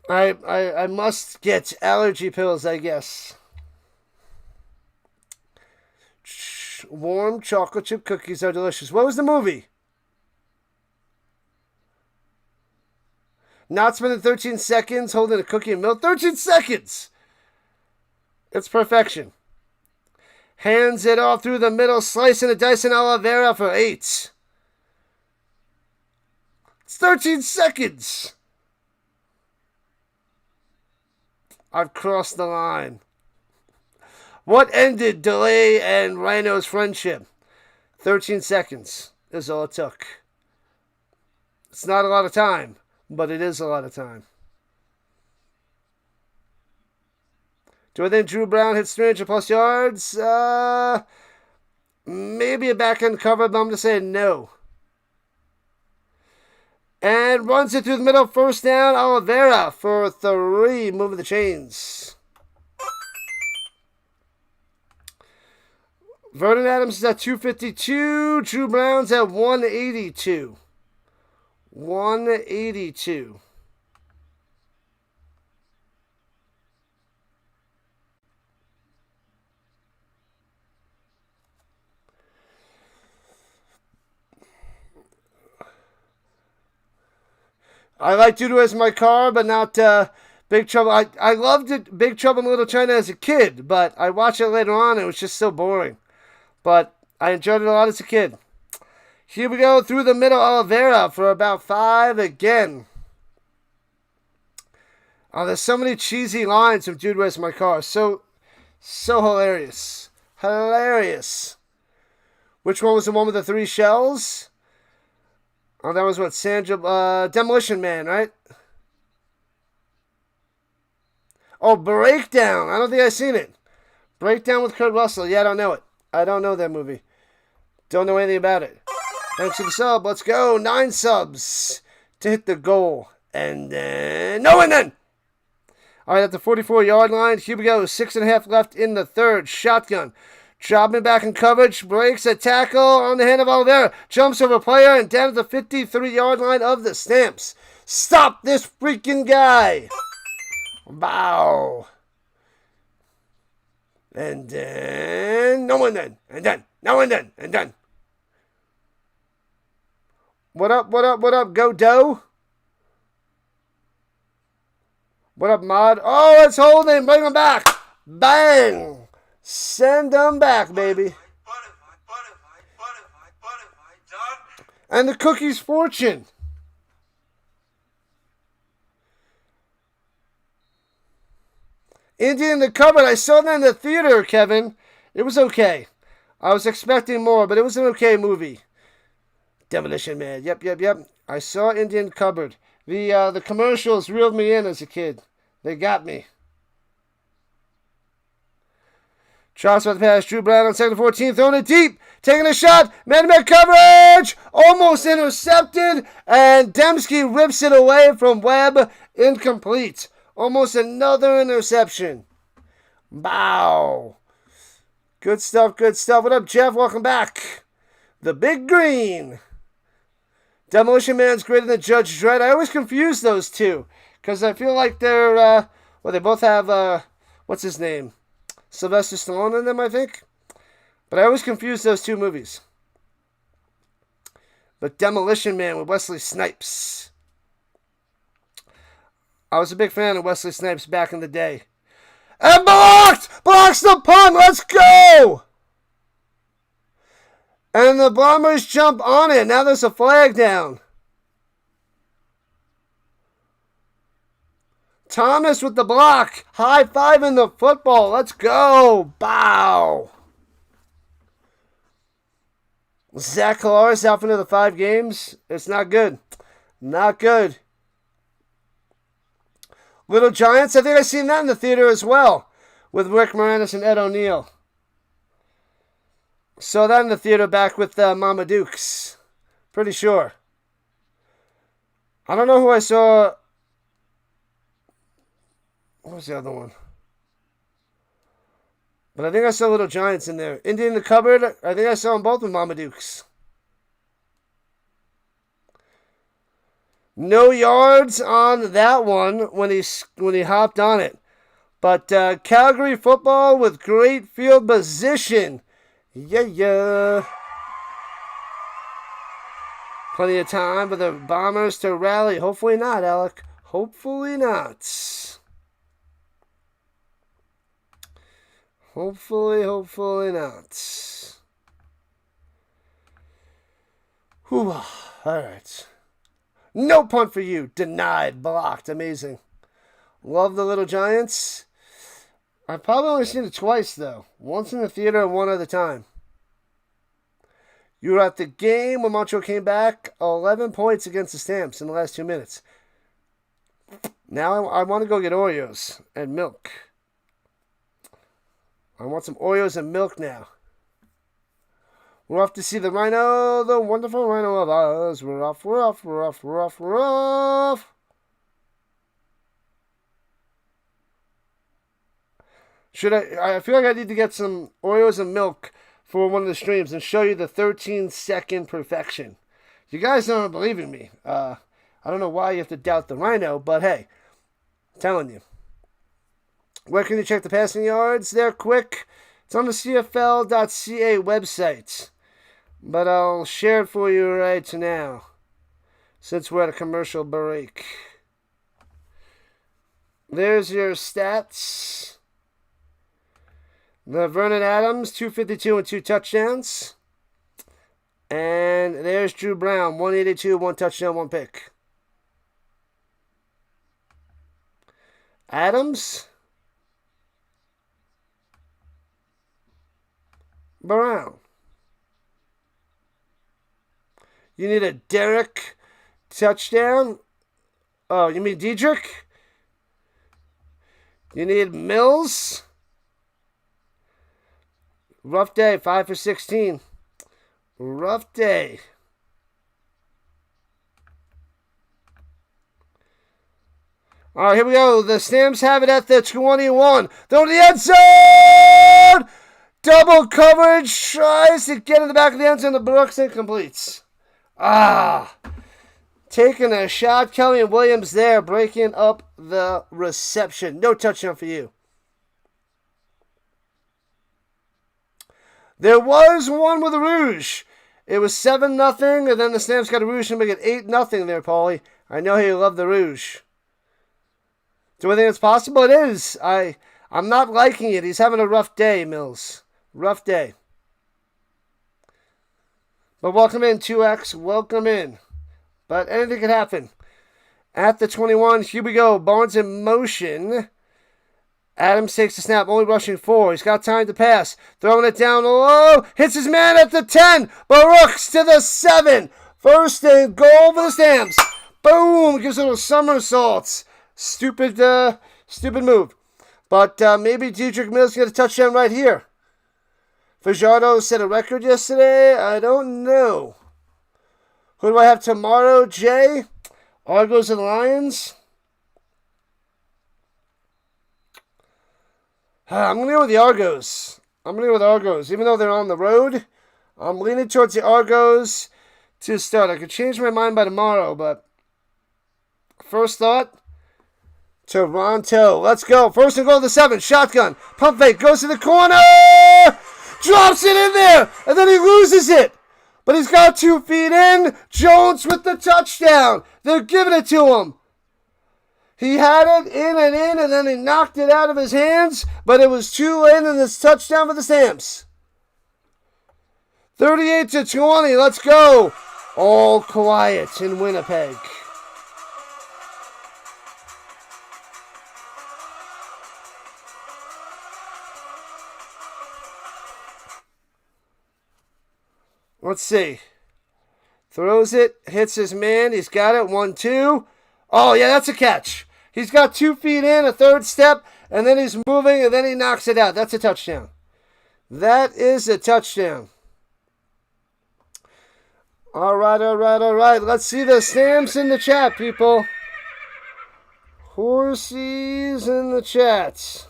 I must get allergy pills, I guess. Warm chocolate chip cookies are delicious. What was the movie? Not spending 13 seconds holding a cookie and milk. 13 seconds! It's perfection. Hands it off through the middle, slicing a dice and aloe vera for 8. It's 13 seconds! I've crossed the line. What ended Delay and Rhino's friendship? 13 seconds is all it took. It's not a lot of time, but it is a lot of time. Do I think Drew Brown hits 300 plus yards? Maybe a back end cover, but I'm going to say no. And runs it through the middle, first down, Oliveira for 3, moving the chains. Vernon Adams is at 252. Drew Brown's at 182. 182. I like Dude Where's My Car, but not Big Trouble. I loved it, Big Trouble in Little China as a kid, but I watched it later on and it was just so boring. But I enjoyed it a lot as a kid. Here we go through the middle, Oliveira for about 5 again. Oh, there's so many cheesy lines from Dude Where's My Car. So hilarious. Hilarious. Which one was the one with the 3 shells? Oh, that was what, Sandra, Demolition Man, right? Oh, Breakdown. I don't think I've seen it. Breakdown with Kurt Russell. Yeah, I don't know it. I don't know that movie. Don't know anything about it. Thanks for the sub. Let's go. 9 subs to hit the goal. And then... No, and then! All right, at the 44-yard line. Here we go. 6.5 left in the third. Shotgun. Dropping back in coverage. Breaks a tackle on the hand of Oliveira. Jumps over a player and down at the 53-yard line of the Stamps. Stop this freaking guy! Wow. And then, no and then, and then, no and then, and then. What up, what up, what up, go Doe? What up, Mod? Oh, it's holding, bring him back. Bang. Send them back, baby. And the cookie's fortune. Indian in the Cupboard. I saw that in the theater, Kevin. It was okay. I was expecting more, but it was an okay movie. Demolition Man. Yep. I saw Indian Cupboard. The commercials reeled me in as a kid. They got me. Charles about the pass. Drew Brown on 2nd and 14. Throwing it deep. Taking a shot. Man-to-man coverage. Almost intercepted. And Dembski rips it away from Webb. Incomplete. Almost another interception. Wow. Good stuff, good stuff. What up, Jeff? Welcome back. The Big Green. Demolition Man's greater than Judge Dredd. I always confuse those two. Because I feel like they're, well, they both have, what's his name? Sylvester Stallone in them, I think. But I always confuse those two movies. But Demolition Man with Wesley Snipes. I was a big fan of Wesley Snipes back in the day. And blocked! Blocks the punt! Let's go! And the Bombers jump on it. Now there's a flag down. Thomas with the block. High five in the football. Let's go. Bow. Zach Collaros out for another 5 games. It's not good. Not good. Little Giants. I think I've seen that in the theater as well. With Rick Moranis and Ed O'Neill. Saw that in the theater back with Mama Dukes. Pretty sure. I don't know who I saw. What was the other one? But I think I saw Little Giants in there. Indian in the Cupboard. I think I saw them both with Mama Dukes. No yards on that one when he hopped on it. But Calgary football with great field position. Yeah. Plenty of time for the Bombers to rally. Hopefully not, Alec. Hopefully not. Hopefully not. Whew. All right. No punt for you. Denied. Blocked. Amazing. Love the Little Giants. I've probably only seen it twice, though. Once in the theater and one other time. You were at the game when Montreal came back. 11 points against the Stamps in the last 2 minutes. Now I want to go get Oreos and milk. I want some Oreos and milk now. We're off to see the Rhino, the wonderful Rhino of Oz. We're off. I feel like I need to get some Oreos and milk for one of the streams and show you the 13-second perfection. You guys don't believe in me. I don't know why you have to doubt the Rhino, but hey, I'm telling you. Where can you check the passing yards? They're quick. It's on the CFL.ca website. But I'll share it for you right now, since we're at a commercial break. There's your stats. The Vernon Adams, 252 and 2 touchdowns. And there's Drew Brown, 182, 1 touchdown, 1 pick. Adams. Brown. You need a Derek touchdown. Oh, you mean Diedrich? You need Mills. Rough day, 5 for 16. Rough day. All right, here we go. The Stamps have it at the 21. Throw to the end zone. Double coverage. Tries to get in the back of the end zone. The Brooks incompletes. Taking a shot. Kelly and Williams there, breaking up the reception. No touchdown for you. There was one with a rouge. It was 7-0, and then the Stamps got a rouge to make it 8-0 there, Paulie. I know you love the rouge. Do I think it's possible? It is. I'm not liking it. He's having a rough day, Mills. Rough day. But welcome in, 2X. Welcome in. But anything can happen. At the 21, here we go. Barnes in motion. Adams takes the snap, only rushing 4. He's got time to pass. Throwing it down low. Hits his man at the 10. Baruchs to the 7. First and goal for the Stamps. Boom. Gives little somersaults. Stupid move. But maybe Diedrich Mills get a touchdown right here. Fajardo set a record yesterday. I don't know. Who do I have tomorrow, Jay? Argos and Lions. I'm going to go with the Argos. Even though they're on the road, I'm leaning towards the Argos to start. I could change my mind by tomorrow, but first thought, Toronto. Let's go. First and goal to the 7. Shotgun. Pump fake. Goes to the corner. Drops it in there. And then he loses it. But he's got 2 feet in. Jones with the touchdown. They're giving it to him. He had it in, and then he knocked it out of his hands. But it was too late, and it's touchdown for the Stamps. 38-20. Let's go. All quiet in Winnipeg. Let's see. Throws it, hits his man. He's got it. 1-2. Oh, yeah, that's a catch. He's got 2 feet in, a third step, and then he's moving, and then he knocks it out. That's a touchdown. That is a touchdown. All right. Let's see the stamps in the chat, people. Horsies in the chat.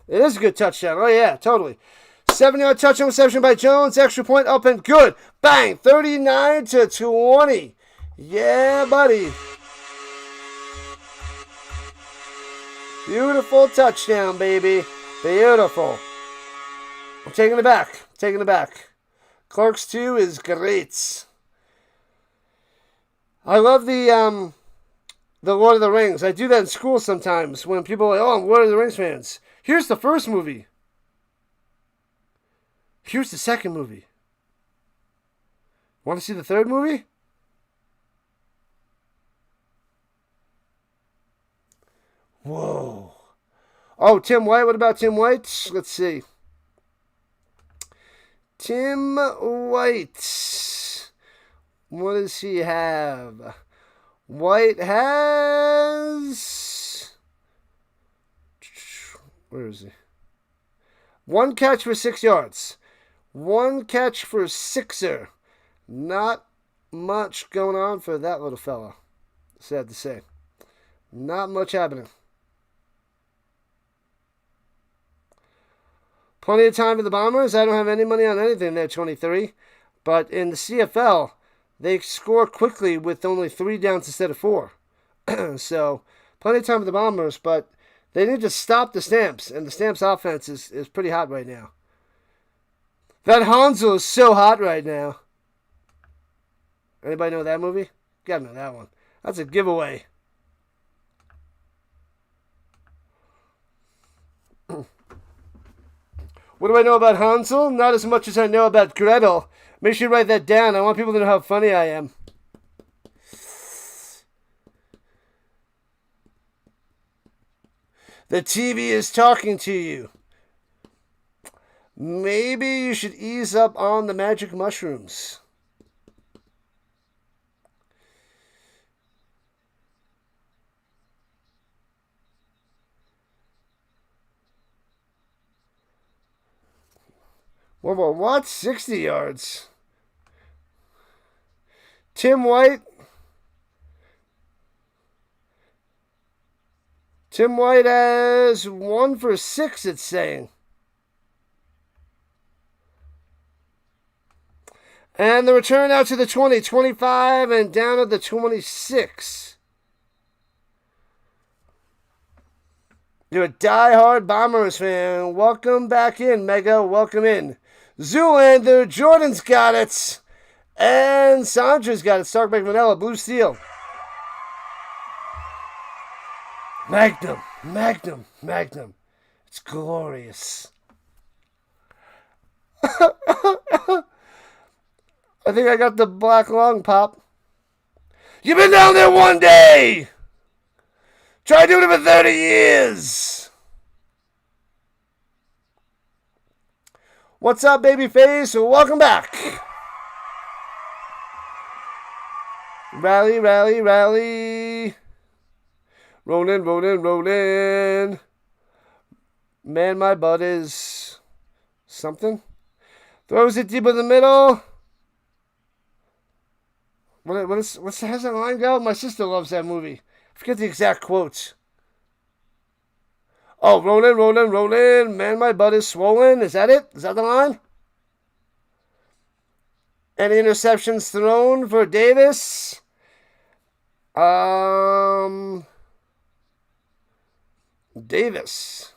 It is a good touchdown. Oh, yeah, totally. 7-yard touchdown reception by Jones. Extra point up and good. Bang. 39-20. Yeah, buddy. Beautiful touchdown, baby. Beautiful. I'm taking it back. Clark's 2 is great. I love the Lord of the Rings. I do that in school sometimes when people are like, oh, I'm Lord of the Rings fans. Here's the first movie. Here's the second movie. Want to see the third movie? Whoa. Oh, Tim White. What about Tim White? Let's see. Tim White. What does he have? White has... Where is he? 1 catch for 6 yards. 1 catch for 6er. Not much going on for that little fella. Sad to say. Not much happening. Plenty of time for the Bombers. I don't have any money on anything there, 23. But in the CFL, they score quickly with only 3 downs instead of 4. So, plenty of time for the Bombers, but they need to stop the Stamps. And the Stamps offense is pretty hot right now. That Hansel is so hot right now. Anybody know that movie? Gotta know that one. That's a giveaway. What do I know about Hansel? Not as much as I know about Gretel. Make sure you write that down. I want people to know how funny I am. The TV is talking to you. Maybe you should ease up on the magic mushrooms. What? 60 yards. Tim White. Tim White has 1 for 6, it's saying. And the return out to the 20, 25, and down at the 26. You're a diehard Bombers fan. Welcome back in, Mega. Welcome in. Zoolander, Jordan's got it. And Sandra's got it. Stark McManella, Blue Steel. Magnum. It's glorious. I think I got the black lung, Pop. You've been down there one day. Try doing it for 30 years. What's up, babyface? Welcome back. Rally. Rolling. Man, my butt is something. Throws it deep in the middle. How's that line go? My sister loves that movie. I forget the exact quotes. Oh, rolling. Man, my butt is swollen. Is that it? Is that the line? Any interceptions thrown for Davis? Davis.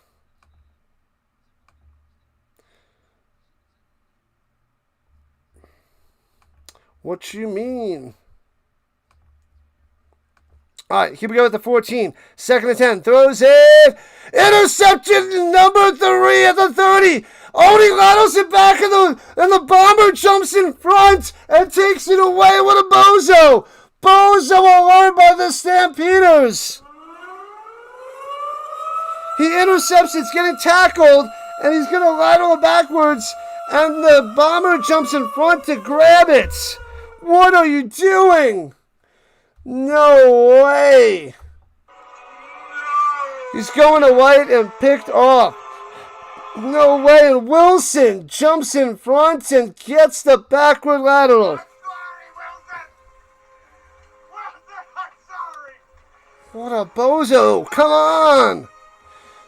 What you mean? All right, here we go with the 14. 2nd and 10. Throws it. Interception number 3 at the 30. Odie ladders it back, and the Bomber jumps in front and takes it away with a bozo. Bozo alarmed by the Stampeders. He intercepts. It's getting tackled, and he's going to lateral backwards. And the Bomber jumps in front to grab it. What are you doing? No way. He's going to White and picked off. No way. And Wilson jumps in front and gets the backward lateral. I'm sorry, Wilson. Wilson, I'm sorry. What a bozo. Come on.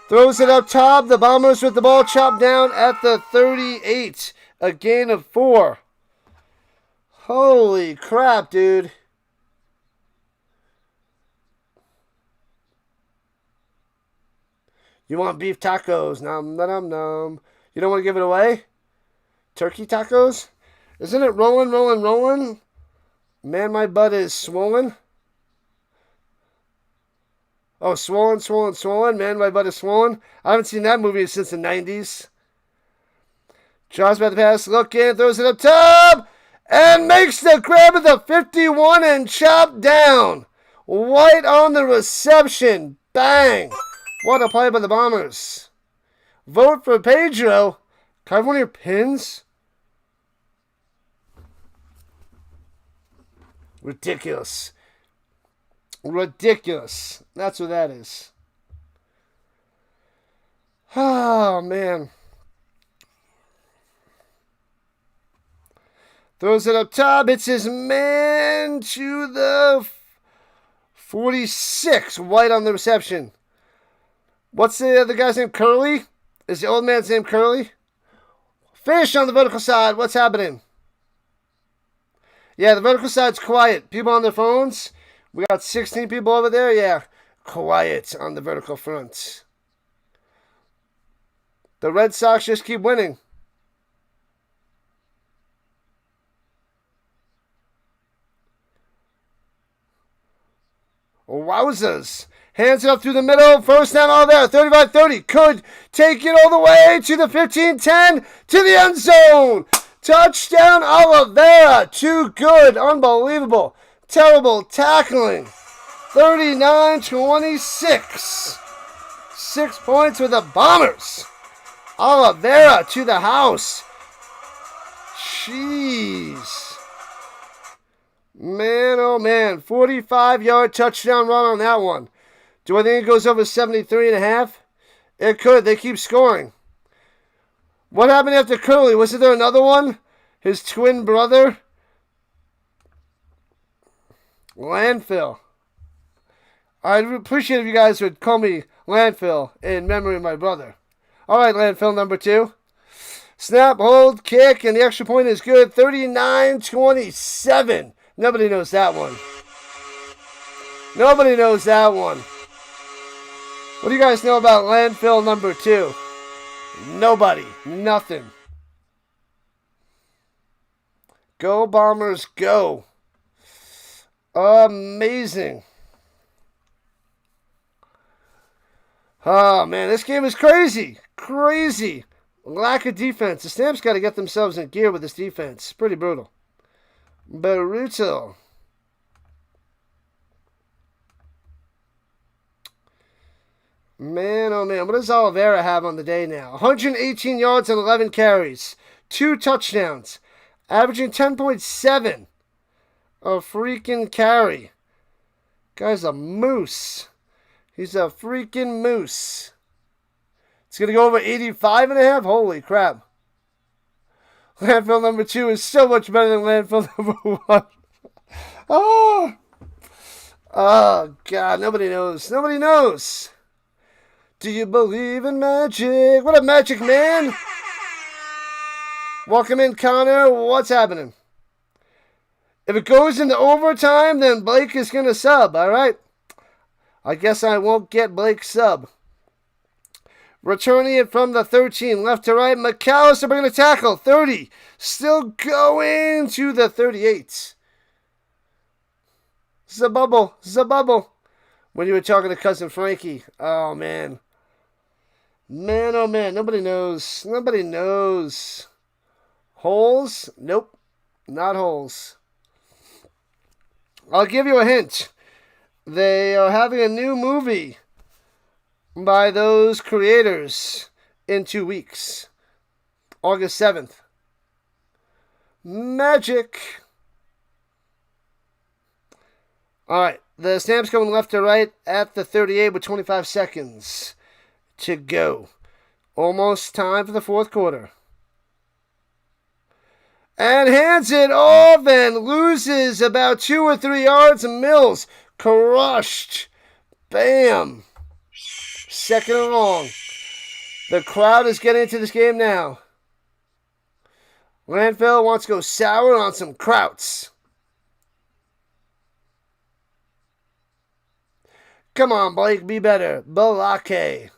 Throws it up top. The Bombers with the ball chopped down at the 38. A gain of 4. Holy crap, dude. You want beef tacos? Nom, nom, nom. You don't want to give it away? Turkey tacos? Isn't it rolling, rolling, rolling? Man, my butt is swollen. Oh, swollen, swollen, swollen. Man, my butt is swollen. I haven't seen that movie since the 90s. Draws by the pass, looking, throws it up top, and makes the grab of the 51 and chopped down. White on the reception. Bang. What a play by the Bombers. Vote for Pedro. Can I have one of your pins? Ridiculous. Ridiculous. That's what that is. Oh, man. Throws it up top. It's his man to the 46. White on the reception. What's the other guy's name? Curly? Is the old man's name Curly? Fish on the vertical side. What's happening? Yeah, the vertical side's quiet. People on their phones. We got 16 people over there. Yeah, quiet on the vertical front. The Red Sox just keep winning. Wowzers. Hands it up through the middle. First down all there. 35-30. Could take it all the way to the 15-10. To the end zone. Touchdown Oliveira. Too good. Unbelievable. Terrible tackling. 39-26. 6 points for the Bombers. Oliveira to the house. Jeez. Man, oh man. 45-yard touchdown run on that one. Do I think it goes over 73.5? It could. They keep scoring. What happened after Curly? Wasn't there another one? His twin brother? Landfill. I'd appreciate if you guys would call me Landfill in memory of my brother. All right, Landfill number 2. Snap, hold, kick, and the extra point is good. 39-27. Nobody knows that one. Nobody knows that one. What do you guys know about Landfill number 2? Nobody. Nothing. Go Bombers, go. Amazing. Oh, man, this game is crazy. Crazy. Lack of defense. The Stamps got to get themselves in gear with this defense. Pretty brutal. Brutal. Man, oh man, what does Oliveira have on the day now? 118 yards and 11 carries. 2 touchdowns. Averaging 10.7. A freaking carry. Guy's a moose. He's a freaking moose. It's going to go over 85.5? Holy crap. Landfill number 2 is so much better than landfill number 1. Oh, God, nobody knows. Nobody knows. Do you believe in magic? What up, Magic Man? Welcome in, Connor. What's happening? If it goes into overtime, then Blake is going to sub, all right? I guess I won't get Blake sub. Returning it from the 13, left to right. McAllister bringing a tackle. 30. Still going to the 38. Zabubble. Zabubble. When you were talking to Cousin Frankie. Oh, man. Man, oh, man. Nobody knows. Nobody knows. Holes? Nope. Not holes. I'll give you a hint. They are having a new movie by those creators in 2 weeks. August 7th. Magic. All right, the Stamps going left to right at the 38 with 25 seconds to go. Almost time for the fourth quarter. And hands it off and loses about 2 or 3 yards. And Mills crushed. Bam. Second and long. The crowd is getting into this game now. Landfill wants to go sour on some Krauts. Come on, Blake, be better. Balake.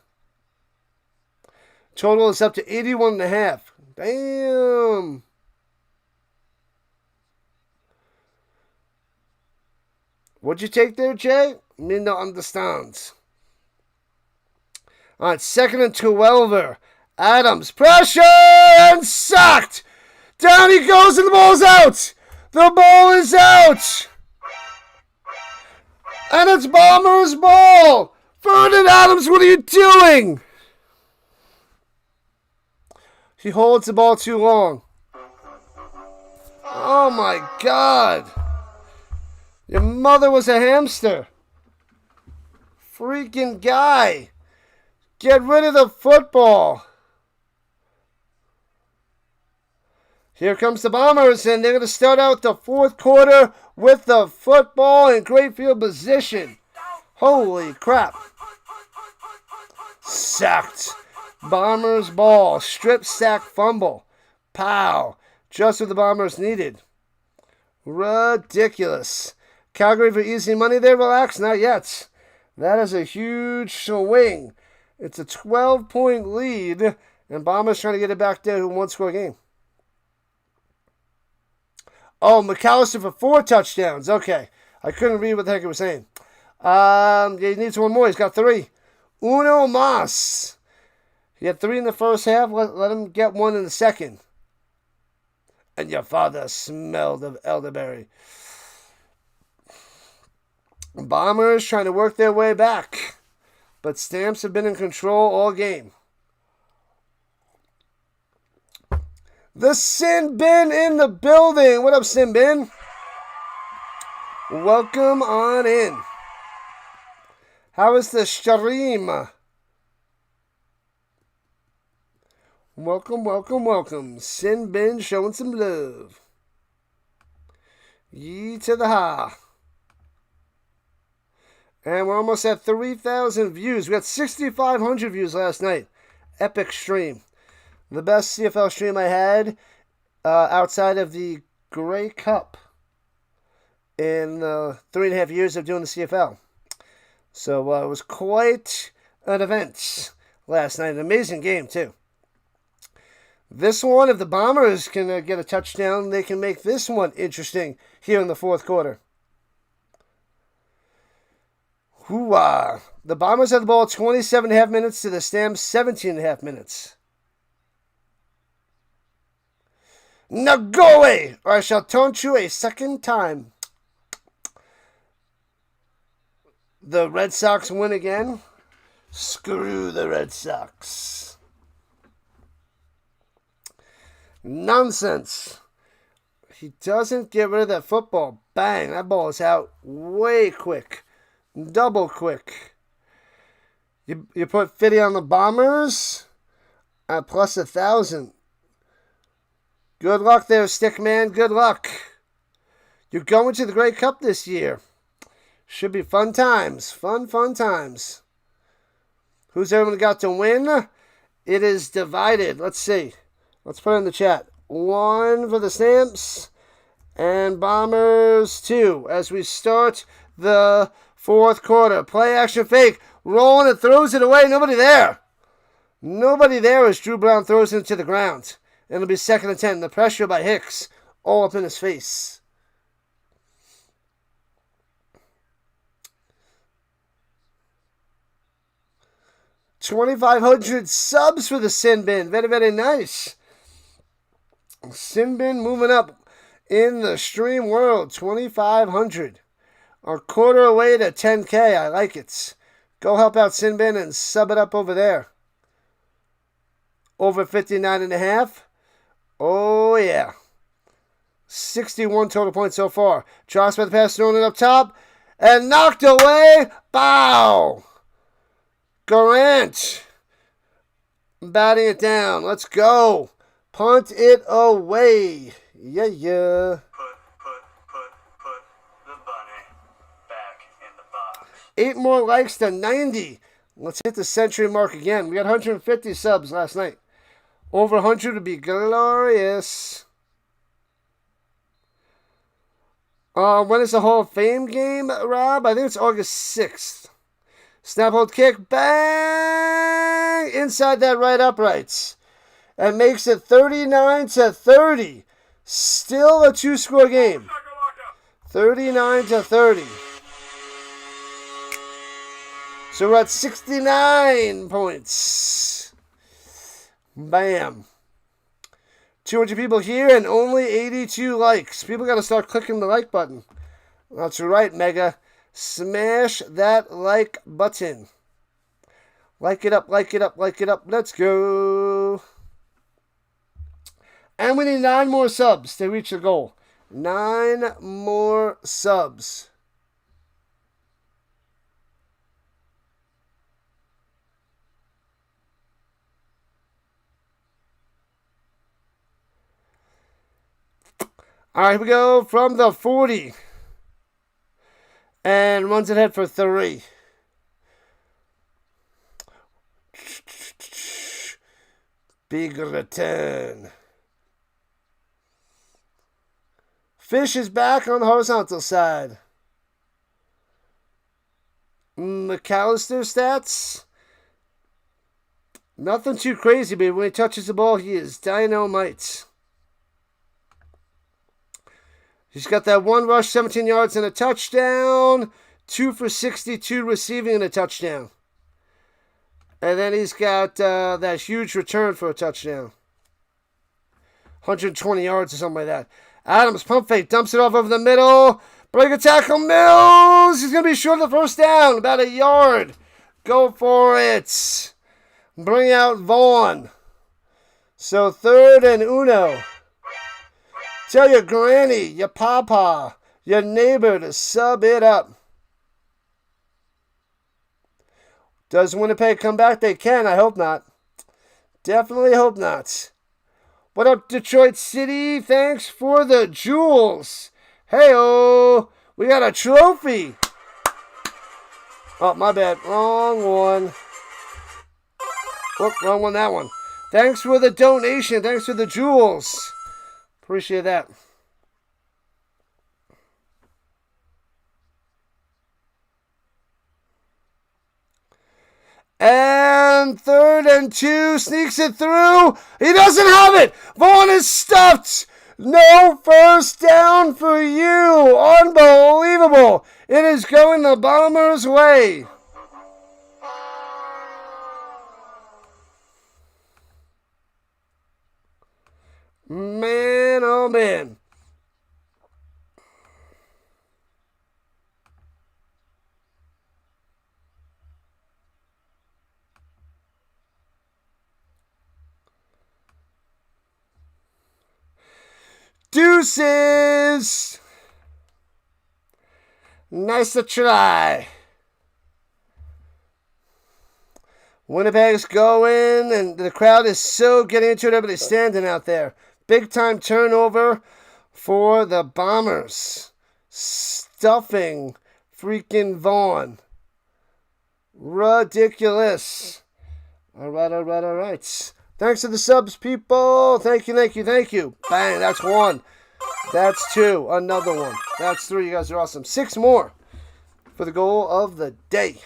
Total is up to 81.5. Bam. What'd you take there, Jay? Me no understands. All right, second and 12. Adams, pressure, and sacked. Down he goes, and the ball's out. The ball is out. And it's Bombers' ball. Vernon Adams, what are you doing? He holds the ball too long. Oh, my God. Your mother was a hamster. Freaking guy. Get rid of the football. Here comes the Bombers, and they're going to start out the fourth quarter with the football in great field position. Holy crap. Sacked. Bombers ball. Strip sack fumble. Pow. Just what the Bombers needed. Ridiculous. Calgary for easy money there? Relax, not yet. That is a huge swing. It's a 12-point lead, and Bombers trying to get it back there to a one-score game. Oh, McAllister for 4 touchdowns. Okay. I couldn't read what the heck he was saying. He needs one more. He's got 3. Uno mas. He had 3 in the first half. Let him get 1 in the second. And your father smelled of elderberry. Bombers trying to work their way back. But Stamps have been in control all game. The Sin Bin in the building. What up, Sin Bin? Welcome on in. How is the stream? Welcome, welcome, welcome. Sin Bin showing some love. Yee to the ha. And we're almost at 3,000 views. We got 6,500 views last night. Epic stream. The best CFL stream I had outside of the Grey Cup in 3.5 years of doing the CFL. So it was quite an event last night. An amazing game, too. This one, if the Bombers can get a touchdown, they can make this one interesting here in the fourth quarter. Hoo-ah. The Bombers had the ball 27.5 minutes to the Stamps 17.5 minutes. Now go away, or I shall taunt you a second time. The Red Sox win again. Screw the Red Sox. Nonsense. He doesn't get rid of that football. Bang, that ball is out way quick. Double quick. You put 50 on the Bombers at plus 1,000. Good luck there, Stickman. Good luck. You're going to the Grey Cup this year. Should be fun times. Fun times. Who's everyone got to win? It is divided. Let's see. Let's put it in the chat. 1 for the Stamps and Bombers 2 as we start the fourth quarter. Play action fake. Rolling and throws it away. Nobody there. Nobody there as Drew Brown throws it to the ground. And it'll be 2nd and 10. The pressure by Hicks all up in his face. $2,500 subs for the Sin Bin. Very, very nice. Sin Bin moving up in the stream world. 2,500. A quarter away to 10K. I like it. Go help out Sin Bin and sub it up over there. Over 59.5. Oh, yeah. 61 total points so far. Josh by the pass, throwing it up top. And knocked away. Bow. Garant. Batting it down. Let's go. Punt it away. Yeah. Put the bunny back in the box. 8 more likes to 90. Let's hit the century mark again. We got 150 subs last night. Over 100 would be glorious. When is the Hall of Fame game, Rob? I think it's August 6th. Snap, hold, kick, bang! Inside that right uprights. And makes it 39-30. Still a 2-score game. 39-30. So we're at 69 points. Bam. 200 people here and only 82 likes. People got to start clicking the like button. That's right, Mega. Smash that like button. Like it up, like it up, like it up. Let's go. And we need 9 more subs to reach the goal. 9 more subs. All right, here we go from the 40. And runs ahead for 3. Big return. Fish is back on the horizontal side. McAllister stats. Nothing too crazy, but when he touches the ball, he is dynamite. He's got that 1 rush, 17 yards, and a touchdown. 2 for 62 receiving and a touchdown. And then he's got that huge return for a touchdown. 120 yards or something like that. Adams, pump fake, dumps it off over the middle. Break a tackle, Mills. He's going to be short of the first down. About a yard. Go for it. Bring out Vaughn. So 3rd and uno. Tell your granny, your papa, your neighbor to sub it up. Does Winnipeg come back? They can. I hope not. Definitely hope not. What up, Detroit City? Thanks for the jewels. Hey-oh. We got a trophy. Oh, my bad. Wrong one. Oh, wrong one, that one. Thanks for the donation. Thanks for the jewels. Appreciate that. And 3rd and 2. Sneaks it through. He doesn't have it. Vaughn is stuffed. No first down for you. Unbelievable. It is going the Bombers' way. Man, oh man. Deuces. Nice to try. Winnipeg's going, and the crowd is so getting into it. Everybody's standing out there. Big time turnover for the Bombers. Stuffing freaking Vaughn. Ridiculous. All right. Thanks to the subs, people. Thank you. Bang, that's 1. That's 2. Another one. That's 3. You guys are awesome. 6 more for the goal of the day.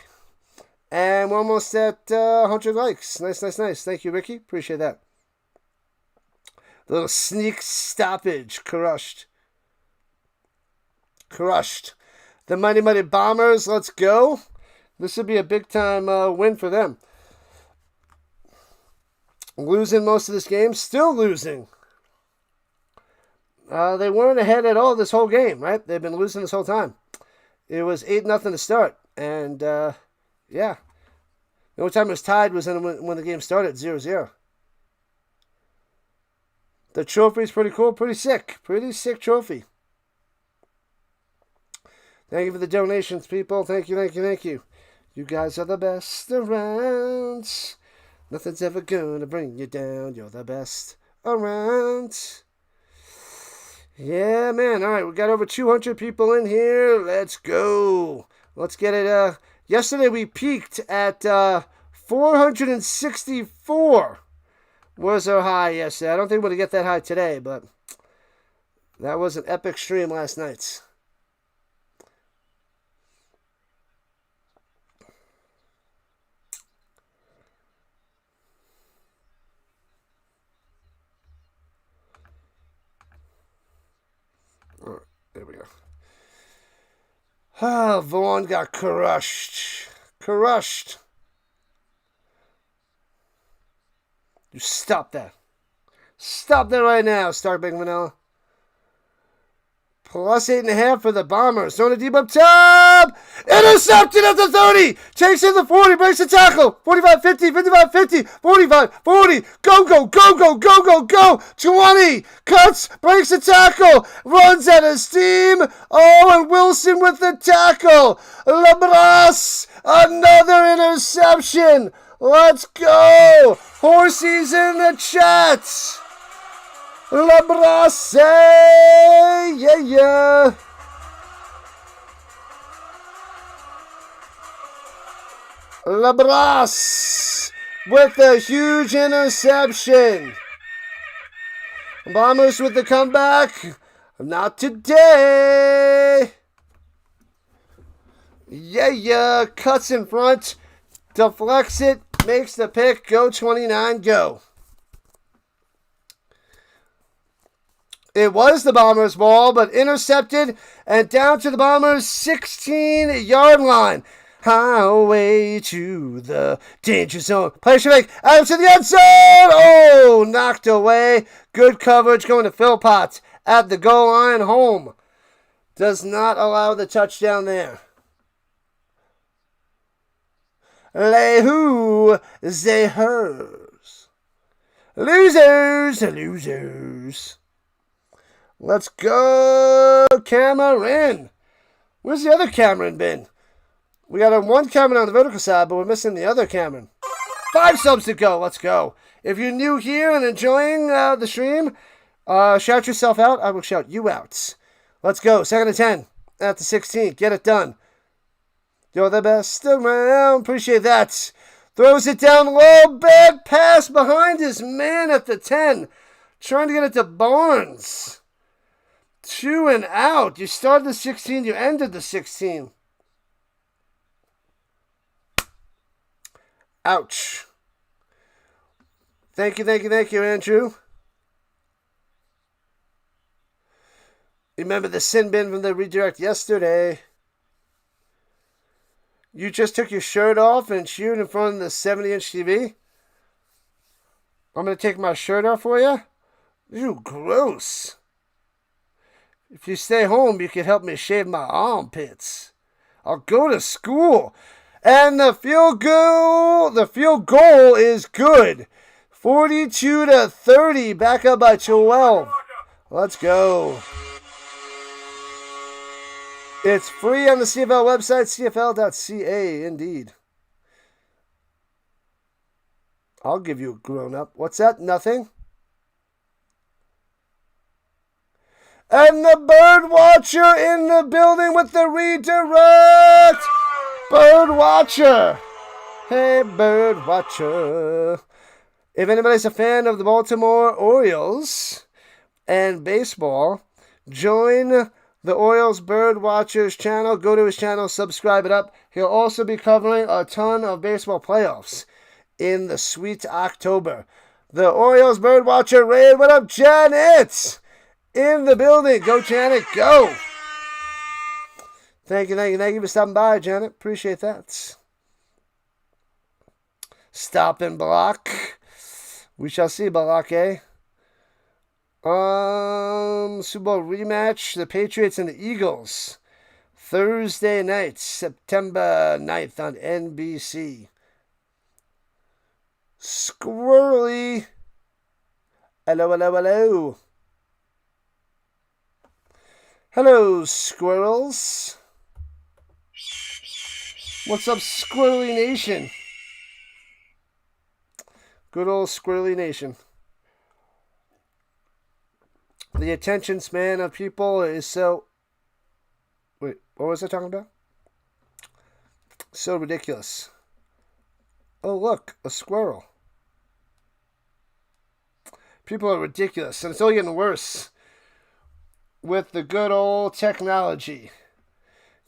And we're almost at 100 likes. Nice. Thank you, Ricky. Appreciate that. The little sneak stoppage. Crushed. The Mighty Bombers. Let's go. This would be a big-time win for them. Losing most of this game. Still losing. They weren't ahead at all this whole game, right? They've been losing this whole time. It was 8-0 to start. And, yeah. The only time it was tied was when the game started, 0-0. The trophy's pretty cool, pretty sick. Pretty sick trophy. Thank you for the donations, people. Thank you, thank you, thank you. You guys are the best around. Nothing's ever gonna bring you down. You're the best around. Yeah, man. All right, we got over 200 people in here. Let's go. Let's get it. Yesterday we peaked at 464 was our high yesterday. I don't think we're going to get that high today, but that was an epic stream last night. All right, there we go. Ah, Vaughn got crushed. Crushed. You stop that. Stop that right now, Stark Big Vanilla. Plus 8.5 for the Bombers. Throwing a deep up top. Intercepted at the 30. Takes in the 40. Breaks the tackle. 45, 50, 55, 50, 45, 40. Go, go, go, go, go, go, go. 20. Cuts. Breaks the tackle. Runs out of steam. Oh, and Wilson with the tackle. Labras. Another interception. Let's go. Horsey's in the chat. Labras. Yeah. Labras with a huge interception. Bombers with the comeback. Not today. Yeah. Cuts in front. Deflects it. Makes the pick. Go 29. Go. It was the Bombers' ball, but intercepted and down to the Bombers' 16-yard line. Highway to the danger zone. Play should make. Out to the end zone. Oh, knocked away. Good coverage going to Philpott at the goal line. Home. Does not allow the touchdown there. Lehu Zehers. Losers. Let's go, Cameron. Where's the other Cameron been? We got one Cameron on the vertical side, but we're missing the other Cameron. 5 subs to go. Let's go. If you're new here and enjoying the stream, shout yourself out. I will shout you out. Let's go. 2nd and 10 at the 16. Get it done. You're the best around. Appreciate that. Throws it down low. Bad pass behind his man at the 10. Trying to get it to Barnes. 2 and out. You started the 16. You ended the 16. Ouch. Thank you, Andrew. Remember the sin bin from the redirect yesterday. You just took your shirt off and chewed in front of the 70-inch TV? I'm going to take my shirt off for you? Ew, gross. If you stay home, you can help me shave my armpits. I'll go to school. And the field goal is good. 42-30, back up by 12. Let's go. It's free on the CFL website, cfl.ca, indeed. I'll give you a grown-up. What's that? Nothing? And the bird watcher in the building with the redirect. Bird watcher. Hey, bird watcher. If anybody's a fan of the Baltimore Orioles and baseball, join the Orioles Bird Watchers channel. Go to his channel, subscribe it up. He'll also be covering a ton of baseball playoffs in the sweet October. The Orioles Bird Watcher raid. What up, Janet? In the building. Go, Janet. Go. Thank you for stopping by, Janet. Appreciate that. Stop and block. We shall see, Balak, eh? Super Bowl rematch, the Patriots and the Eagles. Thursday night, September 9th on NBC. Squirrely Hello, hello, hello. Hello, squirrels. What's up, Squirrely Nation? Good old Squirrely Nation. The attention span of people is so... Wait, what was I talking about? So ridiculous. Oh, look, a squirrel. People are ridiculous, and it's only getting worse with the good old technology.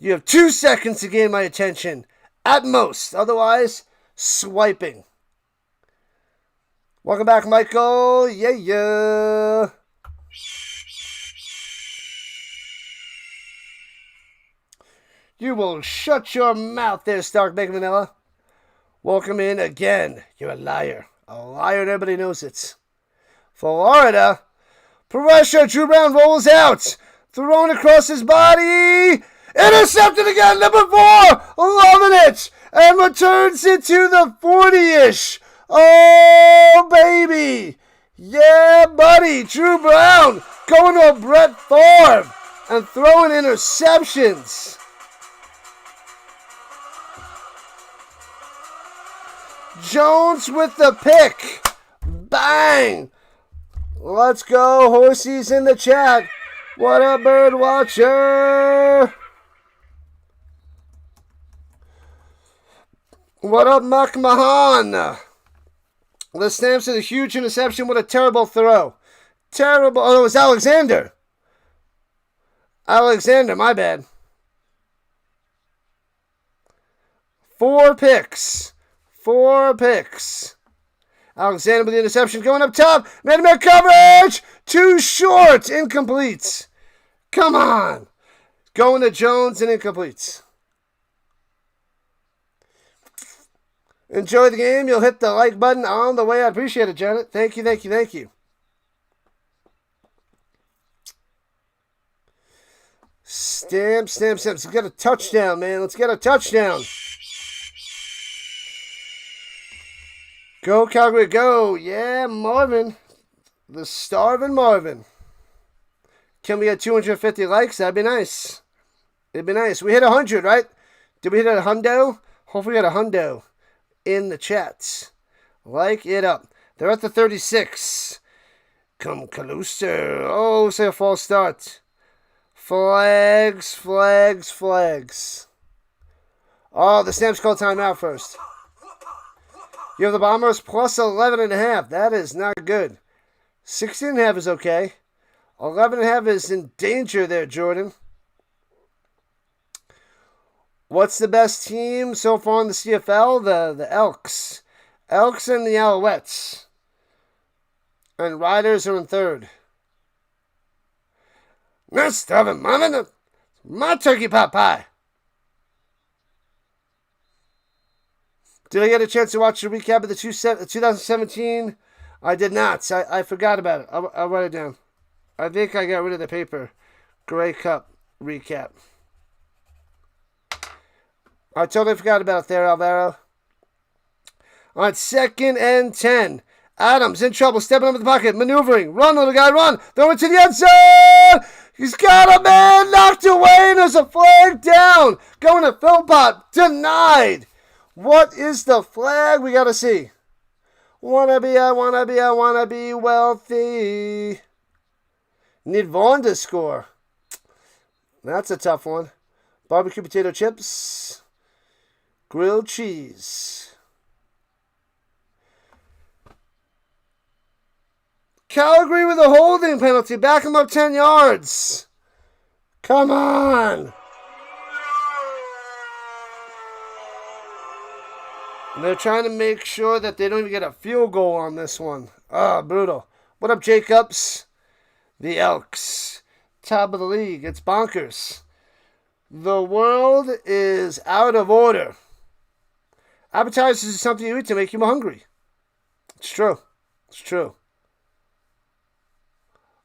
You have 2 seconds to gain my attention, at most. Otherwise, swiping. Welcome back, Michael. Yeah. You will shut your mouth there, Stark Bacon Vanilla. Welcome in again. You're a liar. A liar, and everybody knows it. Florida. Pressure. Drew Brown rolls out. Thrown across his body. Intercepted again. Number 4. Loving it. And returns it to the 40-ish. Oh, baby. Yeah, buddy. Drew Brown going to a Brett Favre and throwing interceptions. Jones with the pick. Bang. Let's go. Horsey's in the chat. What up, bird watcher? What up, Muck Mahan? The Stamps did a huge interception with a terrible throw. Terrible. Oh, it was Alexander. Alexander, my bad. 4 picks. 4 picks. Alexander with the interception going up top. Man-to-man coverage. Too short. Incomplete. Come on. Going to Jones and incomplete. Enjoy the game. You'll hit the like button on the way. I appreciate it, Janet. Thank you. Stamps. Let's get a touchdown, man. Let's get a touchdown. Go, Calgary, go. Yeah, Marvin. The starving Marvin. Can we get 250 likes? That'd be nice. It'd be nice. We hit 100, right? Did we hit a hundo? Hopefully we got a hundo in the chats. Like it up. They're at the 36. Come, Caluster. Oh, say a false start. Flags. Oh, the Stamps called timeout first. You have the Bombers plus 11.5. That is not good. 16.5 is okay. 11.5 is in danger there, Jordan. What's the best team so far in the CFL? The Elks. Elks and the Alouettes. And Riders are in 3rd. Not starving, Mama. My turkey pot pie. Did I get a chance to watch the recap of the 2017? I did not. I forgot about it. I'll write it down. I think I got rid of the paper. Grey Cup recap. I totally forgot about it there, Alvaro. On 2nd and 10. Adams in trouble. Stepping up in the pocket. Maneuvering. Run, little guy, run. Throw it to the end zone. He's got a man knocked away. And there's a flag down. Going to Philpott. Denied. What is the flag? We got to see. I wanna be wealthy. Need Vaughn to score. That's a tough one. Barbecue potato chips. Grilled cheese. Calgary with a holding penalty. Back him up 10 yards. Come on. And they're trying to make sure that they don't even get a field goal on this one. Brutal. What up, Jacobs? The Elks. Top of the league. It's bonkers. The world is out of order. Appetizers is something you eat to make you more hungry. It's true.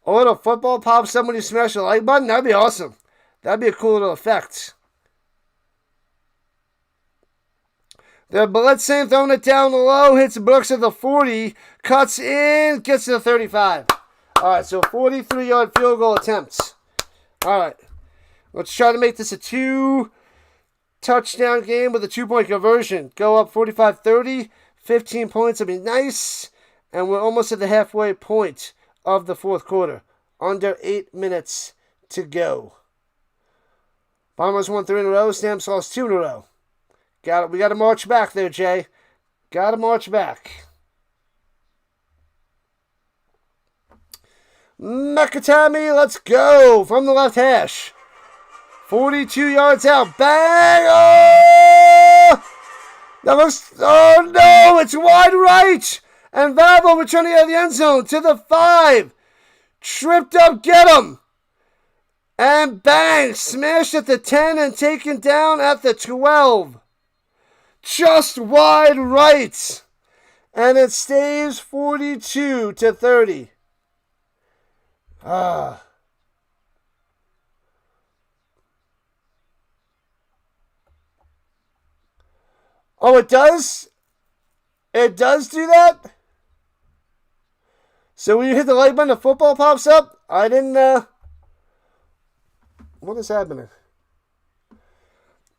A little football pops up when you smash the like button. That'd be awesome. That'd be a cool little effect. They're blitzing, throwing it down low, hits Brooks at the 40, cuts in, gets to the 35. All right, so 43-yard field goal attempts. All right, let's try to make this a 2-touchdown game with a 2-point conversion. Go up 45-30, 15 points would be nice, and we're almost at the halfway point of the fourth quarter. Under 8 minutes to go. Bombers won 3 in a row. Stamps lost 2 in a row. We got to march back there, Jay. Got to march back. Nakatami, let's go from the left hash. 42 yards out. Bang! Oh! Oh no! It's wide right! And Valvo returning out of the end zone to the 5. Tripped up, get him! And bang! Smashed at the 10 and taken down at the 12. Just wide right. And it stays 42-30. Oh, it does? It does do that? So when you hit the like button, the football pops up? I didn't, What is happening?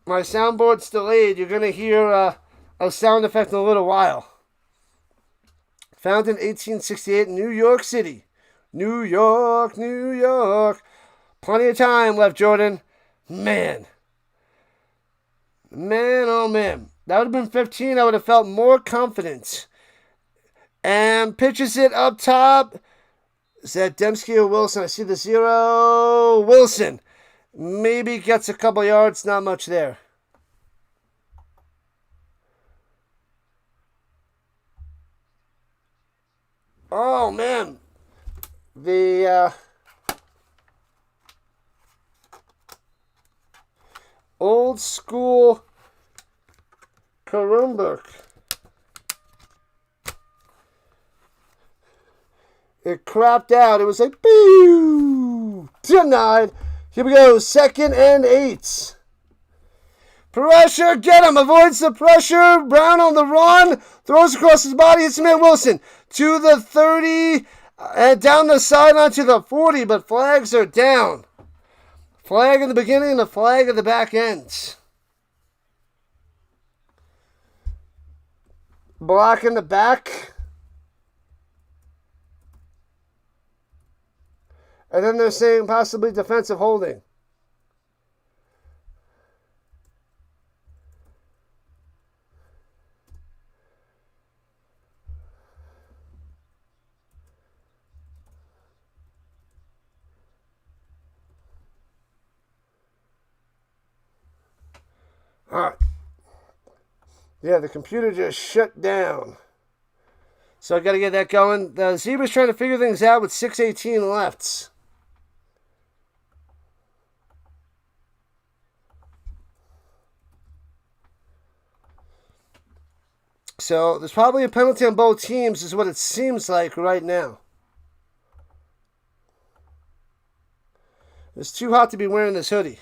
My soundboard's delayed. You're going to hear a sound effect in a little while. Founded in 1868 in New York City. New York, New York. Plenty of time left, Jordan. Man, oh man. That would have been 15. I would have felt more confident. And pitches it up top. Is that Dembski or Wilson? I see the 0. Wilson. Maybe gets a couple yards. Not much there. Oh, man. The old school Karumburg. It crapped out. It was like, boo! Denied. Here we go. 2nd and 8. Pressure. Get him. Avoids the pressure. Brown on the run. Throws across his body. It's Matt Wilson. To the 30. And down the sideline to the 40. But flags are down. Flag in the beginning and a flag at the back end. Block in the back. And then they're saying possibly defensive holding. All right. Yeah, the computer just shut down. So I got to get that going. The Zebra's trying to figure things out with 6:18 left. So there's probably a penalty on both teams is what it seems like right now. It's too hot to be wearing this hoodie.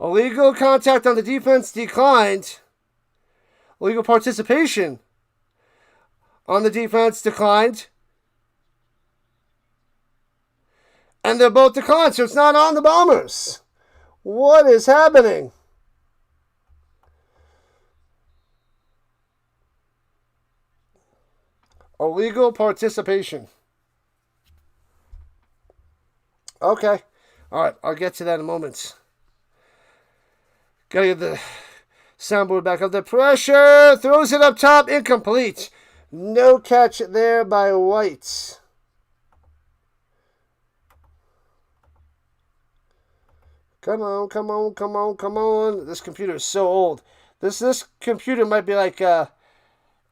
Illegal contact on the defense declined. Illegal participation on the defense declined. And they're both declined, so it's not on the Bombers. What is happening? Illegal participation. Okay. All right, I'll get to that in a moment. Gotta get the soundboard back up. The pressure. Throws it up top. Incomplete. No catch there by White. Come on, come on, come on, come on. This computer is so old. This computer might be like a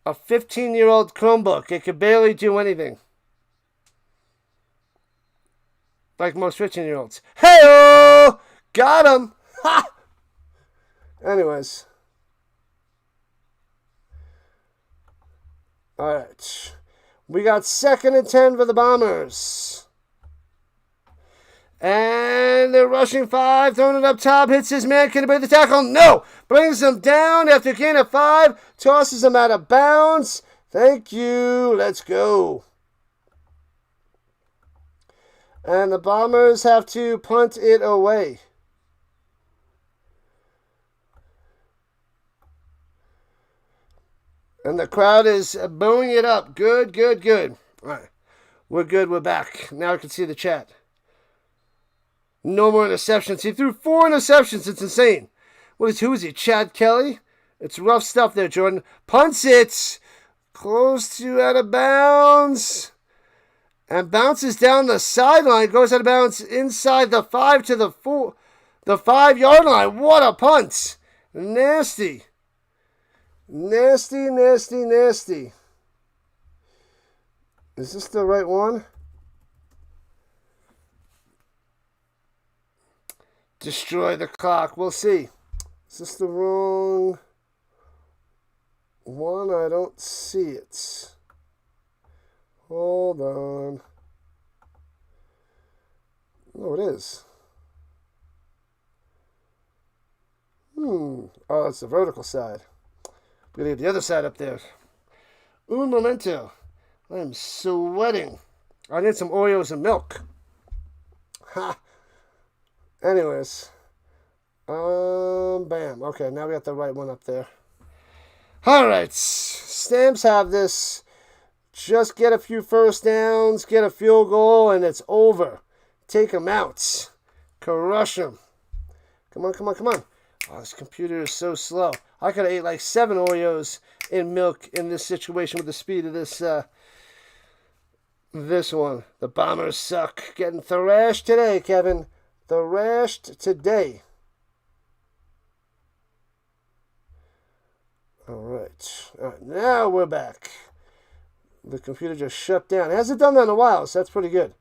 15-year-old Chromebook. It could barely do anything. Like most 15-year-olds. Hey-oh! Got him! Ha! Anyways. Alright. We got 2nd and 10 for the Bombers. And they're rushing 5. Throwing it up top. Hits his man. Can he break the tackle? No! Brings him down after a gain of 5. Tosses him out of bounds. Thank you. Let's go. And the Bombers have to punt it away. And the crowd is booing it up. Good, good, good. All right. We're good. We're back. Now I can see the chat. No more interceptions. He threw 4 interceptions. It's insane. Who is he? Chad Kelly? It's rough stuff there, Jordan. Punts it. Close to out of bounds. And bounces down the sideline. Goes out of bounds inside the 5 to the 5-yard line. What a punt. Nasty. Nasty, nasty, nasty. Is this the right one? Destroy the clock. We'll see. Is this the wrong one? I don't see it. Hold on. Oh, it is. Oh, it's the vertical side. We're going to get the other side up there. Un momento. I am sweating. I need some Oreos and milk. Ha. Anyways. Bam. Okay, now we got the right one up there. Alright. Stamps have this. Just get a few first downs, get a field goal, and it's over. Take them out. Crush them. Come on, come on, come on. Oh, this computer is so slow. I could have ate like 7 Oreos in milk in this situation with the speed of this this one. The Bombers suck. Getting thrashed today, Kevin. Thrashed today. All right. All right, now we're back. The computer just shut down. It hasn't done that in a while, so that's pretty good.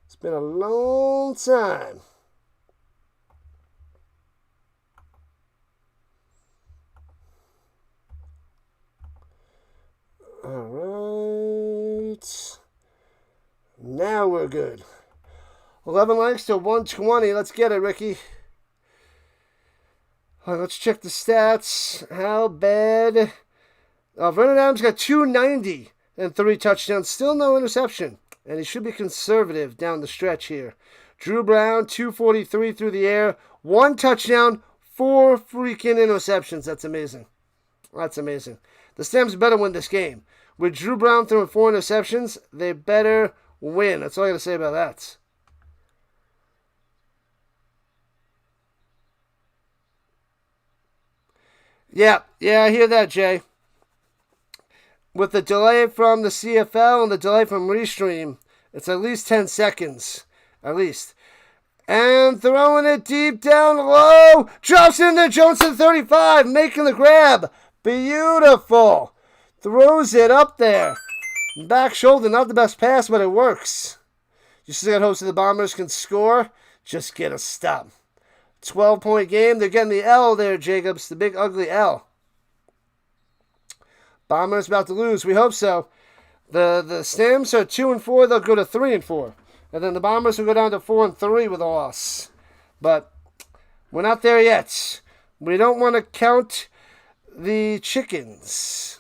It's been a long time. All right. Now we're good. 11 likes to 120. Let's get it, Ricky. All right, let's check the stats. How bad? Vernon Adams got 290 and 3 touchdowns. Still no interception. And he should be conservative down the stretch here. Drew Brown, 243 through the air. 1 touchdown, 4 freaking interceptions. That's amazing. That's amazing. The Stamps better win this game. With Drew Brown throwing 4 interceptions, they better win. That's all I got to say about that. Yeah, I hear that, Jay. With the delay from the CFL and the delay from Restream, it's at least 10 seconds. At least. And throwing it deep down low. Drops in there, Johnson 35, making the grab. Beautiful. Throws it up there. Back shoulder, not the best pass, but it works. You still got hopes that the Bombers can score. Just get a stop. 12-point game. They're getting the L there, Jacobs. The big ugly L. Bombers about to lose. We hope so. The Stamps are 2-4. They'll go to 3-4. And then the Bombers will go down to 4-3 with a loss. But we're not there yet. We don't want to count the chickens.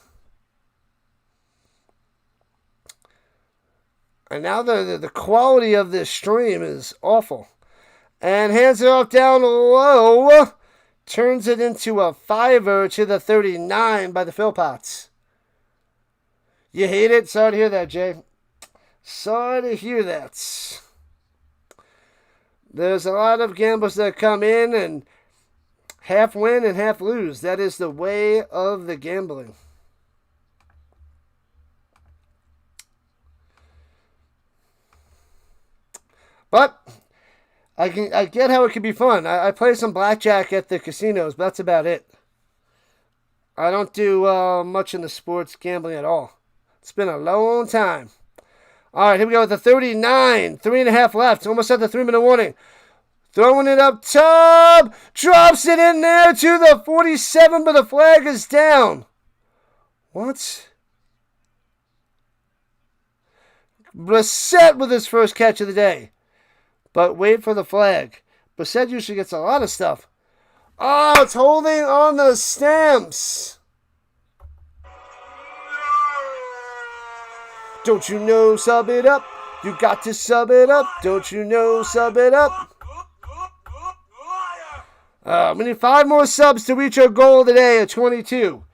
And now the quality of this stream is awful. And hands it off down low. Turns it into a 5er to the 39 by the Philpotts. You hate it? Sorry to hear that, Jay. Sorry to hear that. There's a lot of gamblers that come in and half win and half lose. That is the way of the gambling. But I get how it can be fun. I play some blackjack at the casinos, but that's about it. I don't do much in the sports gambling at all. It's been a long time. All right, here we go with the 39. 3.5 left. Almost at the 3-minute warning. Throwing it up top. Drops it in there to the 47, but the flag is down. What? Brissett with his first catch of the day. But wait for the flag. Brissett usually gets a lot of stuff. Oh, it's holding on the Stamps. Don't you know, sub it up. You got to sub it up. Don't you know, sub it up. We need 5 more subs to reach our goal today at 22.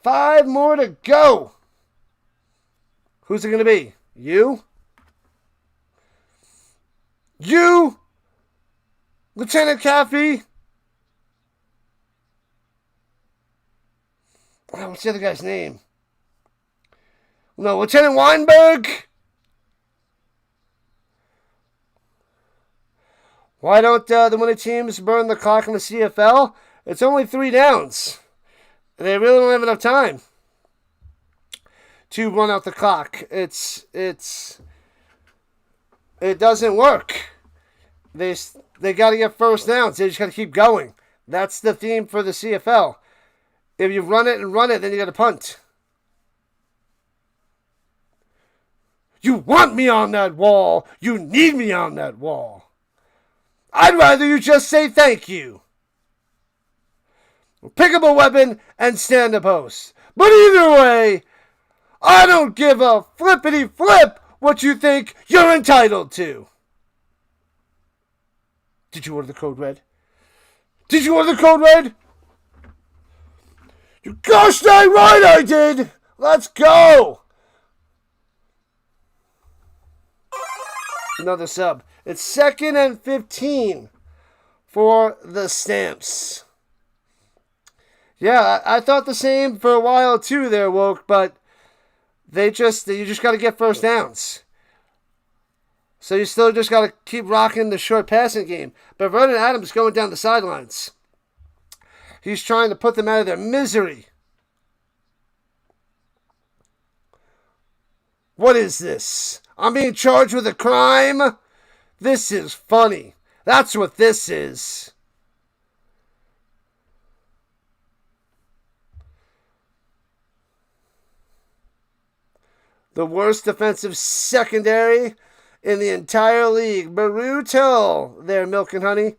5 more to go. Who's it going to be? You? You? Lieutenant Caffey? Oh, what's the other guy's name? No, Lieutenant Weinberg? Why don't the winning teams burn the clock in the CFL? It's only 3 downs. They really don't have enough time to run out the clock. It doesn't work. They got to get first downs. They just got to keep going. That's the theme for the CFL. If you run it, then you got to punt. You want me on that wall. You need me on that wall. I'd rather you just say thank you. Pick up a weapon and stand a post. But either way, I don't give a flippity flip what you think you're entitled to. Did you order the code red? Did you order the code red? You gosh dang right I did. Let's go. Another sub. It's 2nd and 15 for the Stamps. Yeah, I thought the same for a while too there, Woke, but you just got to get first downs. So you still just got to keep rocking the short passing game. But Vernon Adams going down the sidelines. He's trying to put them out of their misery. What is this? I'm being charged with a crime? This is funny. That's what this is. The worst defensive secondary in the entire league. Brutal there, Milk and Honey.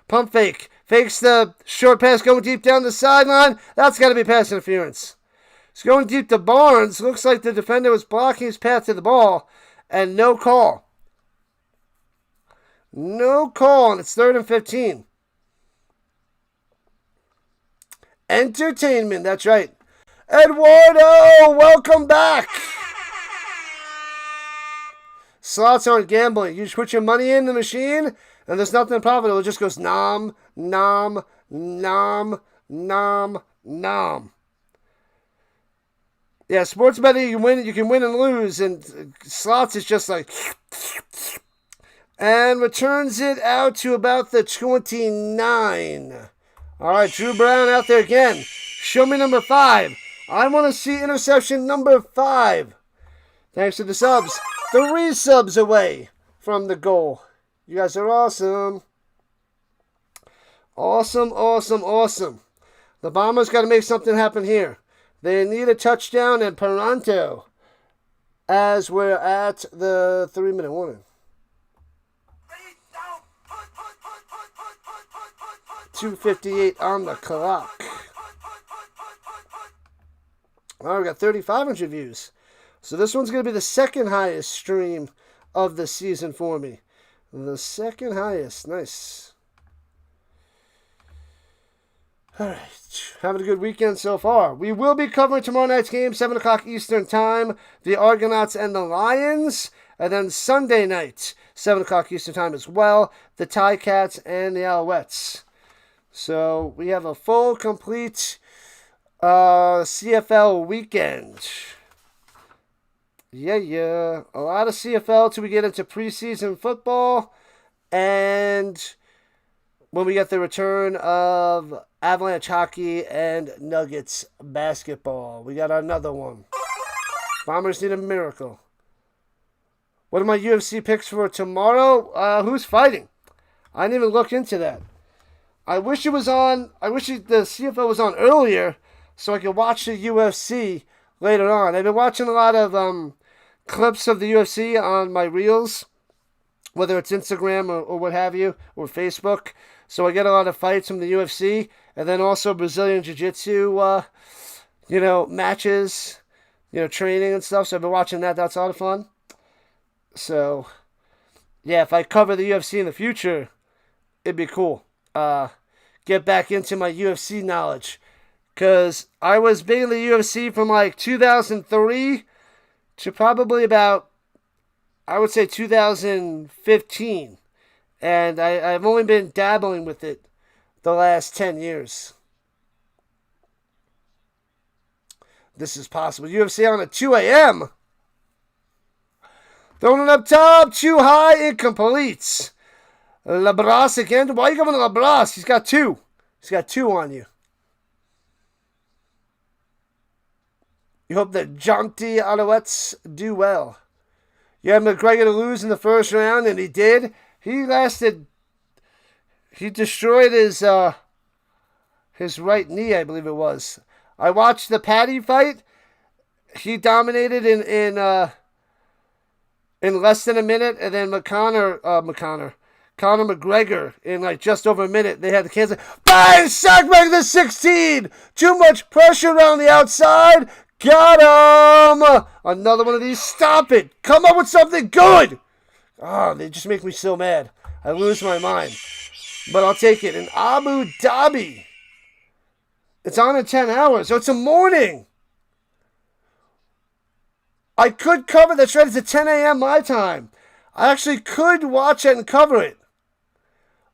Pump fake. Fakes the short pass going deep down the sideline. That's got to be pass interference. It's going deep to Barnes. Looks like the defender was blocking his path to the ball. And no call. No call, and it's 3rd and 15. Entertainment, that's right. Eduardo, welcome back. Slots aren't gambling. You just put your money in the machine, and there's nothing profitable. It just goes nom, nom, nom, nom, nom. Yeah, sports betting, you can win and lose, and slots is just like... And returns it out to about the 29. All right, Drew Brown out there again. Show me number 5. I want to see interception number 5. Thanks to the subs. 3 subs away from the goal. You guys are awesome. Awesome, awesome, awesome. The Bombers got to make something happen here. They need a touchdown and Peranto as we're at the 3-minute warning. 2:58 on the clock. Oh, we got 3,500 views. So this one's going to be the 2nd highest stream of the season for me. The 2nd highest. Nice. All right. Having a good weekend so far. We will be covering tomorrow night's game, 7 o'clock Eastern Time. The Argonauts and the Lions. And then Sunday night, 7 o'clock Eastern Time as well. The Ticats and the Alouettes. So we have a full, complete CFL weekend. Yeah. A lot of CFL till we get into preseason football. And when we get the return of Avalanche hockey and Nuggets basketball. We got another one. Bombers need a miracle. What are my UFC picks for tomorrow? Who's fighting? I didn't even look into that. I wish it was on. I wish the CFL was on earlier so I could watch the UFC later on. I've been watching a lot of clips of the UFC on my reels, whether it's Instagram or what have you, or Facebook. So I get a lot of fights from the UFC, and then also Brazilian Jiu-Jitsu, matches, training and stuff. So I've been watching that. That's a lot of fun. So, yeah, if I cover the UFC in the future, it'd be cool. Get back into my UFC knowledge. Because I was big in the UFC from like 2003 to probably about, I would say 2015. And I've only been dabbling with it the last 10 years. This is possible. UFC on at 2 a.m. Throwing it up top, too high, incomplete. Labras again. Why are you going to Labras? He's got two. He's got two on you. You hope that jaunty Alouettes do well. You had McGregor to lose in the first round, and he did. He destroyed his right knee, I believe it was. I watched the Paddy fight. He dominated in less than a minute, and then Conor McGregor in like just over a minute. They had the cancer. Bang! Sack back the 16. Too much pressure around the outside. Got him! Another one of these. Stop it! Come up with something good! Oh, they just make me so mad. I lose my mind. But I'll take it. In Abu Dhabi. It's on in 10 hours. So it's a morning. I could cover. That's right. It's at 10 a.m. my time. I actually could watch it and cover it.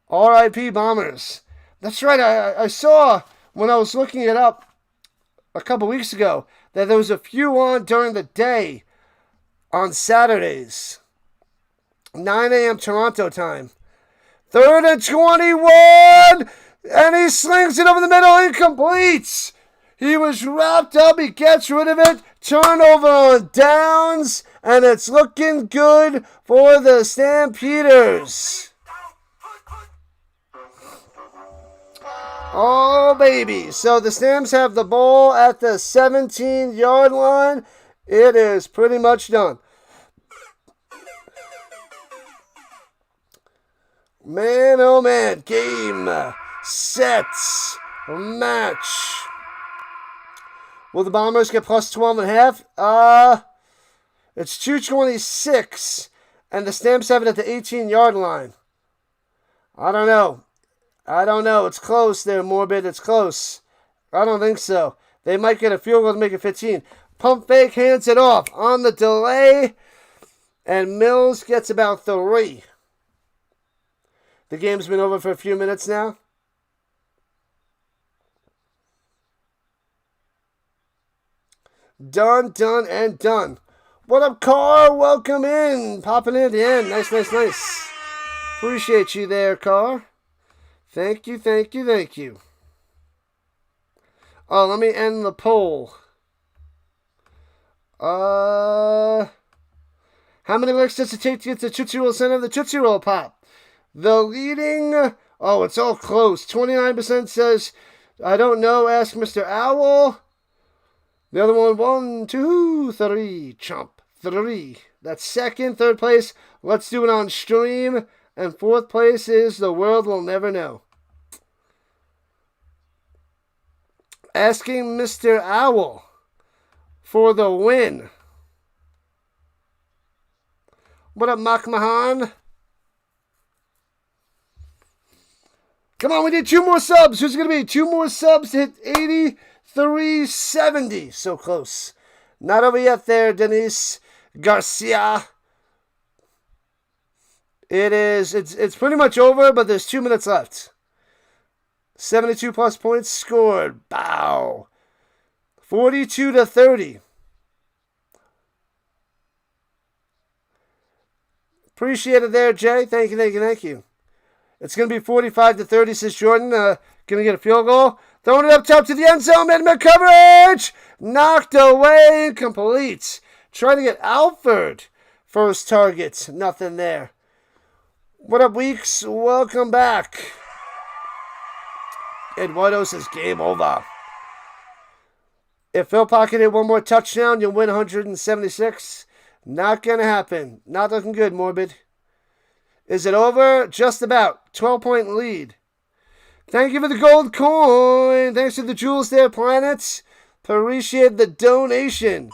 R.I.P. Bombers. That's right. I saw when I was looking it up a couple weeks ago that there was a few on during the day on Saturdays. 9 a.m. Toronto time. 3rd and 21! And he slings it over the middle, incomplete! He was wrapped up, he gets rid of it. Turnover on downs, and it's looking good for the Stampeders. Oh, baby. So the Stamps have the ball at the 17-yard line. It is pretty much done. Man, oh, man. Game, set, match. Will the Bombers get plus 12.5? It's 2:26, and the Stamps have it at the 18-yard line. I don't know. It's close there, Morbid. It's close. I don't think so. They might get a field goal to make it 15. Pump fake, hands it off on the delay. And Mills gets about 3. The game's been over for a few minutes now. Done, and done. What up, Carr? Welcome in. Popping in at the end. Nice. Appreciate you there, Carr. Thank you. Oh, let me end the poll. How many licks does it take to get the Tootsie Roll Center of the Tootsie Roll Pop? The leading... Oh, it's all close. 29% says, I don't know, ask Mr. Owl. The other one, 1, 2, 3. Chomp. 3. That's second. Third place, let's do it on stream. And fourth place is the world will never know. Asking Mr. Owl for the win. What up, Makmahan? Come on, we need 2 more subs. Who's it going to be? 2 more subs to hit 8370. So close. Not over yet there, Denise Garcia. It's pretty much over, but there's 2 minutes left. 72 plus points scored. Bow. 42-30. Appreciate it there, Jay. Thank you. It's going to be 45-30, says Jordan. Going to get a field goal. Throwing it up top to the end zone. Man coverage. Knocked away. Incomplete. Trying to get Alford. First target. Nothing there. What up, Weeks? Welcome back. Eduardo says game over. If Phil Pocket hit 1 more touchdown, you'll win 176. Not going to happen. Not looking good, Morbid. Is it over? Just about. 12-point lead. Thank you for the gold coin. Thanks for the jewels there, Planets. Appreciate the donation.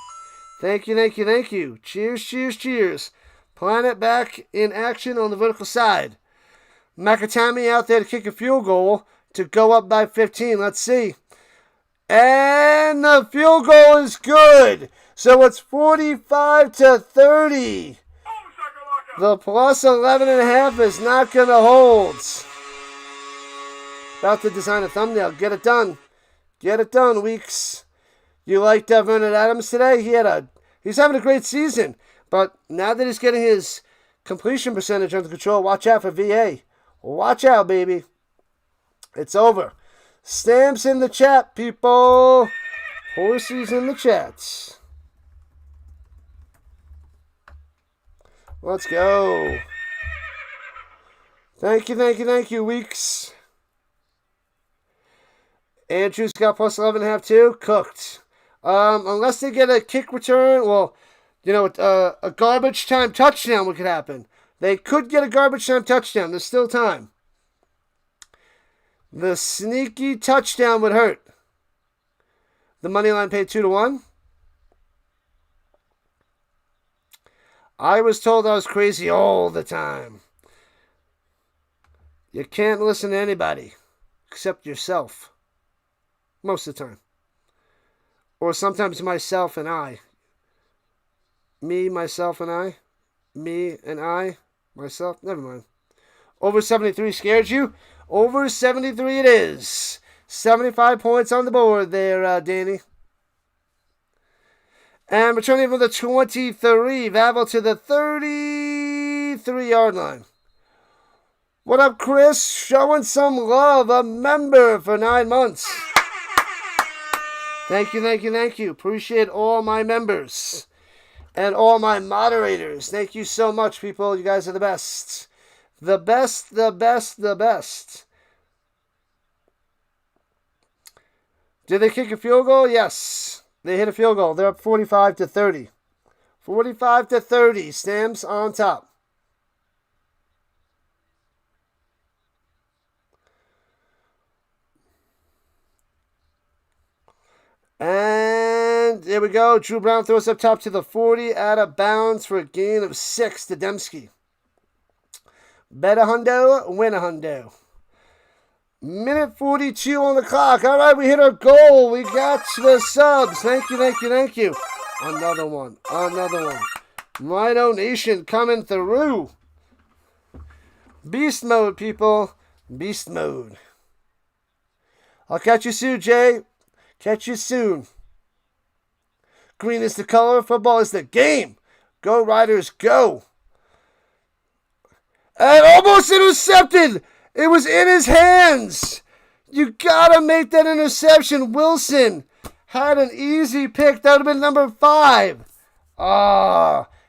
Thank you, thank you, thank you. Cheers, cheers, cheers. Planet back in action on the vertical side. Makatami out there to kick a field goal to go up by 15. Let's see. And the field goal is good. So it's 45-30. The plus 11.5 is not going to hold. About to design a thumbnail. Get it done. Get it done, Weeks. You liked Vernon Adams today? He's having a great season. But now that he's getting his completion percentage under control, watch out for VA. Watch out, baby. It's over. Stamps in the chat, people. Horses in the chats. Let's go. Thank you, thank you, thank you, Weeks. Andrews got plus 11.5 too. Cooked. Unless they get a kick return, well, a garbage time touchdown could happen. They could get a garbage time touchdown. There's still time. The sneaky touchdown would hurt. The money line paid 2-1. I was told I was crazy all the time. You can't listen to anybody except yourself. Most of the time. Or sometimes myself and I. Me, myself, and I. Me and I. Myself. Never mind. Over 73 scared you? Over 73 it is. 75 points on the board there, Danny. And returning from the 23, Vavel to the 33-yard line. What up, Chris? Showing some love. A member for 9 months. Thank you, thank you, thank you. Appreciate all my members and all my moderators. Thank you so much, people. You guys are the best. The best, the best, the best. Did they kick a field goal? Yes. They hit a field goal. They're up 45-30. 45-30. Stamps on top. And there we go. Drew Brown throws up top to the 40, out of bounds for a gain of 6 to Dembski. Bet a hundo, win a hundo. Minute 42 on the clock. All right, we hit our goal. We got the subs. Thank you, thank you, thank you. Another one. Another one. Rhino Nation coming through. Beast mode, people. Beast mode. I'll catch you soon, Jay. Catch you soon. Green is the color. Football is the game. Go, Riders, go. And almost intercepted. It was in his hands. You got to make that interception. Wilson had an easy pick. That would have been number 5.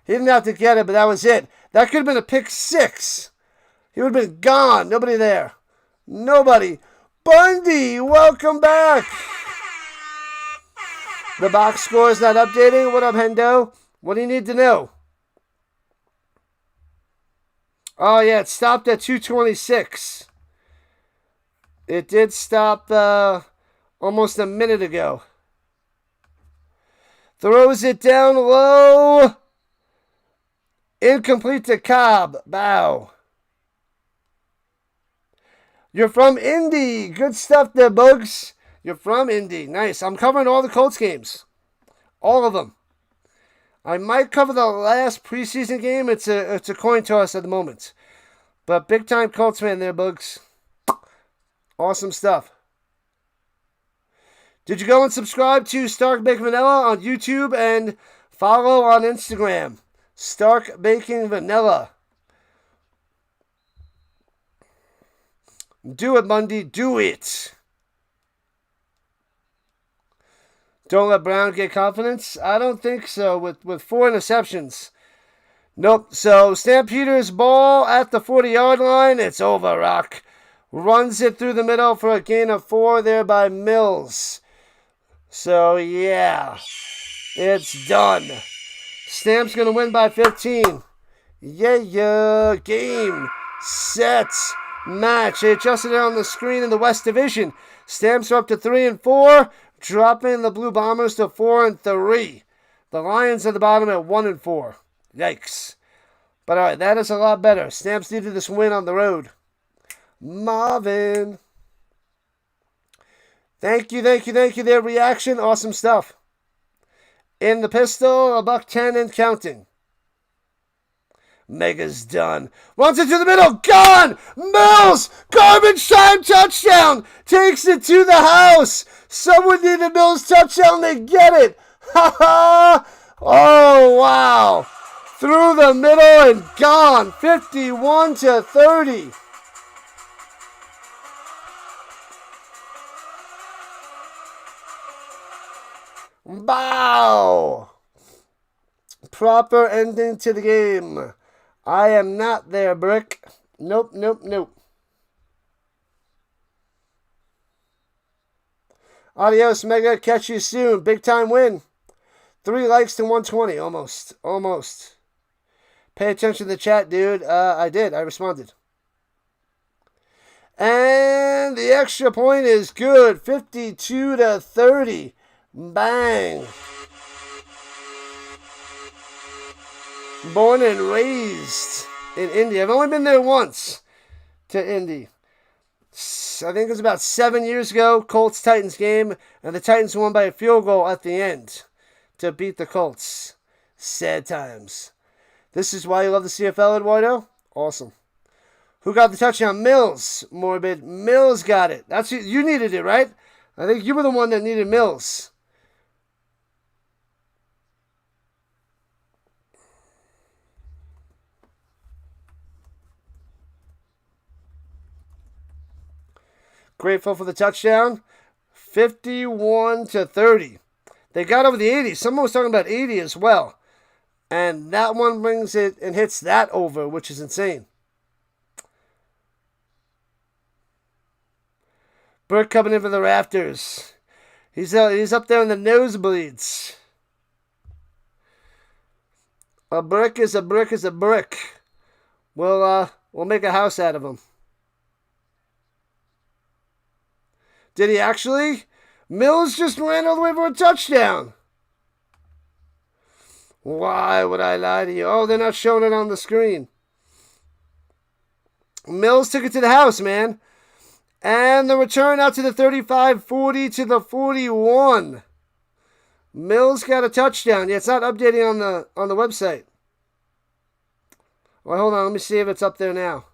He didn't have to get it, but that was it. That could have been a pick 6. He would have been gone. Nobody there. Nobody. Bundy, welcome back. The box score is not updating. What up, Hendo? What do you need to know? Oh, yeah, it stopped at 2:26. It did stop almost a minute ago. Throws it down low. Incomplete to Cobb. Bow. You're from Indy. Good stuff there, Bugs. You're from Indy. Nice. I'm covering all the Colts games. All of them. I might cover the last preseason game. It's a coin toss at the moment. But big time Colts fan there, Bugs. Awesome stuff. Did you go and subscribe to Stark Baking Vanilla on YouTube and follow on Instagram? Stark Baking Vanilla. Do it, Mundy. Do it. Don't let Brown get confidence? I don't think so with 4 interceptions. Nope. So Stampeders ball at the 40-yard line. It's over, Rock. Runs it through the middle for a gain of 4 there by Mills. So, yeah. It's done. Stamp's going to win by 15. Yeah. Game. Set. Match. They adjusted it on the screen in the West Division. Stamps are up to 3-4. Dropping the Blue Bombers to 4-3. The Lions at the bottom at 1-4. Yikes. But all right, that is a lot better. Stamps needed this win on the road. Marvin. Thank you. Their reaction, awesome stuff. In the pistol, $1.10 and counting. Mega's done. Runs it to the middle. Gone! Mills! Garbage time touchdown! Takes it to the house! Someone needed Mills touchdown. They get it! Ha ha! Oh, wow! Through the middle and gone. 51-30. Wow! Proper ending to the game. I am not there, Brick. Nope. Adios, Mega. Catch you soon. Big time win. 3 likes to 120. Almost. Pay attention to the chat, dude. I did. I responded. And the extra point is good. 52-30. Bang. Born and raised in Indy. I've only been there once to Indy. I think it was about 7 years ago, Colts-Titans game, and the Titans won by a field goal at the end to beat the Colts. Sad times. This is why you love the CFL, Eduardo? Awesome. Who got the touchdown? Mills. Morbid. Mills got it. That's you needed it, right? I think you were the one that needed Mills. Grateful for the touchdown. 51-30. They got over the 80. Someone was talking about 80 as well. And that one brings it and hits that over, which is insane. Burke coming in for the rafters. He's up there in the nosebleeds. A brick is a brick is a brick. We'll make a house out of him. Did he actually? Mills just ran all the way for a touchdown. Why would I lie to you? Oh, they're not showing it on the screen. Mills took it to the house, man. And the return out to the 35-40 to the 41. Mills got a touchdown. Yeah, it's not updating on the website. Well, hold on. Let me see if it's up there now.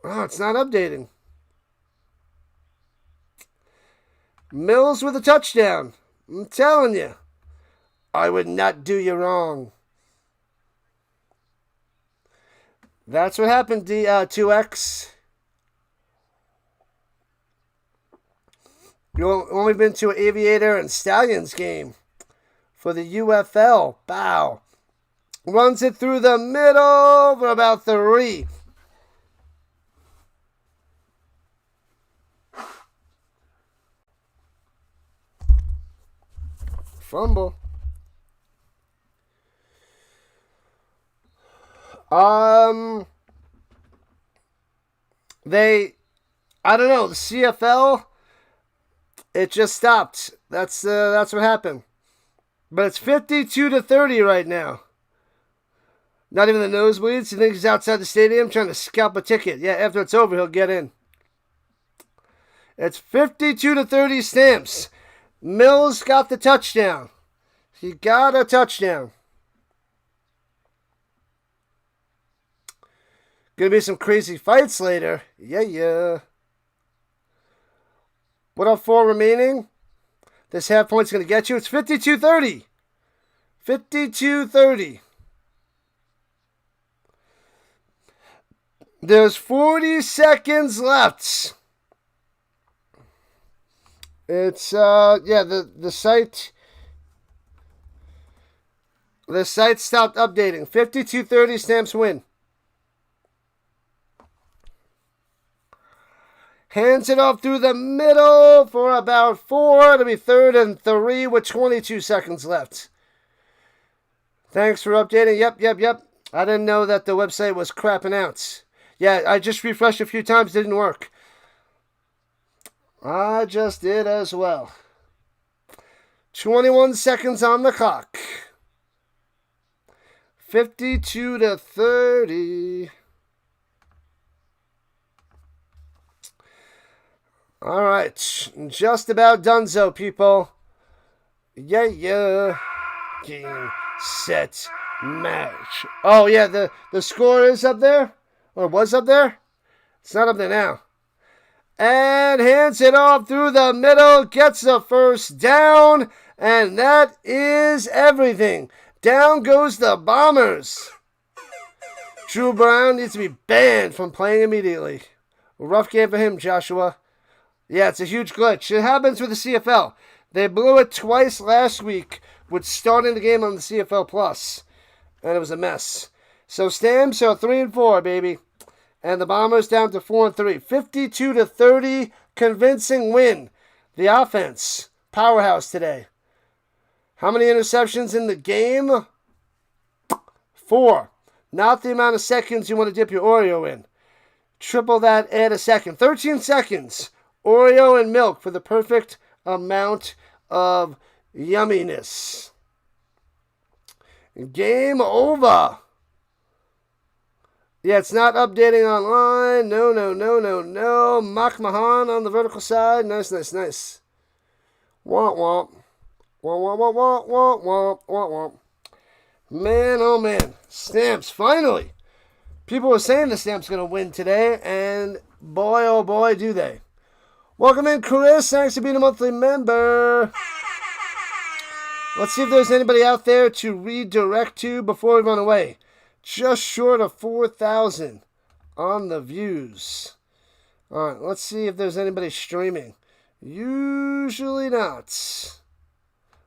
Oh, it's not updating. Mills with a touchdown. I'm telling you. I would not do you wrong. That's what happened, 2X. You've only been to an Aviator and Stallions game for the UFL. Bow. Runs it through the middle for about 3. Fumble. I don't know, the CFL, it just stopped. That's what happened. But it's 52-30 right now. Not even the nosebleeds. You think he's outside the stadium trying to scalp a ticket? Yeah, after it's over, he'll get in. It's 52-30 Stamps. Mills got the touchdown. He got a touchdown. Gonna be some crazy fights later. Yeah. What up, 4 remaining? This half point's gonna get you. It's 52-30. 52-30. There's 40 seconds left. It's the site stopped updating. 52-30 Stamps win. Hands it off through the middle for about 4. It'll be 3rd and 3 with 22 seconds left. Thanks for updating. Yep. I didn't know that the website was crapping out. Yeah, I just refreshed a few times. It didn't work. I just did as well. 21 seconds on the clock. 52-30. All right. Just about donezo, people. Yeah. Game, set, match. Oh, yeah, the score is up there? Or was up there? It's not up there now. And hands it off through the middle. Gets the first down. And that is everything. Down goes the Bombers. Drew Brown needs to be banned from playing immediately. Rough game for him, Joshua. Yeah, it's a huge glitch. It happens with the CFL. They blew it twice last week with starting the game on the CFL Plus. And it was a mess. So Stamps are 3-4, baby. And the Bombers down to 4-3. 52-30, convincing win. The offense, powerhouse today. How many interceptions in the game? 4. Not the amount of seconds you want to dip your Oreo in. Triple that, add a second. 13 seconds. Oreo and milk for the perfect amount of yumminess. Game over. Yeah, it's not updating online. No. Mahan on the vertical side. Nice. Womp. Womp. Man, oh man. Stamps, finally. People were saying the Stamps going to win today, and boy, oh boy, do they. Welcome in, Chris. Thanks for being a monthly member. Let's see if there's anybody out there to redirect to before we run away. Just short of 4,000 on the views. All right, let's see if there's anybody streaming. Usually not.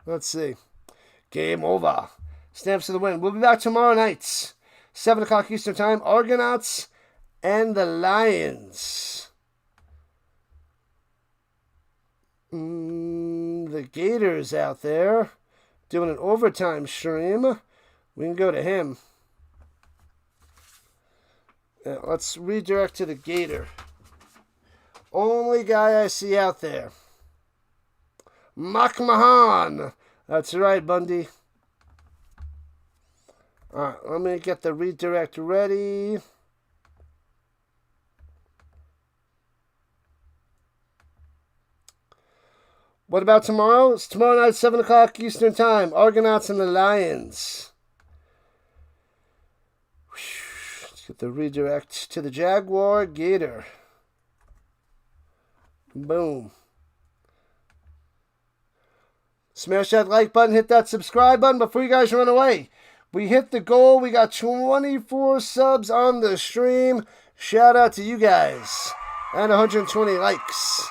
Let's see. Game over. Stamps for the win. We'll be back tomorrow night, 7 o'clock Eastern Time. Argonauts and the Lions. The Gators out there doing an overtime stream. We can go to him. Yeah, let's redirect to the Gator. Only guy I see out there. Mahan. That's right, Bundy. Alright, let me get the redirect ready. What about tomorrow? It's tomorrow night, 7 o'clock Eastern Time. Argonauts and the Lions. Let's get the redirect to the Jaguar Gator. Boom. Smash that like button, hit that subscribe button before you guys run away. We hit the goal. We got 24 subs on the stream. Shout out to you guys. And 120 likes.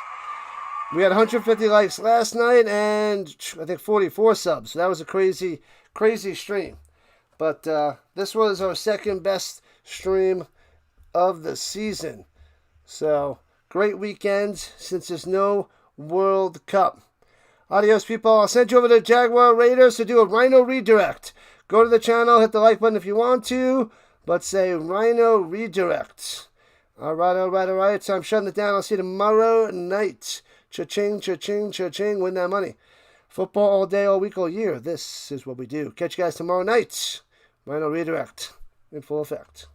We had 150 likes last night and I think 44 subs. So that was a crazy stream. But this was our second best stream of the season. So great weekend since there's no World Cup. Adios, people. I'll send you over to Jaguar Raiders to do a Rhino redirect. Go to the channel, hit the like button if you want to, but say Rhino redirect. All right. So I'm shutting it down. I'll see you tomorrow night. Cha-ching, cha-ching, cha-ching. Win that money. Football all day, all week, all year. This is what we do. Catch you guys tomorrow night. Rhino redirect in full effect.